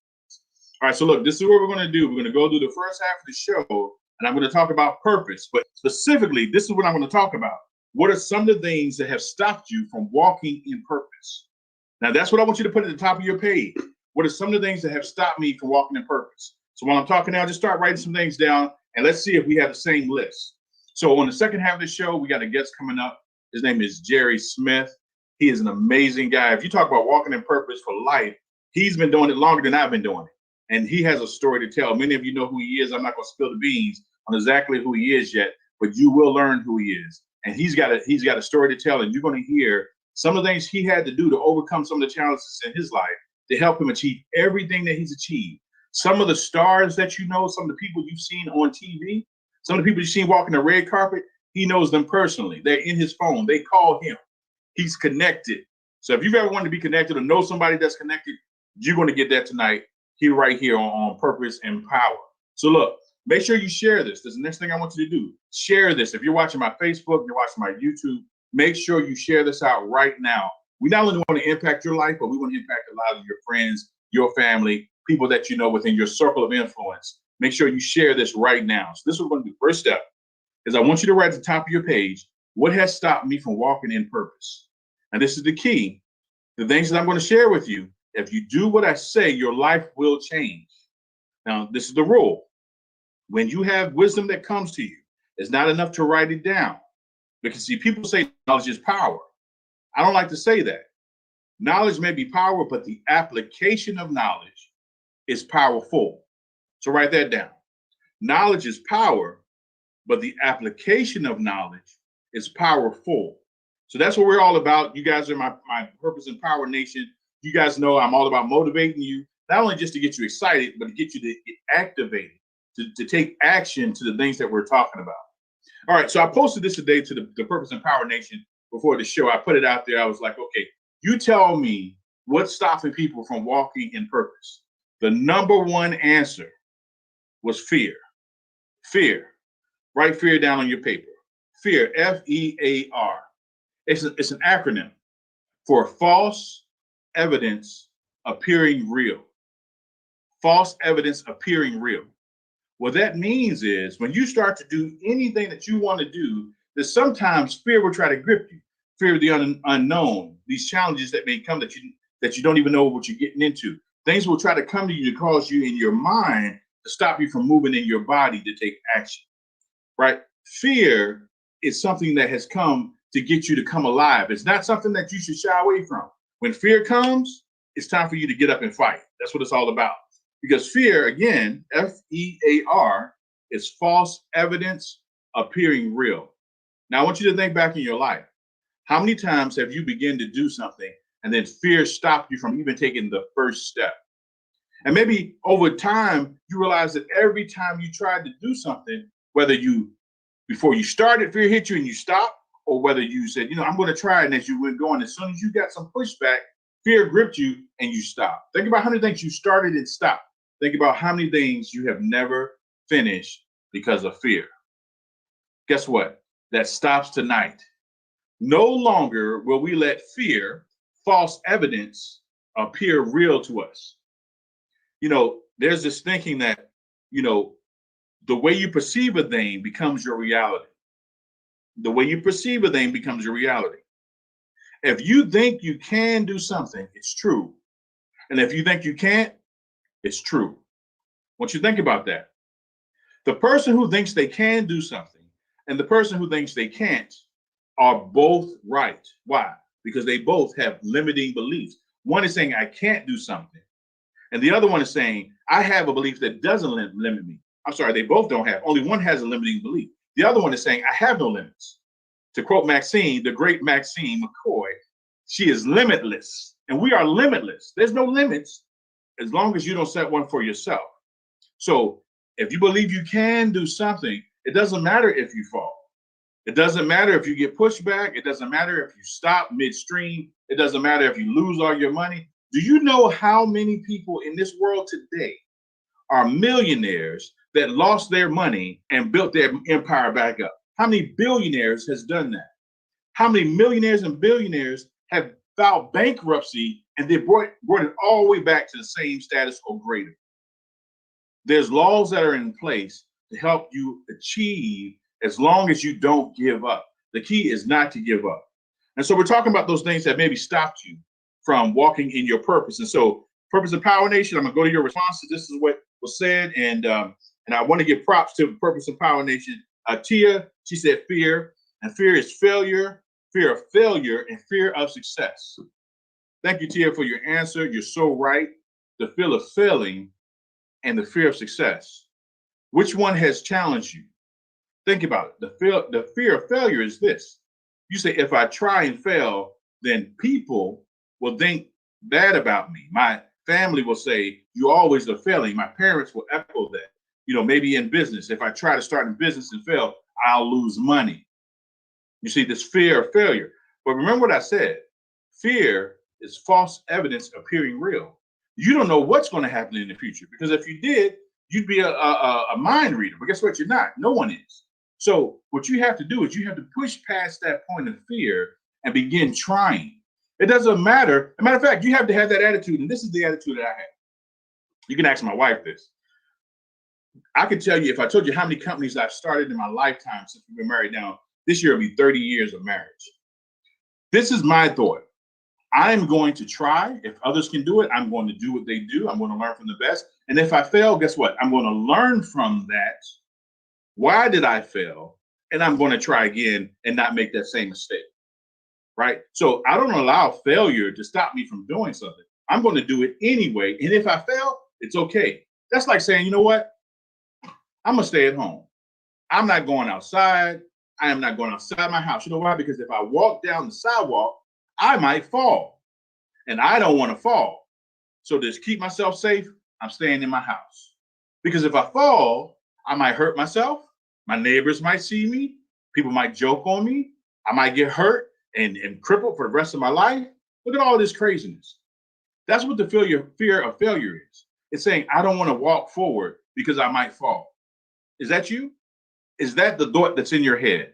All right, so look, this is what we're going to do. We're going to go through the first half of the show, and I'm going to talk about purpose. But specifically, this is what I'm going to talk about. What are some of the things that have stopped you from walking in purpose? Now, that's what I want you to put at the top of your page. What are some of the things that have stopped me from walking in purpose? So while I'm talking now, just start writing some things down, and let's see if we have the same list. So on the second half of the show, we got a guest coming up. His name is Jerry Smith. He is an amazing guy. If you talk about walking in purpose for life, he's been doing it longer than I've been doing it. And he has a story to tell. Many of you know who he is. I'm not going to spill the beans on exactly who he is yet, but you will learn who he is. And he's got a story to tell, and you're going to hear some of the things he had to do to overcome some of the challenges in his life to help him achieve everything that he's achieved. Some of the stars that you know, some of the people you've seen on TV, some of the people you've seen walking the red carpet, he knows them personally. They're in his phone. They call him. He's connected. So if you've ever wanted to be connected or know somebody that's connected, you're going to get that tonight. Here, right here on Purpose and Power. So look, make sure you share this. This is the next thing I want you to do. Share this. If you're watching my Facebook, you're watching my YouTube, make sure you share this out right now. We not only want to impact your life, but we want to impact a lot of your friends, your family, people that you know within your circle of influence. Make sure you share this right now. So this is what we're going to do. First step is I want you to write at the top of your page, what has stopped me from walking in purpose? And this is the key. The things that I'm going to share with you, if you do what I say, your life will change. Now, this is the rule. When you have wisdom that comes to you, it's not enough to write it down. Because, see, people say knowledge is power. I don't like to say that. Knowledge may be power, but the application of knowledge is powerful. So write that down. Knowledge is power, but the application of knowledge is powerful. So that's what we're all about. You guys are my Purpose and Power Nation. You guys know I'm all about motivating you, not only just to get you excited, but to get you to get activated, to take action to the things that we're talking about. All right, so I posted this today to the Purpose and Power Nation before the show. I put it out there. I was like, okay, You tell me what's stopping people from walking in purpose. The number one answer was fear. Fear. Write fear down on your paper. Fear, F-E-A-R. It's an acronym for false evidence appearing real. False evidence appearing real. What that means is when you start to do anything that you want to do, that sometimes fear will try to grip you. Fear of the unknown, these challenges that may come that you don't even know what you're getting into. Things will try to come to you to cause you in your mind to stop you from moving in your body to take action, right? Fear is something that has come to get you to come alive. It's not something that you should shy away from. When fear comes, it's time for you to get up and fight. That's what it's all about. Because fear, again, F-E-A-R, is false evidence appearing real. Now, I want you to think back in your life. How many times have you begun to do something and then fear stopped you from even taking the first step? And maybe over time, you realize that every time you tried to do something, whether before you started, fear hit you and you stopped, or whether you said, I'm going to try it, and as you went going, as soon as you got some pushback, fear gripped you and you stopped. Think about how many things you started and stopped. Think about how many things you have never finished because of fear. Guess what? That stops tonight. No longer will we let fear, false evidence, appear real to us. There's this thinking that, the way you perceive a thing becomes your reality. The way you perceive a thing becomes your reality. If you think you can do something, it's true. And if you think you can't, it's true. I want you to think about that. The person who thinks they can do something and the person who thinks they can't are both right. Why? Because they both have limiting beliefs. One is saying, I can't do something. And the other one is saying, I have a belief that doesn't limit me. I'm sorry, they both don't have. Only one has a limiting belief. The other one is saying, I have no limits. To quote Maxine, the great Maxine McCoy, she is limitless. And we are limitless. There's no limits as long as you don't set one for yourself. So if you believe you can do something, it doesn't matter if you fall. It doesn't matter if you get pushed back. It doesn't matter if you stop midstream. It doesn't matter if you lose all your money. Do you know how many people in this world today are millionaires that lost their money and built their empire back up? How many billionaires has done that? How many millionaires and billionaires have filed bankruptcy and they brought it all the way back to the same status or greater? There's laws that are in place to help you achieve as long as you don't give up. The key is not to give up. And so we're talking about those things that maybe stopped you from walking in your purpose. And so Purpose and Power Nation, I'm gonna go to your responses. This is what was said. And I want to give props to Purpose and Power Nation. Tia, she said fear, and fear is failure, fear of failure, and fear of success. Thank you, Tia, for your answer. You're so right. The fear of failing and the fear of success. Which one has challenged you? Think about it. The fear of failure is this. You say, if I try and fail, then people will think bad about me. My family will say, you always are failing. My parents will echo that. Maybe in business, if I try to start in business and fail, I'll lose money. You see, this fear of failure. But remember what I said. Fear is false evidence appearing real. You don't know what's going to happen in the future, because if you did, you'd be a mind reader. But guess what? You're not. No one is. So what you have to do is you have to push past that point of fear and begin trying. It doesn't matter. As a matter of fact, you have to have that attitude. And this is the attitude that I have. You can ask my wife this. I can tell you, if I told you how many companies I've started in my lifetime since we've been married now, this year will be 30 years of marriage. This is my thought. I'm going to try. If others can do it, I'm going to do what they do. I'm going to learn from the best. And if I fail, guess what? I'm going to learn from that. Why did I fail? And I'm going to try again and not make that same mistake. Right? So I don't allow failure to stop me from doing something. I'm going to do it anyway. And if I fail, it's okay. That's like saying, you know what? I'm going to stay at home. I'm not going outside. I am not going outside my house. You know why? Because if I walk down the sidewalk, I might fall. And I don't want to fall. So to keep myself safe, I'm staying in my house. Because if I fall, I might hurt myself. My neighbors might see me. People might joke on me. I might get hurt and crippled for the rest of my life. Look at all this craziness. That's what the fear of failure is. It's saying, I don't want to walk forward because I might fall. Is that you? Is that the thought that's in your head?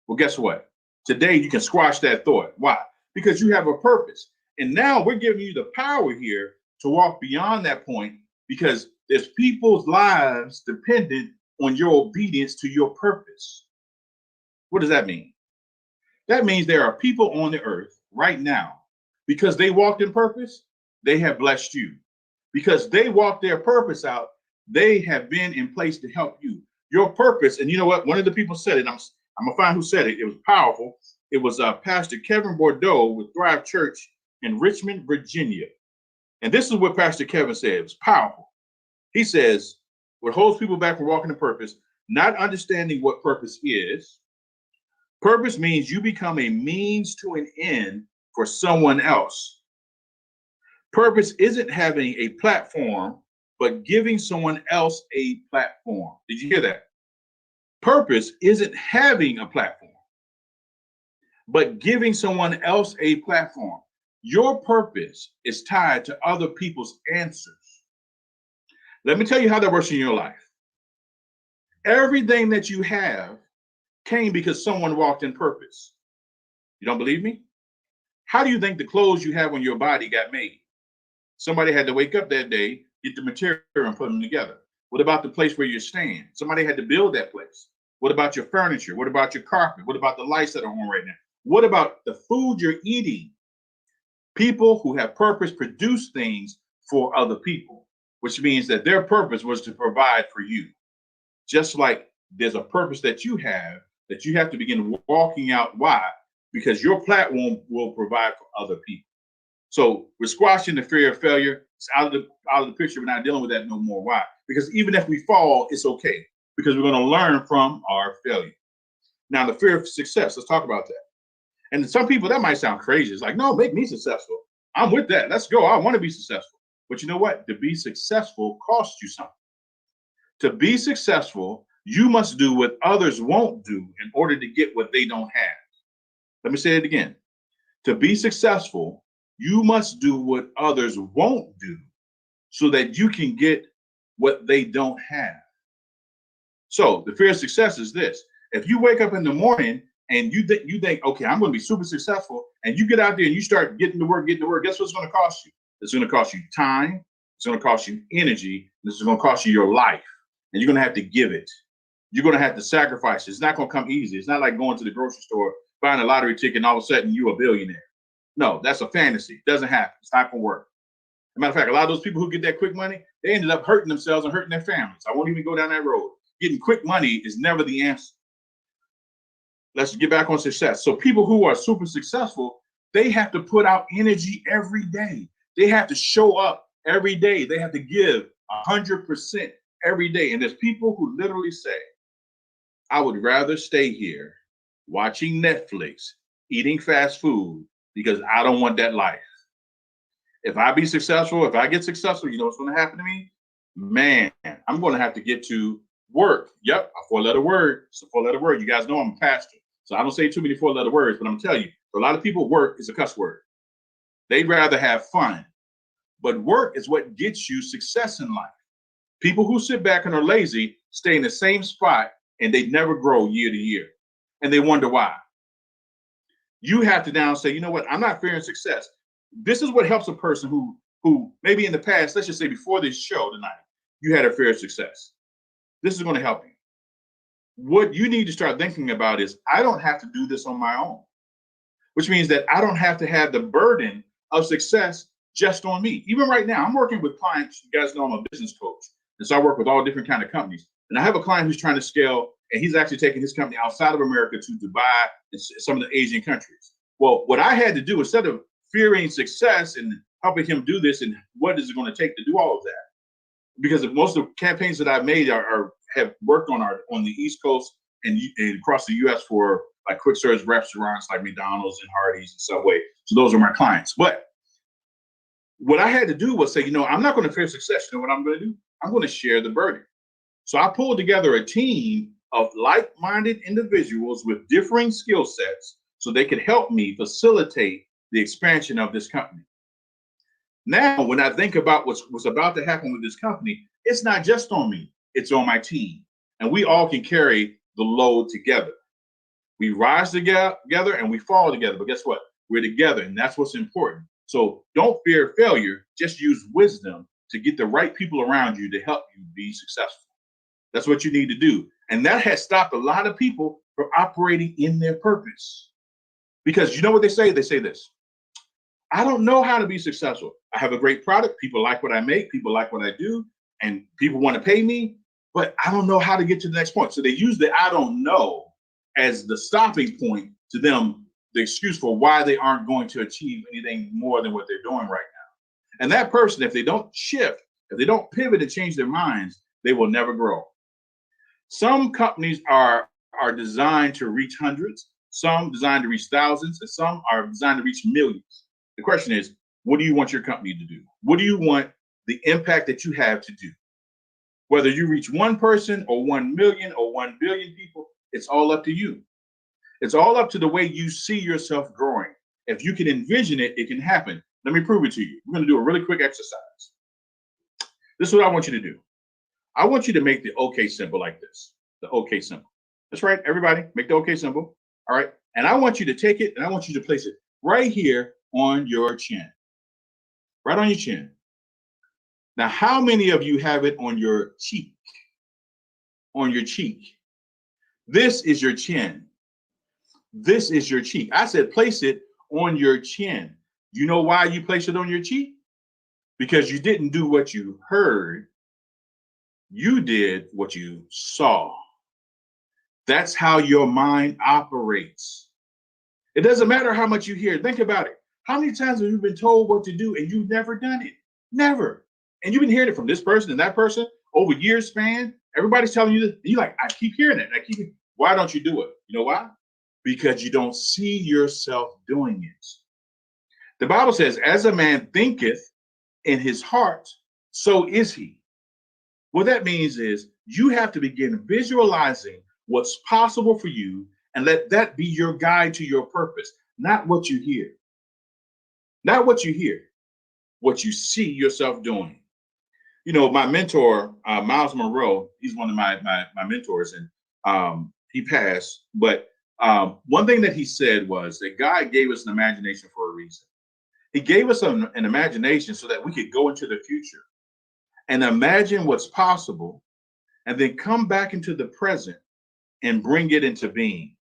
Well, guess what? Today you can squash that thought. Why? Because you have a purpose. And now we're giving you the power here to walk beyond that point, because there's people's lives dependent on your obedience to your purpose. What does that mean? That means there are people on the earth right now, because they walked in purpose, they have blessed you. Because they walked their purpose out, they have been in place to help you. Your purpose, and you know what? One of the people said it. I'm gonna find who said it. It was powerful. It was Pastor Kevin Bordeaux with Thrive Church in Richmond, Virginia. And this is what Pastor Kevin said. It was powerful. He says, what holds people back from walking in purpose, not understanding what purpose is. Purpose means you become a means to an end for someone else. Purpose isn't having a platform, but giving someone else a platform. Did you hear that? Purpose isn't having a platform, but giving someone else a platform. Your purpose is tied to other people's answers. Let me tell you how that works in your life. Everything that you have came because someone walked in purpose. You don't believe me? How do you think the clothes you have on your body got made? Somebody had to wake up that day, get the material and put them together. What about the place where you stand? Somebody had to build that place. What about your furniture? What about your carpet? What about the lights that are on right now? What about the food you're eating? People who have purpose produce things for other people, which means that their purpose was to provide for you. Just like there's a purpose that you have to begin walking out. Why? Because your platform will provide for other people. So we're squashing the fear of failure. It's out of the picture. We're not dealing with that no more. Why? Because even if we fall, it's okay, because we're going to learn from our failure. Now, the fear of success, let's talk about that. And to some people, that might sound crazy. It's like, no, make me successful. I'm with that. Let's go. I want to be successful. But you know what? To be successful costs you something. To be successful, you must do what others won't do in order to get what they don't have. Let me say it again. To be successful, you must do what others won't do so that you can get what they don't have. So the fear of success is this. If you wake up in the morning and you think, okay, I'm going to be super successful, and you get out there and you start getting to work, guess what it's going to cost you? It's going to cost you time. It's going to cost you energy. This is going to cost you your life, and you're going to have to give it. You're going to have to sacrifice it. It's not going to come easy. It's not like going to the grocery store, buying a lottery ticket, and all of a sudden you're a billionaire. No, that's a fantasy. It doesn't happen. It's not going to work. As a matter of fact, a lot of those people who get that quick money, they ended up hurting themselves and hurting their families. I won't even go down that road. Getting quick money is never the answer. Let's get back on success. So people who are super successful, they have to put out energy every day. They have to show up every day. They have to give 100% every day. And there's people who literally say, I would rather stay here watching Netflix, eating fast food, because I don't want that life. If I get successful, you know what's going to happen to me? Man, I'm going to have to get to work. Yep, a four-letter word. It's a four-letter word. You guys know I'm a pastor, so I don't say too many four-letter words, but I'm telling you, for a lot of people, work is a cuss word. They'd rather have fun. But work is what gets you success in life. People who sit back and are lazy stay in the same spot, and they never grow year to year. And they wonder why. You have to now say, you know what? I'm not fearing success. This is what helps a person who maybe in the past, let's just say before this show tonight, you had a fear of success. This is going to help you. What you need to start thinking about is, I don't have to do this on my own, which means that I don't have to have the burden of success just on me. Even right now, I'm working with clients. You guys know I'm a business coach. And so I work with all different kinds of companies. And I have a client who's trying to scale, and he's actually taking his company outside of America to Dubai and some of the Asian countries. Well, what I had to do, instead of fearing success and helping him do this, and what is it going to take to do all of that? Because most of the campaigns that I've made have worked on the East Coast and across the U.S. for like quick service restaurants like McDonald's and Hardee's and Subway. So those are my clients. But what I had to do was say, I'm not going to fear success. You know what I'm going to do? I'm going to share the burden. So I pulled together a team of like-minded individuals with differing skill sets so they could help me facilitate the expansion of this company. Now, when I think about what's about to happen with this company, it's not just on me, it's on my team. And we all can carry the load together. We rise together and we fall together. But guess what? We're together, and that's what's important. So don't fear failure. Just use wisdom to get the right people around you to help you be successful. That's what you need to do. And that has stopped a lot of people from operating in their purpose. Because you know what they say? They say this: I don't know how to be successful. I have a great product. People like what I make. People like what I do. And people want to pay me. But I don't know how to get to the next point. So they use the I don't know as the stopping point to them, the excuse for why they aren't going to achieve anything more than what they're doing right now. And that person, if they don't shift, if they don't pivot and change their minds, they will never grow. Some companies are designed to reach hundreds, some designed to reach thousands, and some are designed to reach millions. The question is, what do you want your company to do? What do you want the impact that you have to do? Whether you reach one person or 1 million or 1 billion people, it's all up to you. It's all up to the way you see yourself growing. If you can envision it, it can happen. Let me prove it to you. We're going to do a really quick exercise. This is what I want you to do. I want you to make the OK symbol like this, the OK symbol. That's right, everybody, make the OK symbol. All right. And I want you to take it and I want you to place it right here on your chin. Right on your chin. Now, how many of you have it on your cheek? On your cheek. This is your chin. This is your cheek. I said place it on your chin. You know why you place it on your cheek? Because you didn't do what you heard. You did what you saw. That's how your mind operates. It doesn't matter how much you hear. Think about it. How many times have you been told what to do and you've never done it? Never. And you've been hearing it from this person and that person over years span. Everybody's telling you this. And you're like, I keep hearing it. Why don't you do it? You know why? Because you don't see yourself doing it. The Bible says, as a man thinketh in his heart, so is he. What that means is you have to begin visualizing what's possible for you and let that be your guide to your purpose, not what you hear. Not what you hear, what you see yourself doing. You know, my mentor, Miles Monroe, he's one of my mentors, and he passed. But one thing that he said was that God gave us an imagination for a reason. He gave us an imagination so that we could go into the future and imagine what's possible and then come back into the present and bring it into being.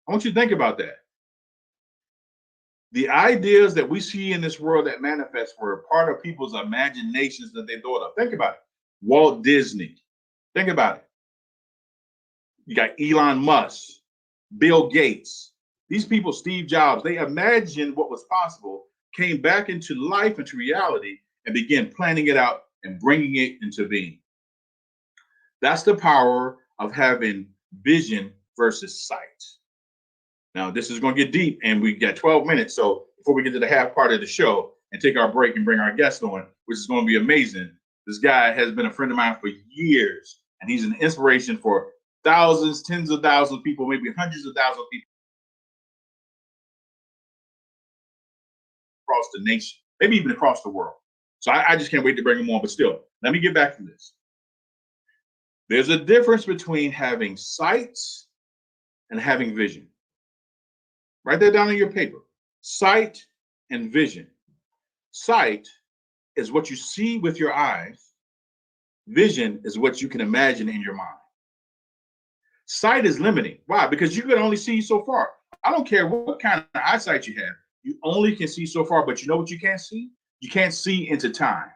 I want you to think about that. The ideas that we see in this world that manifest were part of people's imaginations that they thought of. Think about it. Walt Disney. Think about it. You got Elon Musk, Bill Gates. These people, Steve Jobs, they imagined what was possible, came back into life, into reality, and began planning it out and bringing it into being. That's the power of having vision versus sight. Now, this is going to get deep, and we got 12 minutes. So before we get to the half part of the show and take our break and bring our guest on, which is going to be amazing, this guy has been a friend of mine for years, and he's an inspiration for thousands, tens of thousands of people, maybe hundreds of thousands of people across the nation, maybe even across the world. So I just can't wait to bring him on. But still, let me get back to this. There's a difference between having sight and having vision. Write that down on your paper. Sight and vision. Sight is what you see with your eyes. Vision is what you can imagine in your mind. Sight is limiting. Why? Because you can only see so far. I don't care what kind of eyesight you have. You only can see so far, but you know what you can't see? You can't see into time.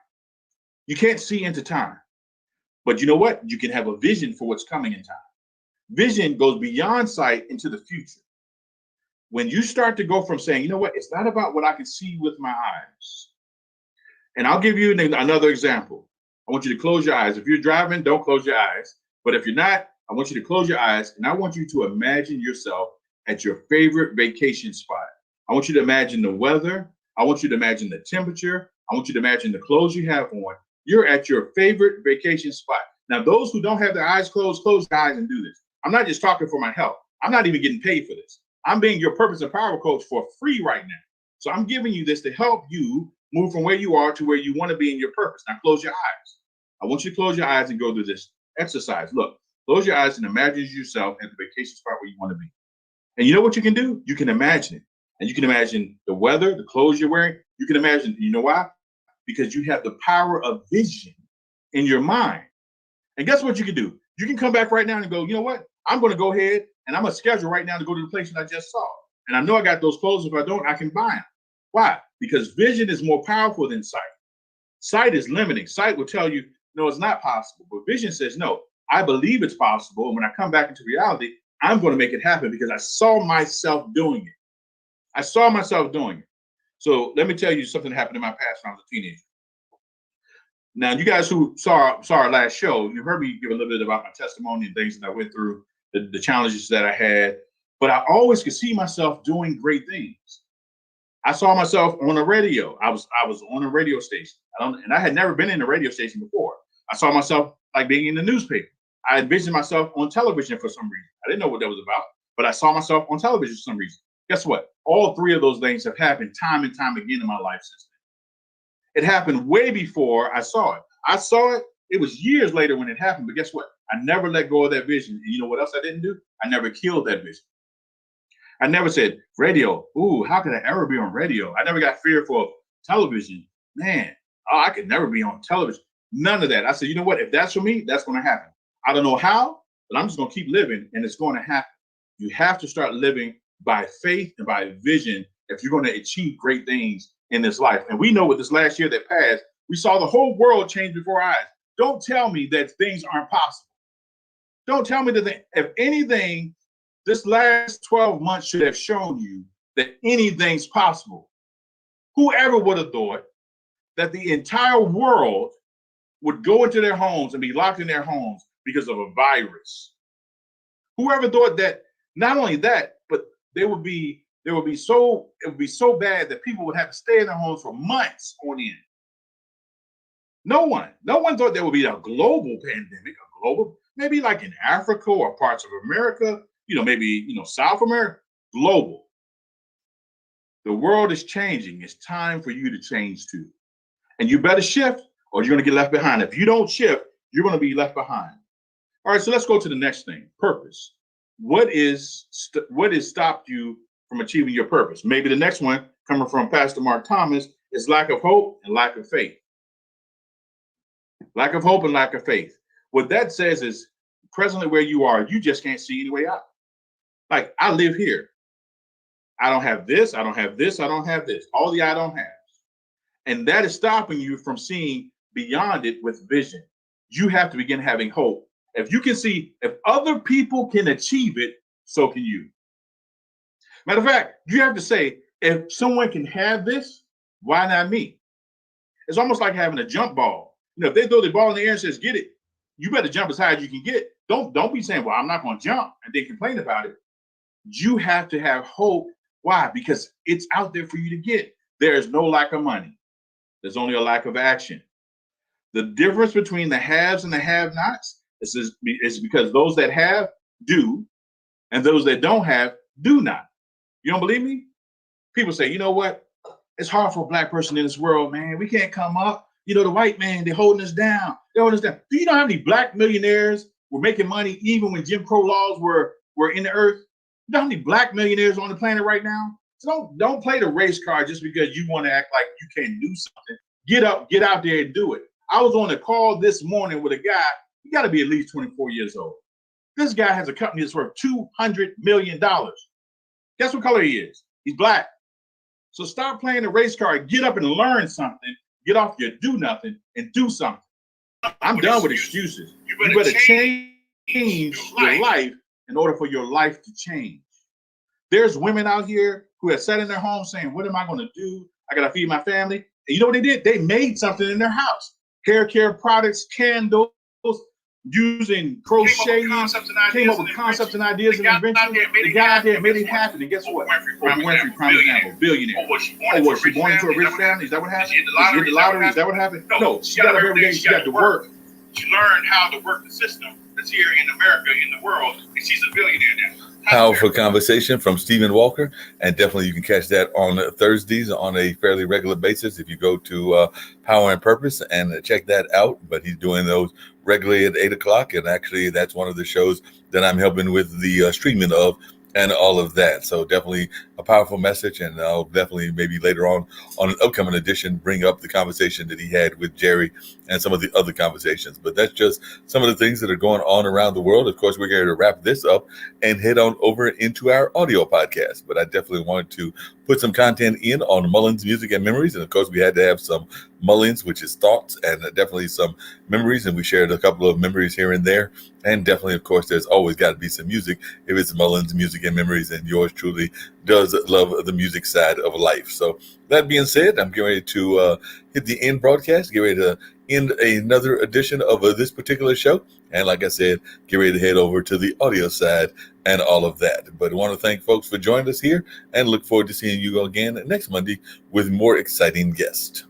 You can't see into time. But you know what? You can have a vision for what's coming in time. Vision goes beyond sight into the future. When you start to go from saying, you know what, it's not about what I can see with my eyes. And I'll give you another example. I want you to close your eyes. If you're driving, don't close your eyes. But if you're not, I want you to close your eyes and I want you to imagine yourself at your favorite vacation spot. I want you to imagine the weather. I want you to imagine the temperature. I want you to imagine the clothes you have on. You're at your favorite vacation spot. Now, those who don't have their eyes closed, close your eyes and do this. I'm not just talking for my health. I'm not even getting paid for this. I'm being your purpose and power coach for free right now. So I'm giving you this to help you move from where you are to where you want to be in your purpose. Now close your eyes. I want you to close your eyes and go through this exercise. Look, close your eyes and imagine yourself at the vacation spot where you want to be. And you know what you can do? You can imagine it. And you can imagine the weather, the clothes you're wearing. You can imagine, you know why? Because you have the power of vision in your mind. And guess what you can do? You can come back right now and go, you know what? I'm going to go ahead and I'm going to schedule right now to go to the place that I just saw. And I know I got those clothes. If I don't, I can buy them. Why? Because vision is more powerful than sight. Sight is limiting. Sight will tell you, no, it's not possible. But vision says, no, I believe it's possible. And when I come back into reality, I'm going to make it happen because I saw myself doing it. I saw myself doing it. So let me tell you something that happened in my past when I was a teenager. Now, you guys who saw our last show, you heard me give a little bit about my testimony and things that I went through, the challenges that I had. But I always could see myself doing great things. I saw myself on the radio. I was on a radio station. And I had never been in a radio station before. I saw myself like being in the newspaper. I envisioned myself on television for some reason. I didn't know what that was about, but I saw myself on television for some reason. Guess what? All three of those things have happened time and time again in my life since then. It happened way before I saw it. I saw it. It was years later when it happened, but guess what? I never let go of that vision. And you know what else I didn't do? I never killed that vision. I never said, radio, ooh, how could I ever be on radio? I never got fearful of television. Man, I could never be on television. None of that. I said, you know what? If that's for me, that's going to happen. I don't know how, but I'm just going to keep living and it's going to happen. You have to start living by faith and by vision if you're going to achieve great things in this life. And we know with this last year that passed, we saw the whole world change before our eyes. Don't tell me that things aren't possible. Don't tell me that if anything, this last 12 months should have shown you that anything's possible. Whoever would have thought that the entire world would go into their homes and be locked in their homes because of a virus? Whoever thought that not only that, but it would be so bad that people would have to stay in their homes for months on end. No one thought there would be a global pandemic, maybe like in Africa or parts of America, maybe, South America, global. The world is changing. It's time for you to change too. And you better shift or you're going to get left behind. If you don't shift, you're going to be left behind. All right, so let's go to the next thing, purpose. What has stopped you from achieving your purpose? Maybe the next one, coming from Pastor Mark Thomas, is lack of hope and lack of faith. Lack of hope and lack of faith. What that says is presently where you are, you just can't see any way out. Like, I live here. I don't have this. I don't have this. I don't have this. All the I don't have. And that is stopping you from seeing beyond it with vision. You have to begin having hope. If you can see, if other people can achieve it, so can you. Matter of fact, you have to say, if someone can have this, why not me? It's almost like having a jump ball. If they throw the ball in the air and says, get it, you better jump as high as you can get. Don't be saying, well, I'm not going to jump and then complain about it. You have to have hope. Why? Because it's out there for you to get. There is no lack of money. There's only a lack of action. The difference between the haves and the have-nots is because those that have do, and those that don't have do not. You don't believe me? People say, you know what? It's hard for a black person in this world, man. We can't come up. The white man, they're holding us down. They're holding us down. Do you know how many black millionaires were making money even when Jim Crow laws were in the earth? You know how many black millionaires on the planet right now? So don't play the race card just because you want to act like you can't do something. Get out there and do it. I was on a call this morning with a guy. He got to be at least 24 years old. This guy has a company that's worth $200 million. Guess what color he is? He's black. So stop playing the race card. Get up and learn something. Get off your do nothing and do something. I'm done with excuses. You better change your life in order for your life to change. There's women out here who have sat in their home saying, what am I going to do? I got to feed my family. And you know what they did? They made something in their house. Hair care products, candles, using crochet, came up with concepts and ideas and inventions. They got out there and made it happen. And guess what? Oprah Winfrey, prime example, billionaire. Was she born into a rich family? Is that what happened? Did she hit the lottery? Is that what happened? No, she got up every day. She got to work. She learned how to work the system. that's here in America, in the world, and she's a billionaire now. Powerful conversation from Stephen Walker, and definitely you can catch that on Thursdays on a fairly regular basis if you go to Power and Purpose and check that out. But he's doing those regularly at 8 o'clock, and actually that's one of the shows that I'm helping with the streaming of and all of that. So definitely a powerful message, and I'll definitely maybe later on an upcoming edition bring up the conversation that he had with Jerry and some of the other conversations. But that's just some of the things that are going on around the world. Of course, we're going to wrap this up and head on over into our audio podcast. But I definitely wanted to put some content in on Mullings Music and Memories. And of course, we had to have some Mullings, which is thoughts, and definitely some memories. And we shared a couple of memories here and there. And definitely, of course, there's always got to be some music if it's Mullings Music and Memories. And yours truly does love the music side of life. So that being said, I'm getting ready to hit the end broadcast, get ready to end another edition of this particular show. And like I said, get ready to head over to the audio side and all of that. But I want to thank folks for joining us here and look forward to seeing you again next Monday with more exciting guests.